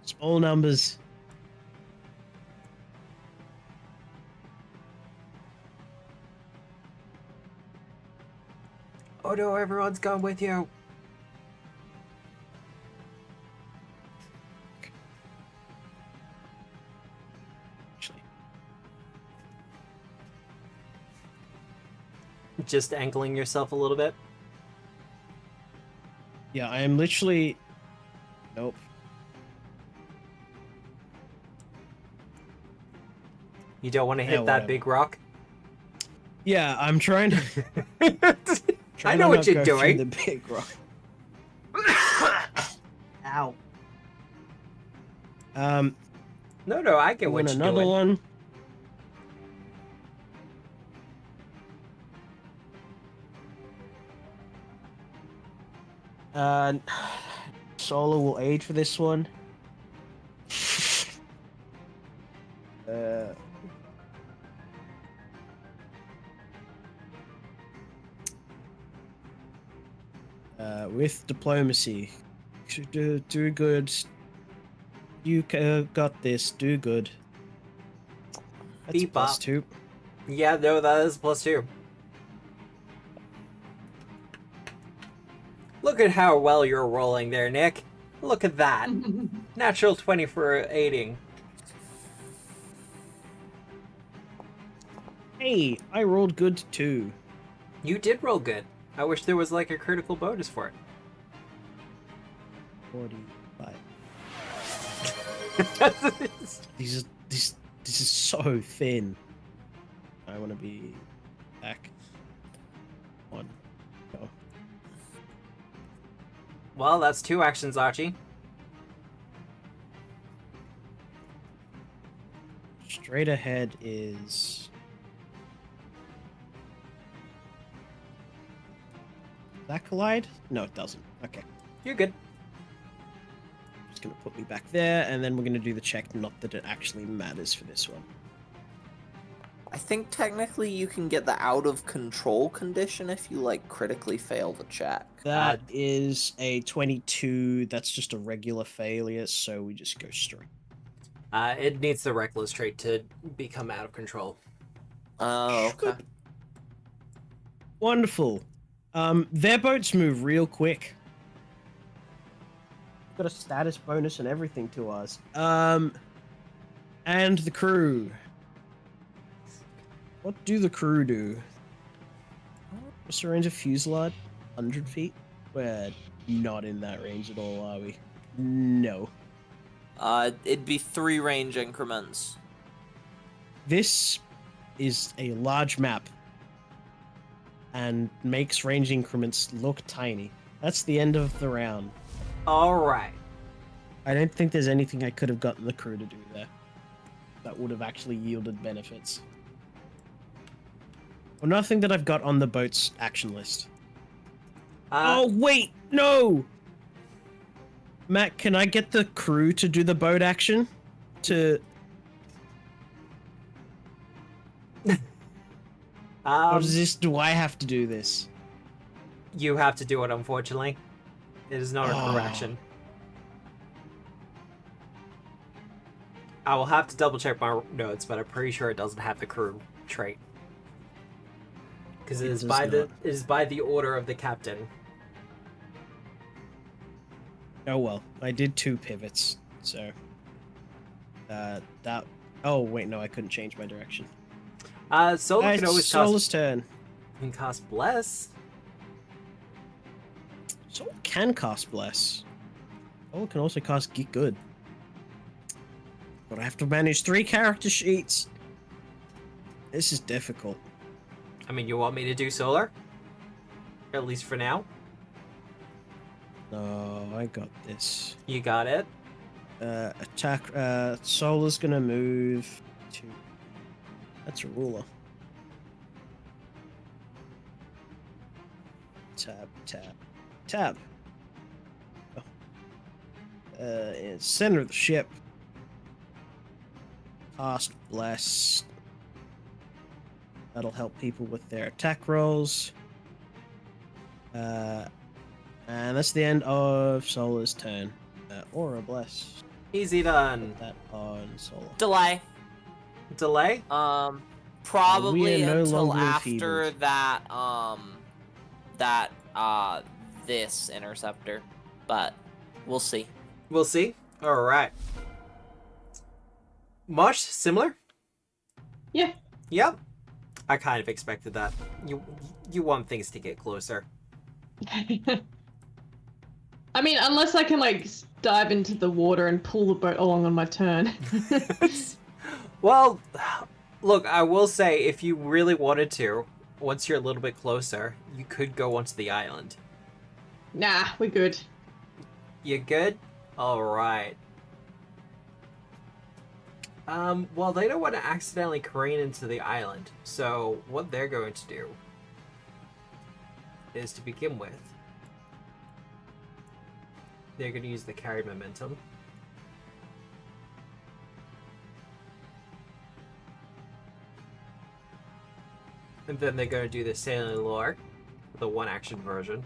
Small numbers. Oh no, everyone's gone with you. Actually, Just angling yourself a little bit. yeah, I am literally... Nope. You don't want to hit Yeah, that whatever. big rock. Yeah, I'm trying to... I trying know to what not you're go through doing. the big rock. Ow. No, I get what want you're another doing. one. Solo will aid for this one. With diplomacy, do good. You got this. Do good. That's a Beep plus bop. 2. Yeah, no, that is +2. Look at how well you're rolling there, Nick. Look at that. Natural 20 for aiding. Hey, I rolled good too. You did roll good. I wish there was like a critical bonus for it. 45. This is so thin. I want to be back. One. Go. Well, that's 2 actions, Archie. Straight ahead is... Does that collide? No, it doesn't. Okay. You're good. Just gonna put me back there, and then we're gonna do the check, not that it actually matters for this one. I think technically you can get the out of control condition if you like critically fail the check. That is a 22. That's just a regular failure, so we just go straight. It needs the reckless trait to become out of control. Oh, okay. Good. Wonderful. Their boats move real quick. Got a status bonus and everything to us. And the crew. What do the crew do? What's the range of Fuselage? 100 feet? We're not in that range at all, are we? No. It'd be 3 range increments. This is a large map and makes range increments look tiny. That's the end of the round. Alright. I don't think there's anything I could have gotten the crew to do there that would have actually yielded benefits. Or nothing that I've got on the boat's action list. Oh, wait! No! Matt, can I get the crew to do the boat action? Or do I have to do this? You have to do it, unfortunately. It is not a Oh. correction. I will have to double check my notes, but I'm pretty sure it doesn't have the crew trait. Because it It is does by not. it is by the order of the captain. Oh well, I did 2 pivots, so... that... Oh, wait, no, I couldn't change my direction. Solo can always Sola's turn. cast Bless. Soul can cast Bless. Soul can also cast Get Good. But I have to manage 3 character sheets. This is difficult. I mean, you want me to do solar? At least for now. No, I got this. You got it. Attack. Solar's gonna move to. That's a ruler. Tab. Oh. In center of the ship. Cast Bless. That'll help people with their attack rolls. And that's the end of Solar's turn. Aura Bless. Easy done. Put that on Solar. Delay. Delay? Probably We are no until longer after enfeebled. this interceptor, but we'll see. We'll see. All right. Much similar? Yeah. Yep. I kind of expected that. You want things to get closer. I mean, unless I can like dive into the water and pull the boat along on my turn. Well, look, I will say, if you really wanted to, once you're a little bit closer, you could go onto the island. Nah, we're good. You good? All right. Well, they don't want to accidentally careen into the island, so what they're going to do is, to begin with, they're going to use the carried momentum. And then they're going to do the sailing lure, the one action version.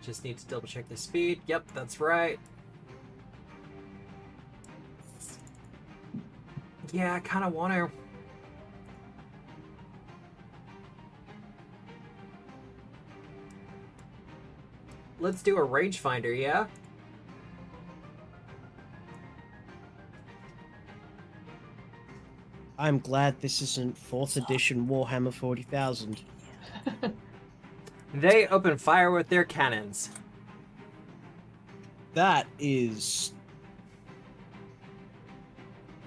Just need to double check the speed. Yep, that's right. Yeah, I kind of want to. Let's do a rangefinder, yeah? I'm glad this isn't 4th edition Warhammer 40,000. They open fire with their cannons. That is...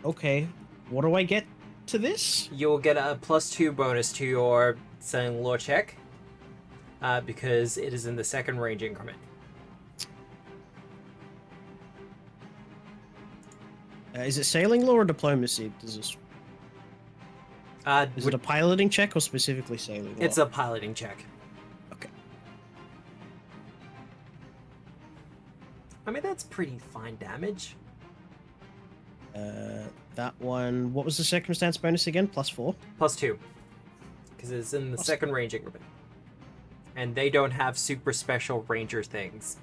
Okay, what do I get to this? You'll get a +2 bonus to your sailing lore check, because it is in the second range increment. Is it sailing lore or diplomacy? Does this... Is it a piloting check or specifically sailing lore? It's a piloting check. Okay. I mean, that's pretty fine damage. That one... What was the circumstance bonus again? +4? +2. Because it's in the second range increment. And they don't have super special ranger things.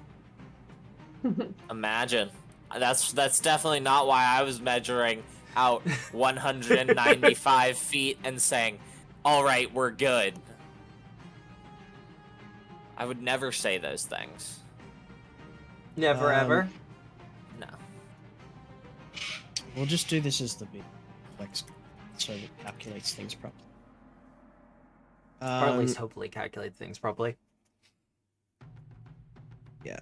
Imagine. That's definitely not why I was measuring out 195 feet and saying, "All right, we're good." I would never say those things. Never ever. No. We'll just do this as the big flex, so it calculates things properly. Or at least hopefully calculate things properly. Yeah.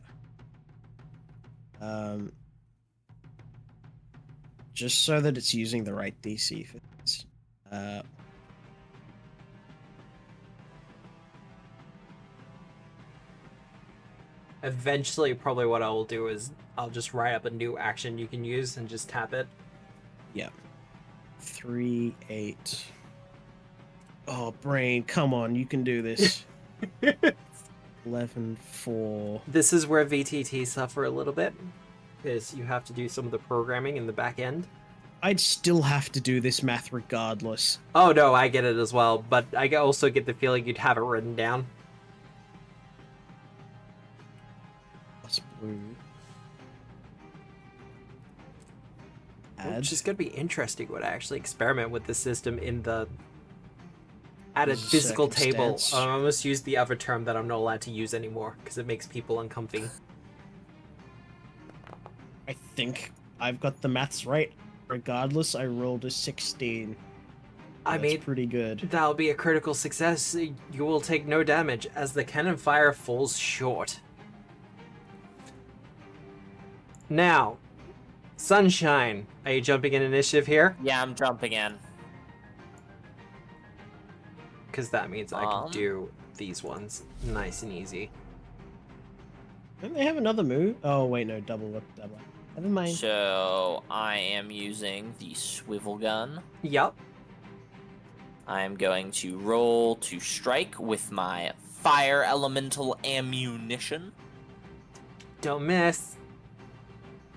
Just so that it's using the right DC for this. Eventually, probably what I will do is I'll just write up a new action you can use and just tap it. Yeah. 3, 8. Oh, brain, come on, you can do this. 11, 4. This is where VTT suffer a little bit, because you have to do some of the programming in the back end. I'd still have to do this math regardless. Oh no, I get it as well, but I also get the feeling you'd have it written down. Plus blue. Which is going to be interesting when I actually experiment with the system in the added physical table. Circumstance. I almost use the other term that I'm not allowed to use anymore, because it makes people uncomfy. I think I've got the maths right. Regardless, I rolled a 16. I That's mean, pretty good. that'll be a critical success. You will take no damage as the cannon fire falls short. Now, Sunshine, are you jumping in initiative here? Yeah, I'm jumping in. Because that means I can do these ones nice and easy. Don't they have another move? Oh wait, no, double. Never mind. So I am using the swivel gun. Yup. I am going to roll to strike with my fire elemental ammunition. Don't miss.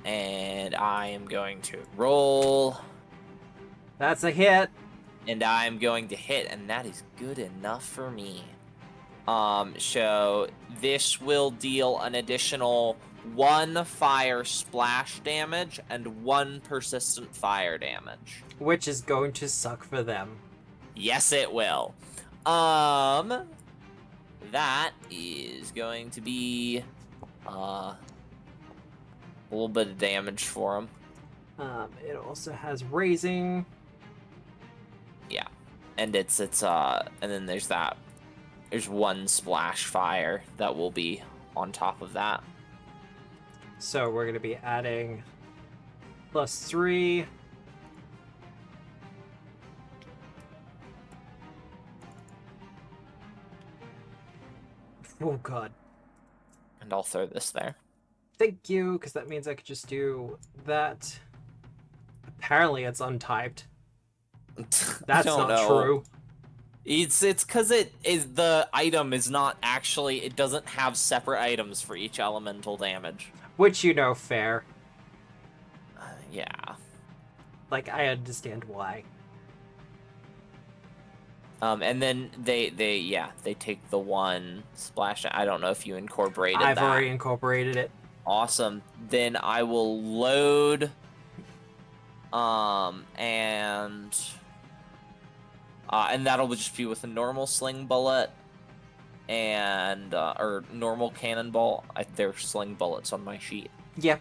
And I am going to roll. That's a hit. And I'm going to hit, and that is good enough for me. So this will deal an additional 1 fire splash damage and 1 persistent fire damage. Which is going to suck for them. Yes, it will. That is going to be a little bit of damage for him. It also has raising. Yeah, and it's and then there's 1 splash fire that will be on top of that. So we're gonna be adding +3. Oh god. And I'll throw this there. Thank you, because that means I could just do that. Apparently it's untyped. That's not true. It's because it is the item is not actually, it doesn't have separate items for each elemental damage. Which, you know, fair. Yeah. Like, I understand why. And then they take the 1 splash. I don't know if you incorporated I've that. already incorporated it. Awesome. Then I will load and that'll just be with a normal sling bullet and or normal cannonball. They're sling bullets on my sheet. Yeah.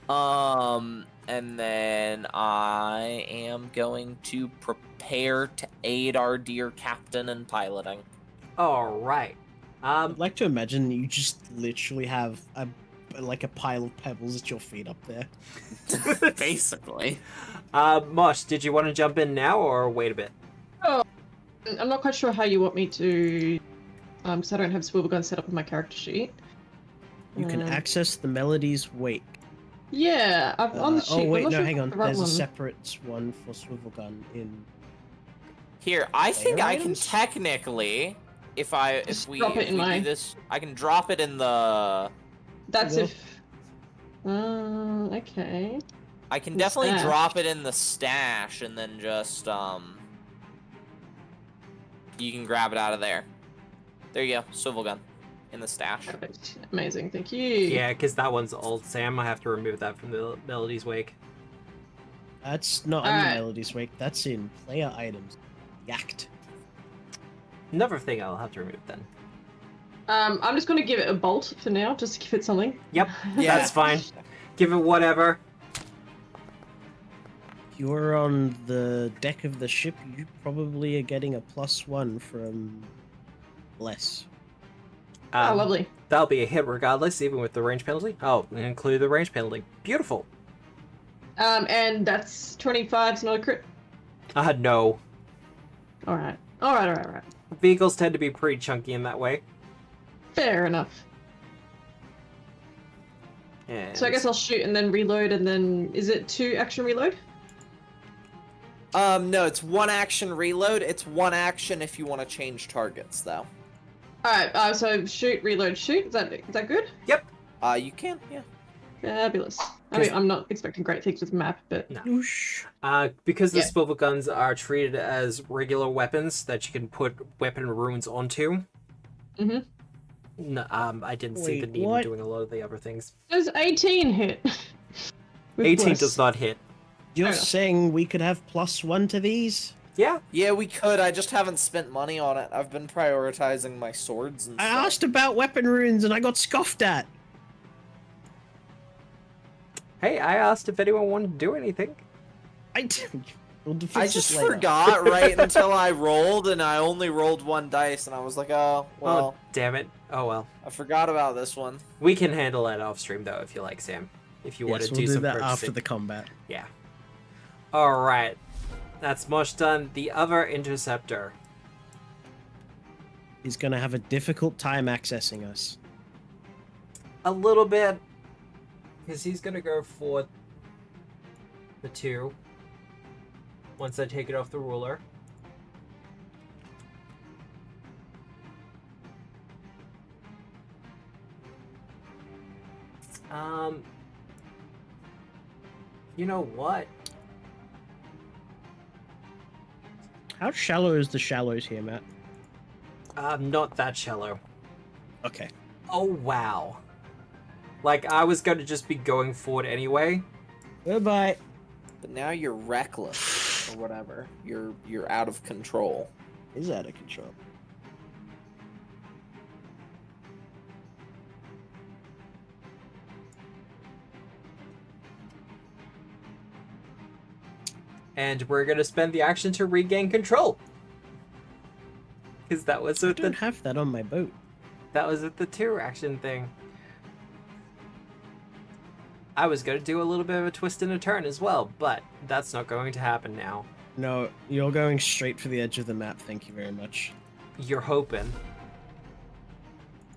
And then I am going to prepare to aid our dear captain in piloting. All right. I'd like to imagine you just literally have a pile of pebbles at your feet up there. Basically. Mosh, did you want to jump in now or wait a bit? Oh, I'm not quite sure how you want me to, because I don't have swivel gun set up on my character sheet. You can access the Melody's Wake. Yeah, on the sheet. Oh wait, I'm not no, sure hang if on. it's the right There's a one. separate one for swivel gun in. Here, I think Player I can items? technically, if we drop it in my- do this, I can drop it in the. That's Well- if. Okay. I can The definitely stash. drop it in the stash and then just you can grab it out of there. There you go, swivel gun in the stash. Perfect. Amazing. Thank you. Yeah, because that one's old, Sam. I have to remove that from the Melody's Wake. That's not in the Alright. Melody's Wake. That's in player items. Yacked. Another thing I'll have to remove then. I'm just gonna give it a bolt for now, just to give it something. Yep, Yeah. that's fine. Give it whatever. If you're on the deck of the ship, you probably are getting a +1 from less. Oh, lovely. That'll be a hit regardless, even with the range penalty. Oh, include the range penalty. Beautiful. And that's 25's not a crit. No. Alright. Vehicles tend to be pretty chunky in that way. Fair enough. And So I guess I'll shoot and then reload, and then is it 2 action reload? No, it's 1 action reload. It's 1 action if you want to change targets, though. Alright, so shoot, reload, shoot. Is that good? Yep. You can, yeah. Fabulous. I mean, I'm not expecting great things with the map, but No. Whoosh. Because the Yeah. swivel guns are treated as regular weapons that you can put weapon runes onto. Mhm. No, I didn't see the Wait, need what? of doing a lot of the other things. does 18 hit? With 18 bless. does not hit. You're Fair enough. saying we could have +1 to these? Yeah. Yeah, we could. I just haven't spent money on it. I've been prioritizing my swords and I stuff. asked about weapon runes and I got scoffed at. Hey, I asked if anyone wanted to do anything. I didn't. Well, I fix just this later. forgot right until I rolled, and I only rolled one dice, and I was like, oh, well, Oh, damn it. Oh, well. I forgot about this one. We can handle that off stream, though, if you like, Sam. If you want Yes, to we'll do do some that purchasing. after the combat. Yeah. Alright. That's Mosh done. The other interceptor. He's gonna have a difficult time accessing us. A little bit. Because he's going to go for the 2. Once I take it off the ruler. You know what? How shallow is the shallows here, Matt? Not that shallow. Okay. Oh, wow. Like, I was going to just be going forward anyway. Goodbye. But now you're reckless, or whatever. You're out of control. He's out of control. And we're going to spend the action to regain control. Because that was I with don't the have that on my boat. That was with the 2 action thing. I was going to do a little bit of a twist and a turn as well, but that's not going to happen now. No, you're going straight for the edge of the map. Thank you very much. You're hoping.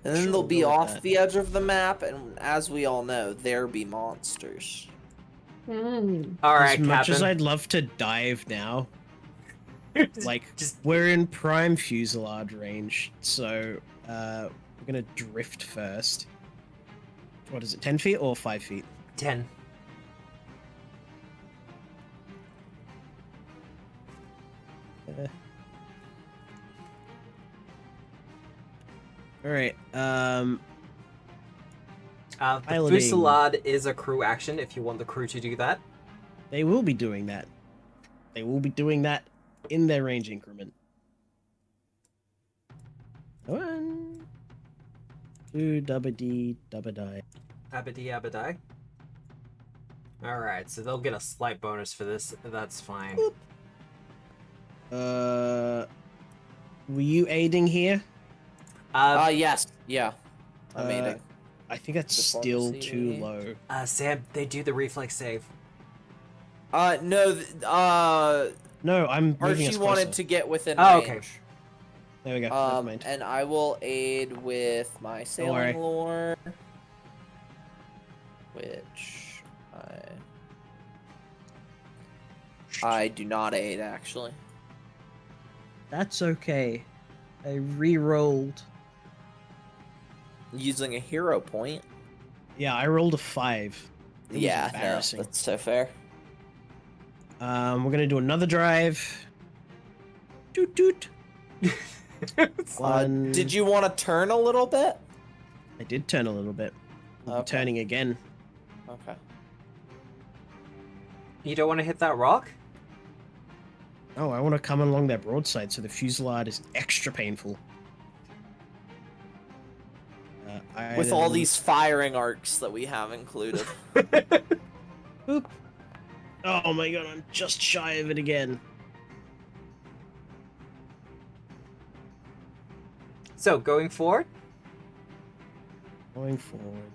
And then Sure, they'll we'll be go with off that. the edge of the map, and as we all know, there be monsters. Mm. All right, As much as Captain. I'd love to dive now, like Just we're in prime fuselage range, so we're gonna drift first. What is it? 10 feet or 5 feet? 10. All right. The Piloting. fusillade is a crew action if you want the crew to do that. They will be doing that. They will be doing that in their range increment. 1, 2, double D, double die. Abadi abadai. Alright, so they'll get a slight bonus for this. That's fine. Were you aiding here? Yes. Yeah. I'm Uh, aiding. I think that's still Diplomacy. too low. Sam, they do the reflex save. No, No, I'm moving Archie us wanted closer. to get within Oh, range. okay. There we go. Never Um, mind. and I will aid with my worry. sailing lore, which I do not aid actually. That's okay. I re-rolled. Using a hero point. Yeah, I rolled a 5. It was Yeah, no, embarrassing. that's so fair. We're gonna do another drive. Toot toot. One. Did you want to turn a little bit? I did turn a little bit. We'll be Okay. turning again. Okay. You don't want to hit that rock? Oh, I want to come along their broadside, so the fusillade is extra painful. With all these firing arcs that we have included. Oop. Oh my god, I'm just shy of it again. So, going forward? Going forward.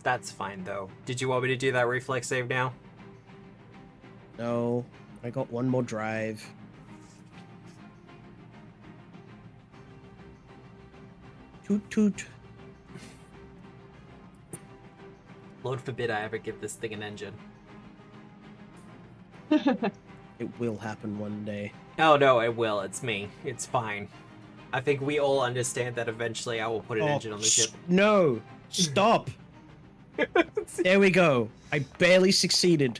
That's fine, though. Did you want me to do that reflex save now? No, I got one more drive. Toot toot. Lord forbid I ever give this thing an engine. It will happen one day. Oh no, it will. It's me. It's fine. I think we all understand that eventually I will put an engine on the ship. No! Stop! There we go. I barely succeeded.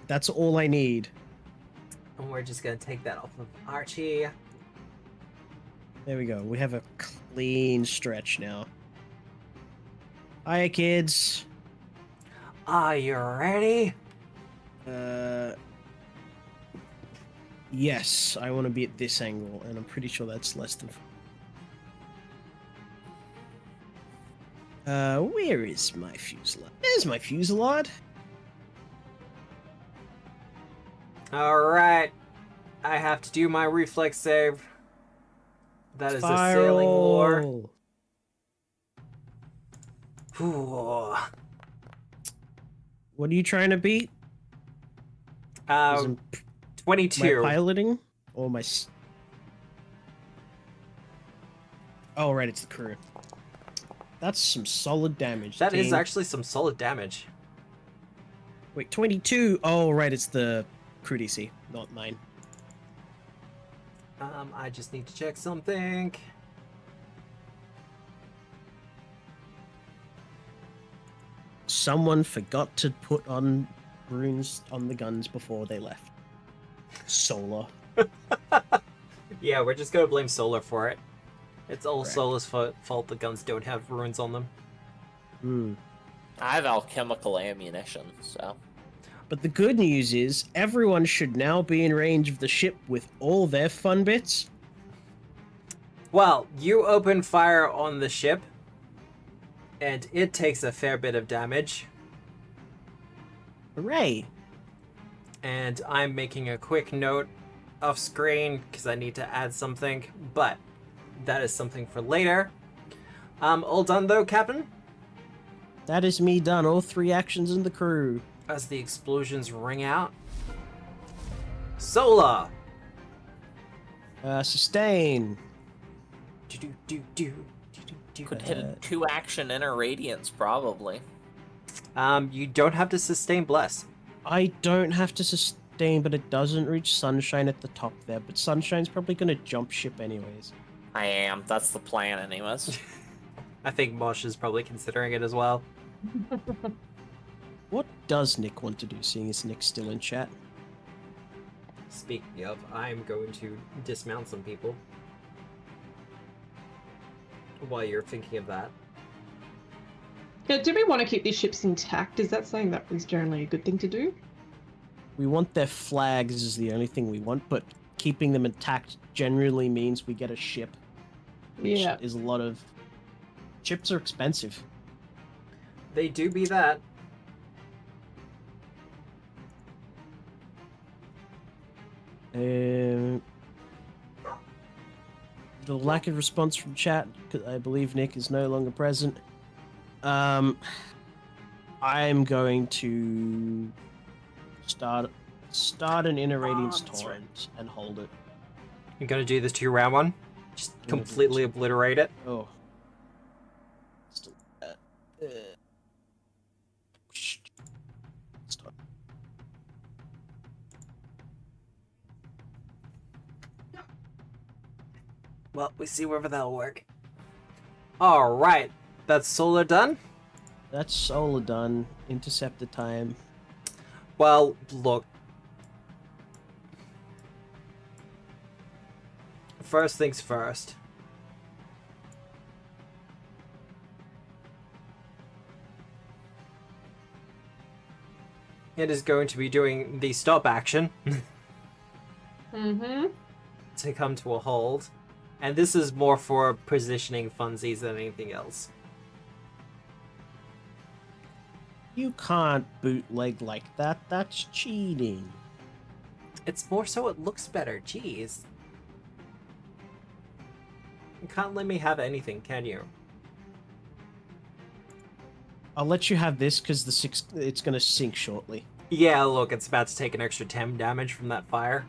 That's all I need. And we're just gonna take that off of Archie. There we go. We have a clean stretch now. Hiya, kids. Are you ready? Yes, I want to be at this angle, and I'm pretty sure that's less than... where is my fuselage? There's my fuselage. Alright. I have to do my reflex save. That is a sailing lore. Spiral. Ooh. What are you trying to beat? Is it my 22. piloting or my? Oh right, it's the crew. That's some solid damage. That is team. actually some solid damage. Wait, 22. Oh right, it's the crew DC, not mine. I just need to check something. Someone forgot to put on runes on the guns before they left. Solar. Yeah, we're just gonna blame Solar for it. It's all Correct. Solar's fault the guns don't have runes on them. Hmm. I have alchemical ammunition, so. But the good news is everyone should now be in range of the ship with all their fun bits. Well, you open fire on the ship, and it takes a fair bit of damage. Hooray! And I'm making a quick note off screen because I need to add something, but that is something for later. All done though, Captain? That is me done. All 3 actions in the crew. As the explosions ring out. Solar! Sustain. Could hit a 2 action inner radiance, probably. You don't have to sustain bless. I don't have to sustain, but it doesn't reach Sunshine at the top there. But Sunshine's probably going to jump ship anyways. I am. That's the plan, anyways. I think Mosh is probably considering it as well. What does Nick want to do, seeing as Nick's still in chat? Speaking of, I'm going to dismount some people. While you're thinking of that. Yeah, do we want to keep these ships intact? Is that something that is generally a good thing to do? We want their flags is the only thing we want, but keeping them intact generally means we get a ship. Which Yeah. is a lot of... Ships are expensive. They do be that. The lack of response from chat, because I believe Nick is no longer present. I'm going to start an inner radiance that's torrent and hold it. You're gonna do this to your round one? Just Yeah, completely obliterate it? Oh. Still, stop. Well, we see whether that'll work. Alright, that's Solar done? That's solar done. Interceptor time. Well, look. First things first. It is going to be doing the stop action Mm-hmm. to come to a hold. And this is more for positioning funsies than anything else. You can't bootleg like that. That's cheating. It's more so it looks better. Jeez. You can't let me have anything, can you? I'll let you have this because it's gonna sink shortly. Yeah, look, it's about to take an extra 10 damage from that fire.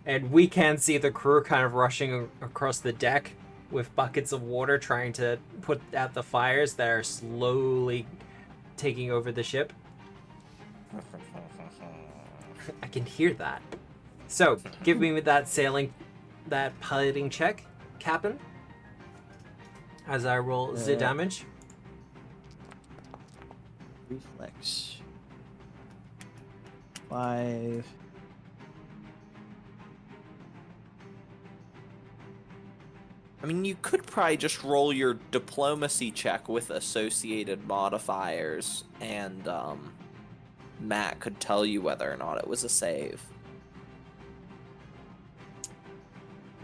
And we can see the crew kind of rushing across the deck with buckets of water trying to put out the fires that are slowly taking over the ship. I can hear that. So, give me that piloting check, Captain. As I roll the damage. Reflex. 5. I mean, you could probably just roll your diplomacy check with associated modifiers, and Matt could tell you whether or not it was a save.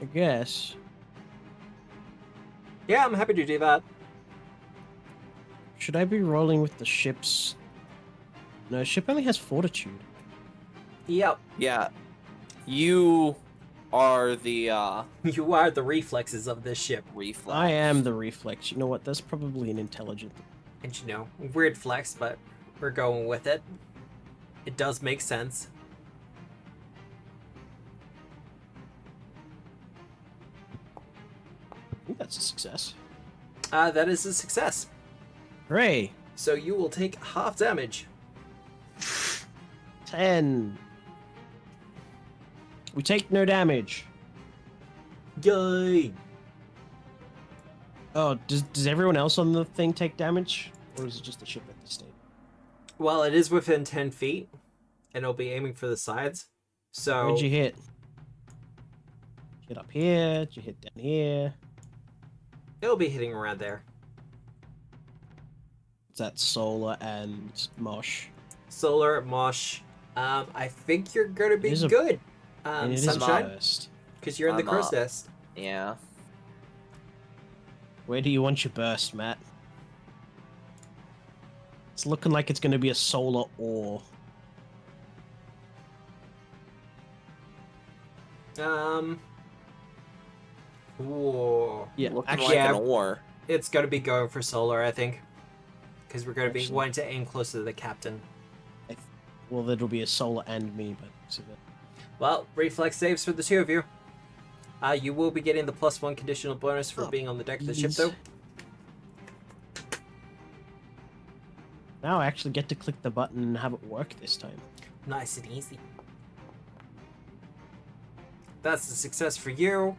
I guess. Yeah, I'm happy to do that. Should I be rolling with the ship's... No, ship only has fortitude. Yep. Yeah. You are the You are the reflexes of this ship. reflex. I am the reflex. You know what? That's probably an intelligent. And you know, weird flex, but we're going with it. It does make sense. I think that's a success. That is a success. Hooray! So you will take half damage. 10. We take no damage. Yay! Oh, does everyone else on the thing take damage? Or is it just the ship at this stage? Well, it is within 10 feet, and it'll be aiming for the sides. So Where'd you hit? Hit up here, did you hit down here? it'll be hitting around there. Is that solar and mosh? Solar, Mosh. I think you're gonna be It is a- good. And it is a Sunshine, burst. because you're in the I'm crow's up. nest. Yeah. Where do you want your burst, Matt? It's looking like it's going to be a solar ore. Whoa. Yeah, Looking actually, like yeah. an ore. It's gonna be going for solar, I think. Because we're gonna be Actually- wanting to aim closer to the captain. well, it'll be a solar and me, but see that. Well, reflex saves for the two of you. You will be getting the +1 conditional bonus for Oh, being on the deck of the ship, please. though. Now I actually get to click the button and have it work this time. Nice and easy. That's a success for you.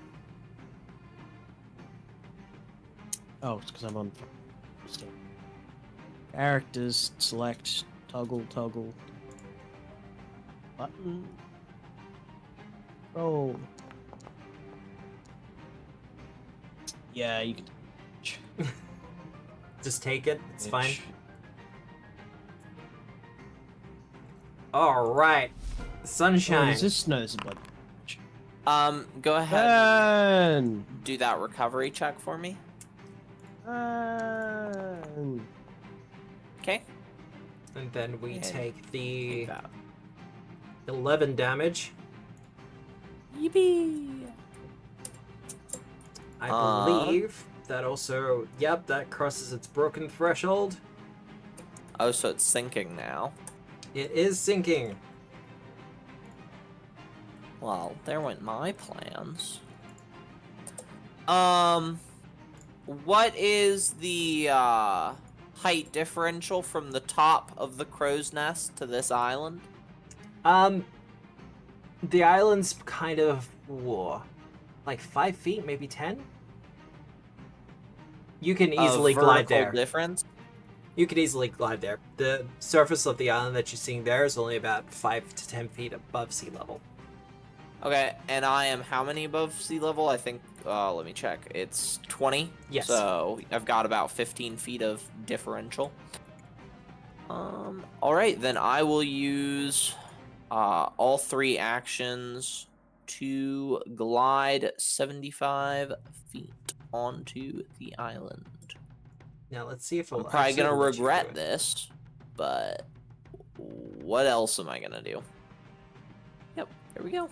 Oh, it's because I'm on. Characters, select, toggle. Button. Roll. Yeah, you can. Just take it. It's fine. Bitch. All right, Oh, Sunshine. is this? No, this is blood. Go ahead. Burn! Do that recovery check for me. Burn! Okay. And then we Yeah. take the That. 11 damage. Yippee! I Uh. believe that also. Yep, that crosses its broken threshold. Oh, so it's sinking now. It is sinking. Well, there went my plans. What is the height differential from the top of the crow's nest to this island? The island's kind of like 5 feet, maybe 10. You can easily glide vertical there. difference. You can easily glide there. The surface of the island that you're seeing there is only about 5 to 10 feet above sea level. Okay, and I am how many above sea level? I think, let me check. It's 20. Yes. So I've got about 15 feet of differential. Alright, then I will use all 3 actions to glide 75 feet onto the island. Now let's see if I'm it'll probably actually gonna let you do regret it. this, but what else am I gonna do? Yep, there we go.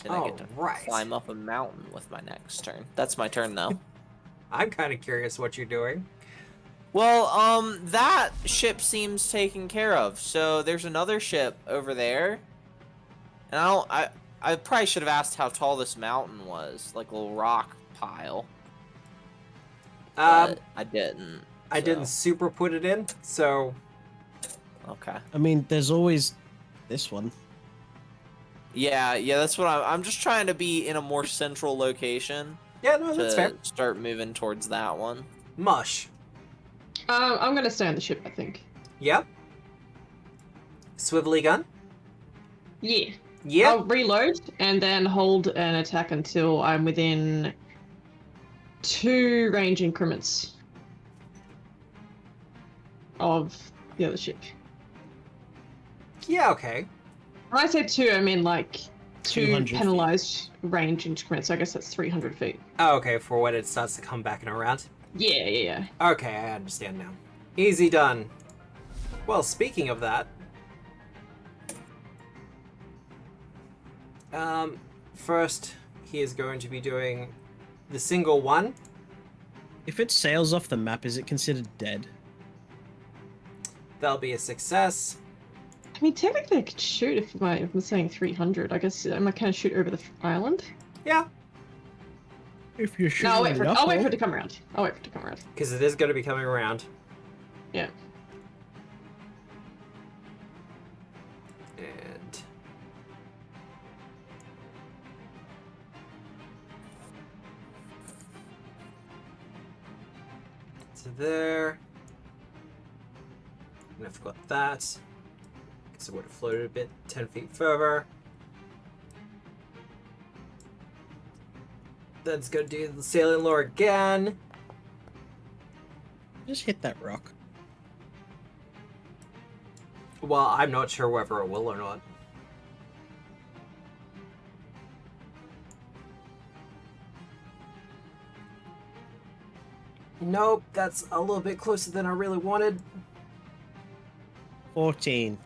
And I get to Alright. climb up a mountain with my next turn. That's my turn though. I'm kind of curious what you're doing. Well, that ship seems taken care of. So there's another ship over there. And I probably should have asked how tall this mountain was, like a little rock pile. But I didn't. I didn't so- super put it in, so Okay. I mean, there's always this one. Yeah, that's what I'm just trying to be in a more central location yeah, no, that's fair. to start moving towards that one. Mush. I'm gonna stay on the ship, I think. Yep. Swivelly gun. Yeah. Yep. I'll reload and then hold an attack until I'm within 2 range increments of the other ship. Yeah. Okay. When I say 2, I mean like 2 200 feet. penalized range increments. So I guess that's 300 feet. Oh, okay. For when it starts to come back and around. Yeah. Okay, I understand now. Easy done. Well, speaking of that, First, he is going to be doing the single one. If it sails off the map, is it considered dead? That'll be a success. I mean, technically I could shoot if I'm saying 300. I guess I might kind of shoot over the island. Yeah, If you're shooting No, I'll wait for enough, it to come around. I'll wait for it to come around. because it is going to be coming around. Yeah. And to there. And I forgot that. Because it would have floated a bit 10 feet further. Then it's going to do the sailing lure again. just hit that rock. Well, I'm not sure whether it will or not. Nope, that's a little bit closer than I really wanted. 14.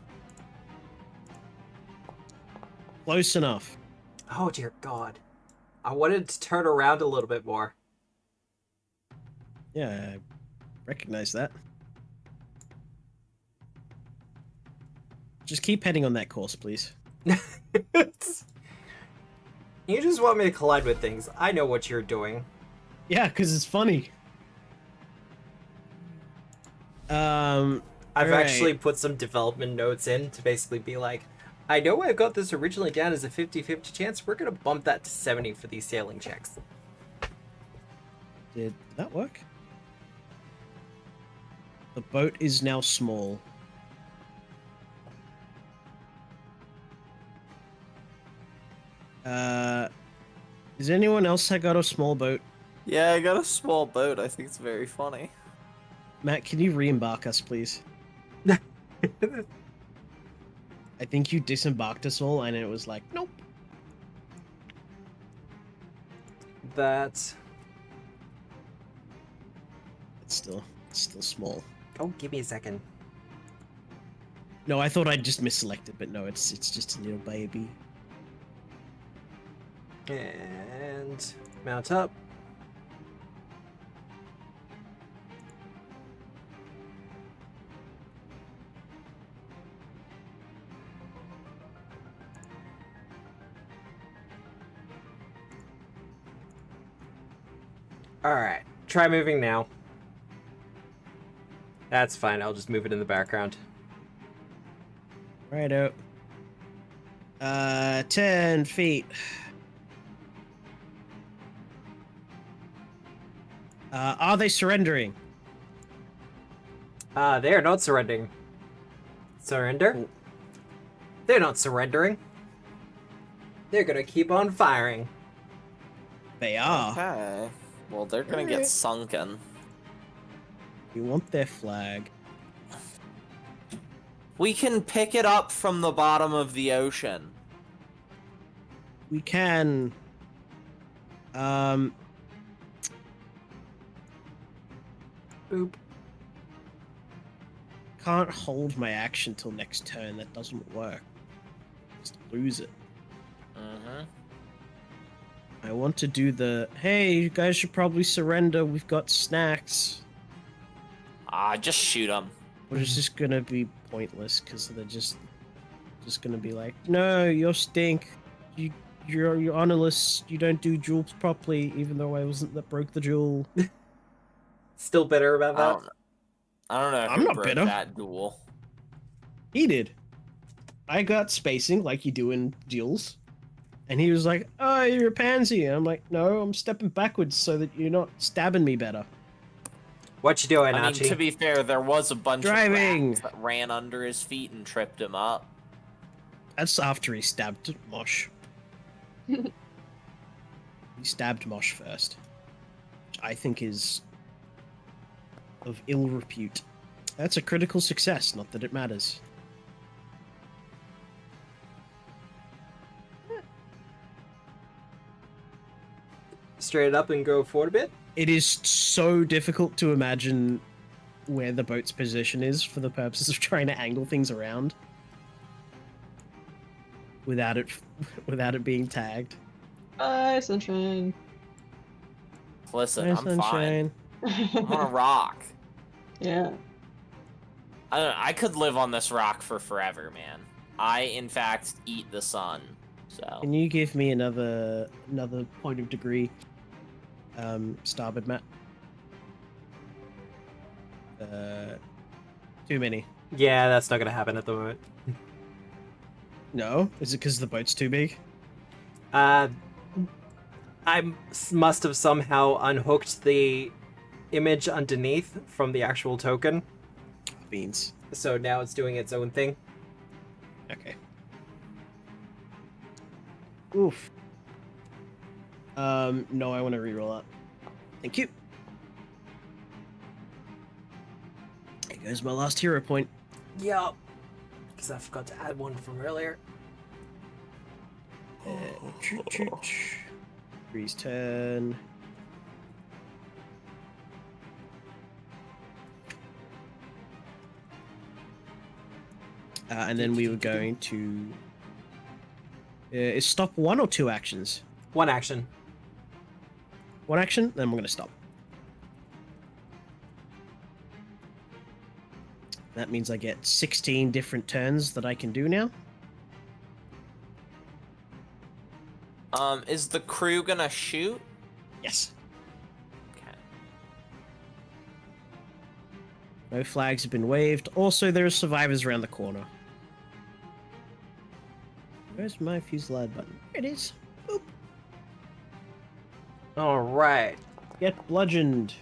Close enough. Oh dear God. I wanted to turn around a little bit more. Yeah, I recognize that. Just keep heading on that course, please. You just want me to collide with things. I know what you're doing. Yeah, because it's funny. I've Right. actually put some development notes in to basically be like, I know I've got this originally down as a 50-50 chance. We're going to bump that to 70 for these sailing checks. Did that work? The boat is now small. Is anyone else that got a small boat? Yeah, I got a small boat. I think it's very funny. Matt, can you re-embark us, please? I think you disembarked us all, and it was like, nope. That's... It's still small. Oh, give me a second. No, I thought I'd just misselected, but no, it's just a little baby. And mount up. Alright, try moving now. That's fine, I'll just move it in the background. Righto. 10 feet. Are they surrendering? They are not surrendering. Surrender? Oh. They're not surrendering. They're gonna keep on firing. They are. Okay. Well, they're gonna get Alright. sunken. You want their flag. We can pick it up from the bottom of the ocean. We can. Boop. Can't hold my action till next turn. That doesn't work. Just lose it. Mm-hmm. I want to do the, hey, you guys should probably surrender. We've got snacks. Just shoot them. But it's just gonna be pointless because they're just gonna be like, no, you're stink. You're honorless. You don't do jewels properly, even though I wasn't that broke the jewel. Still bitter about that? I don't know. I'm who not broke bitter. That duel. He did. I got spacing like you do in duels. And he was like, oh, you're a pansy. And I'm like, no, I'm stepping backwards so that you're not stabbing me better. What you doing, I mean, Archie? to be fair, there was a bunch Driving. of rats that ran under his feet and tripped him up. That's after he stabbed Mosh. He stabbed Mosh first. Which I think is of ill repute. That's a critical success, not that it matters. Straight up and go forward a bit? It is so difficult to imagine where the boat's position is for the purposes of trying to angle things around. without it without it being tagged. Bye, sunshine. Listen, Hi, I'm fine. I'm on a rock. Yeah. I don't know, I could live on this rock for forever, man. I, in fact, eat the sun. So Can you give me another point of degree? Starboard, Matt. Too many. Yeah, that's not gonna happen at the moment. No, is it because the boat's too big? I must have somehow unhooked the image underneath from the actual token, Beans. so now it's doing its own thing. Okay. Oof. No, I want to reroll that. Thank you. There goes my last hero point. Yup. Because I forgot to add one from earlier. Bree's turn. And then we were going to... is stop one or two actions? One action. One action, then we're going to stop. That means I get 16 different turns that I can do now. Is the crew gonna shoot? Yes. Okay. No flags have been waved. Also, there are survivors around the corner. Where's my fuselage button? There it is. Boop. Alright. Get bludgeoned.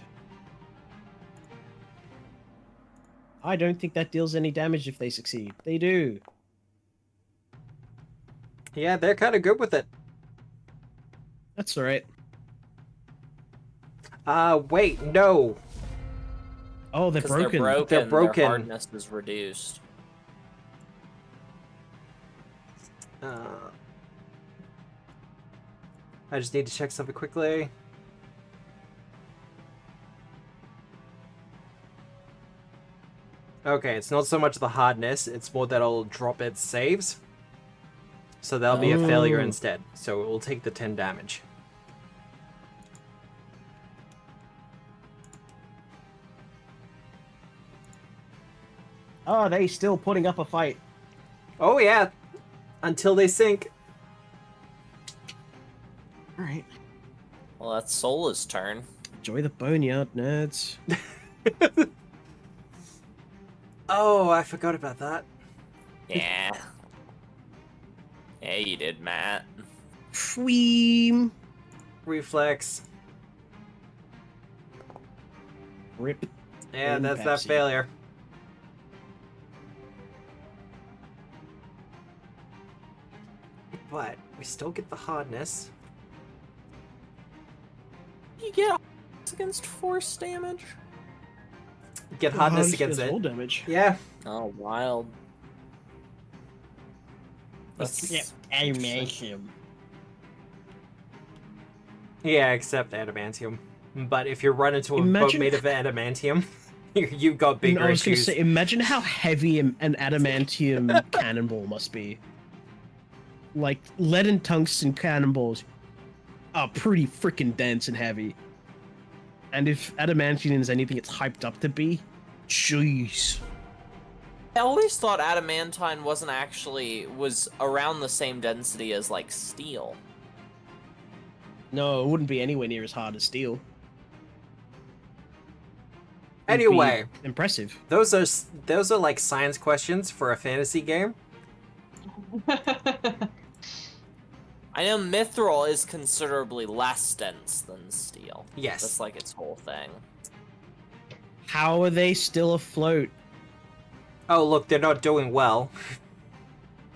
I don't think that deals any damage if they succeed. They do. Yeah, they're kind of good with it. That's alright. Wait, no. Oh, they're 'Cause broken. They're broken. Their hardness is reduced. I just need to check something quickly. Okay, it's not so much the hardness, it's more that it'll drop its saves. So that'll be a failure Oh. instead. So it will take the 10 damage. Oh, they still putting up a fight. Oh yeah, until they sink. Alright. Well, that's Sola's turn. Enjoy the boneyard, nerds. Oh, I forgot about that. Yeah. Yeah, you did, Matt. Fweem. Reflex. Rip. Yeah, And that's that Pepsi. failure. But we still get the hardness. You get against force damage? Get hardness against Full it. damage. Yeah. Oh, wild. Animation. Yeah, except adamantium. But if you're running into a boat Imagine- made of adamantium, you've got bigger I was going to issues. say, imagine how heavy an adamantium cannonball must be. Like, lead and tungsten cannonballs are pretty freaking dense and heavy. And if adamantium is anything it's hyped up to be, jeez. I always thought adamantine was around the same density as, like, steel. No, it wouldn't be anywhere near as hard as steel. It'd be Anyway, impressive. those are like science questions for a fantasy game. I know mithril is considerably less dense than steel. Yes. That's like its whole thing. How are they still afloat? Oh, look, they're not doing well.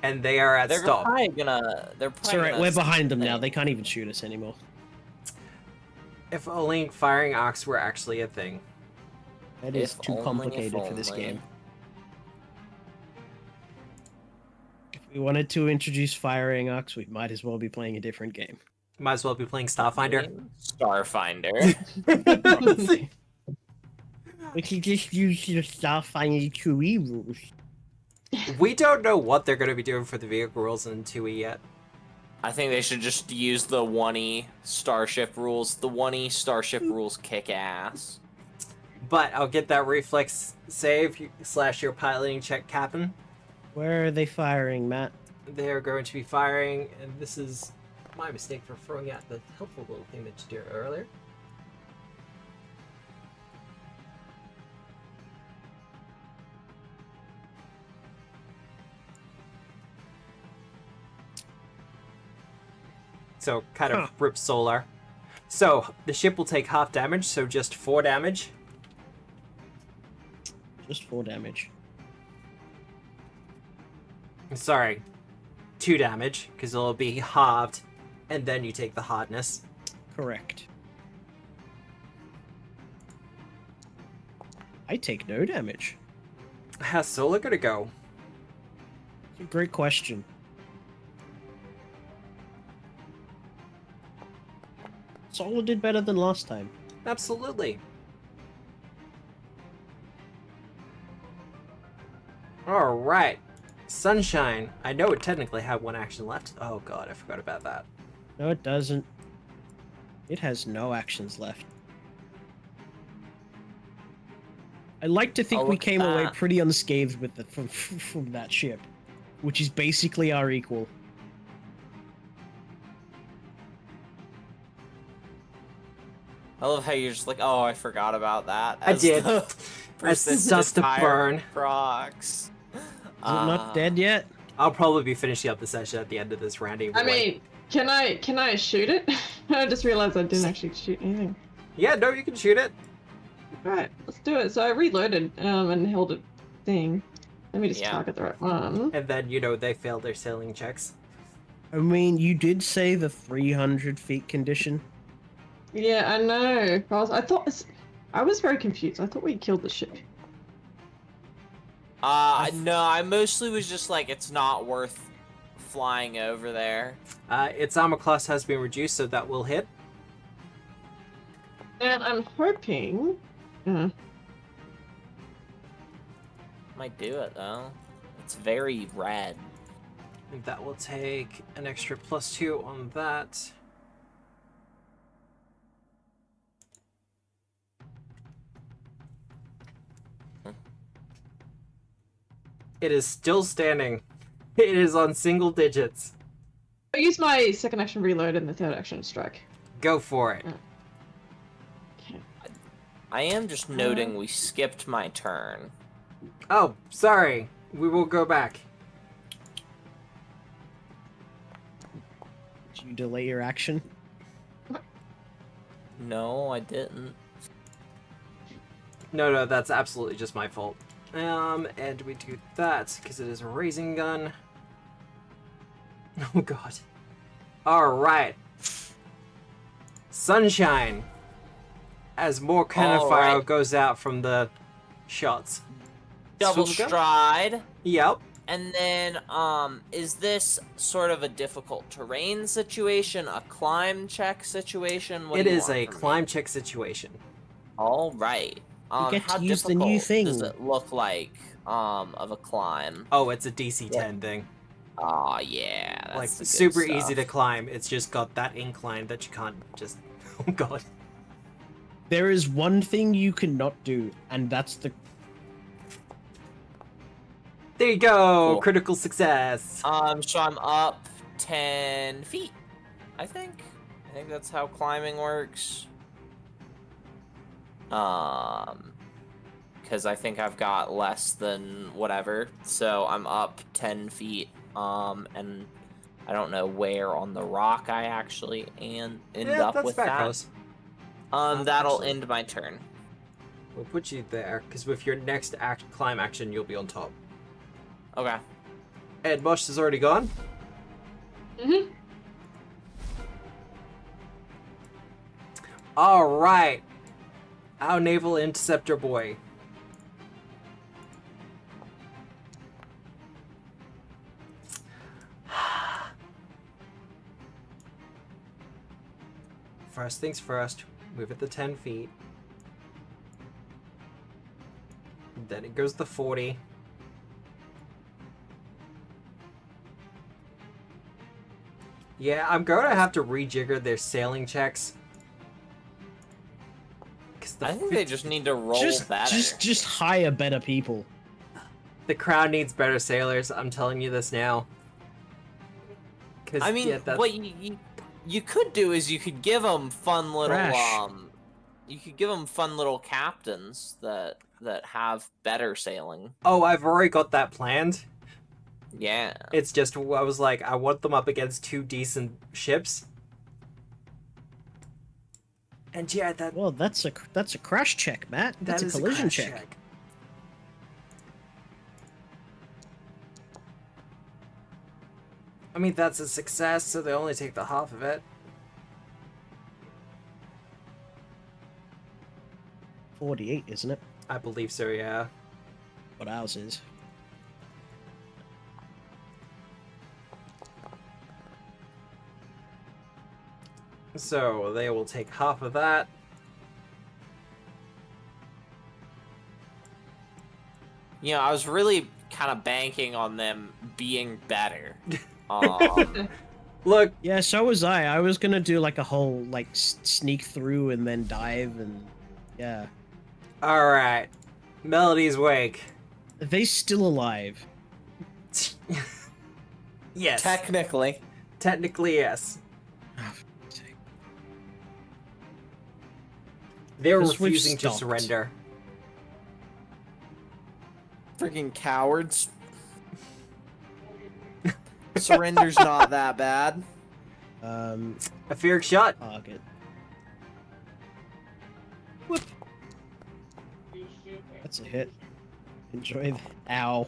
And they are at They're stop. probably gonna. They're It's probably. alright, gonna we're behind them stay. now. They can't even shoot us anymore. If only firing arcs were actually a thing. That is If too only, complicated if for this only. game. If we wanted to introduce firing arcs, we might as well be playing a different game. Might as well be playing Starfinder. Starfinder. We could just use the Starfinder 2E rules. We don't know what they're going to be doing for the vehicle rules in 2E yet. I think they should just use the 1E Starship rules. The 1E Starship rules kick ass. But I'll get that reflex save / your piloting check, Captain. Where are they firing, Matt? They're going to be firing, and this is my mistake for throwing out the helpful little thing that you did earlier. So, kind of rip solar. So, the ship will take half damage, so just 4 damage. Just 4 damage. Sorry, 2 damage, because it'll be halved, and then you take the hardness. Correct. I take no damage. How's Solar gonna go? Great question. Solar did better than last time. Absolutely. Alright. Sunshine. I know it technically had 1 action left. Oh god, I forgot about that. No, it doesn't. It has no actions left. I like to think Oh, we look at came away that. pretty unscathed with it from that ship, which is basically our equal. I love how you're just like, oh, I forgot about that. I did. The persistent starts to tire burn. procs. Is it not dead yet? I'll probably be finishing up the session at the end of this round anyway. I mean, can I shoot it? I just realized I didn't actually shoot anything. Yeah, no, you can shoot it. Alright, let's do it. So I reloaded and held a thing. Let me just Yeah. target the right one. And then, they failed their sailing checks. I mean, you did say the 300 feet condition. Yeah, I know. I was very confused. I thought we killed the ship. No, I mostly was just like, it's not worth flying over there. Its armor class has been reduced, so that will hit. And I'm hoping... Might do it, though. It's very red. And that will take an extra +2 on that. It is still standing. It is on single digits. I use my second action reload and the third action strike. Go for it. Okay. I am just noting we skipped my turn. Oh, sorry. We will go back. Did you delay your action? No, I didn't. No, that's absolutely just my fault. And we do that because it is a raising gun. Oh god. Alright. Sunshine. As more cannon fire Alright. goes out from the shots. Double Swivel gun? stride. Yep. And then, is this sort of a difficult terrain situation, a climb check situation? What It do you is want a from me? climb check situation. All right. You get how to use the difficult new thing. does it look like, of a climb? Oh, it's a DC 10 thing. Oh, yeah. That's Like, the good super easy stuff. to climb. It's just got that incline that you can't just... Oh god. There is one thing you cannot do, and that's the... There you go! Cool. Critical success! So I'm up 10 feet, I think. I think that's how climbing works. Because I think I've got less than whatever. So I'm up 10 feet, and I don't know where on the rock I actually end up that's with back that. close. That'll Actually- end my turn. We'll put you there, because with your next climb action, you'll be on top. Okay. Ed Mosh is already gone. Mm-hmm. Alright. Our naval interceptor boy. First things first, move it to 10 feet. Then it goes to 40. Yeah, I'm going to have to rejigger their sailing checks. I think they just need to roll better. Just hire better people. The crown needs better sailors. I'm telling you this now. I mean, yeah, that's... what you could do is you could give them fun little Crash. you could give them fun little captains that have better sailing. Oh, I've already got that planned. Yeah. It's just, I was like, I want them up against 2 decent ships. And yeah, that... Well, that's a crash check, Matt. That's a collision check. I mean, that's a success, so they only take the half of it. 48, isn't it? I believe so, yeah. What ours is. So they will take half of that. You know, I was really kind of banking on them being better. Look, Yeah, so was I. I was gonna do like a whole like sneak through and then dive and yeah. all right. Melody's wake. Are they still alive? Yes. Technically. Technically, yes. Oh, for fuck's sake. They're 'Cause we've refusing to stopped. surrender. Freaking cowards. Surrender's not that bad. A feared shot. Target. Whoop. That's a hit. Enjoy the... Ow.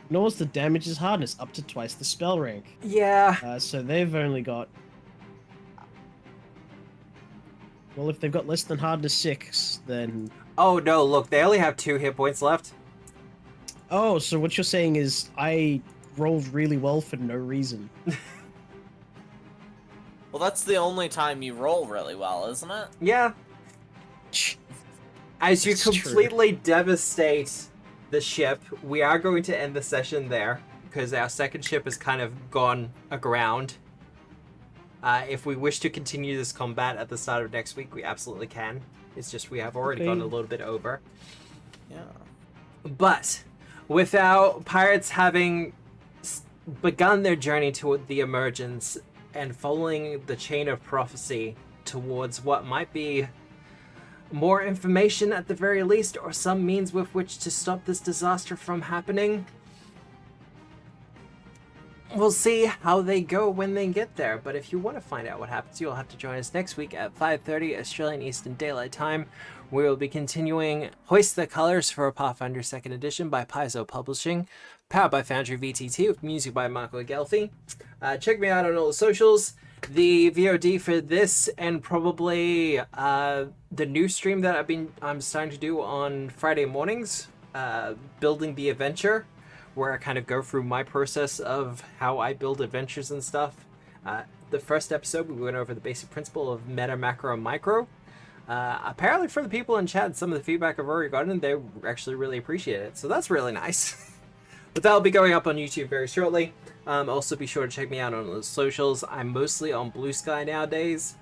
Ignores the damage's hardness up to twice the spell rank. Yeah. So they've only got... Well, if they've got less than hardness 6, then... Oh no, look, they only have 2 hit points left. Oh, so what you're saying is I rolled really well for no reason. Well, that's the only time you roll really well, isn't it? Yeah. As you That's true. completely devastate the ship, we are going to end the session there, because our second ship has kind of gone aground. If we wish to continue this combat at the start of next week, we absolutely can. It's just we have already gone a little bit over. Yeah. But with our pirates having begun their journey toward the Emergence and following the chain of prophecy towards what might be more information at the very least, or some means with which to stop this disaster from happening, we'll see how they go when they get there. But if you want to find out what happens, you'll have to join us next week at 5:30 Australian Eastern Daylight Time. We will be continuing Hoist the Colors for Pathfinder 2nd Edition by Paizo Publishing, powered by Foundry VTT, with music by Marco Gelfi. Check me out on all the socials. The VOD for this and probably the new stream that I'm starting to do on Friday mornings, building the adventure, where I kind of go through my process of how I build adventures and stuff. The first episode, we went over the basic principle of meta, macro, and micro. Apparently for the people in chat, some of the feedback I've already gotten, they actually really appreciate it. So that's really nice. But that'll be going up on YouTube very shortly. Also be sure to check me out on the socials. I'm mostly on Blue Sky nowadays.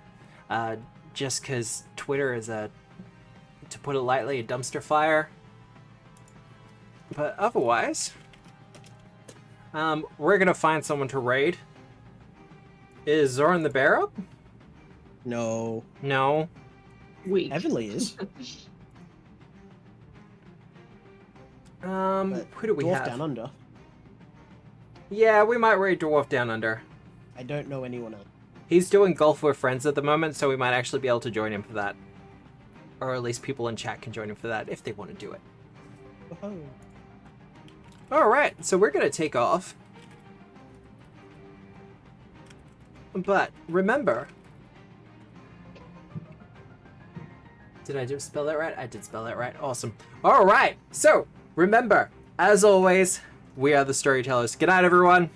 Just because Twitter is to put it lightly, a dumpster fire. But otherwise... we're gonna find someone to raid. Is Zoran the Bear up? No. No. Weak. Heavenly is. But Who do we Dwarf have? Down Under. Yeah, we might raid Dwarf Down Under. I don't know anyone else. He's doing golf with friends at the moment, so we might actually be able to join him for that. Or at least people in chat can join him for that if they want to do it. Oh. Alright, so we're gonna take off. But remember... Did I just spell that right? I did spell that right. Awesome. Alright, so remember, as always, we are the storytellers. Good night, everyone.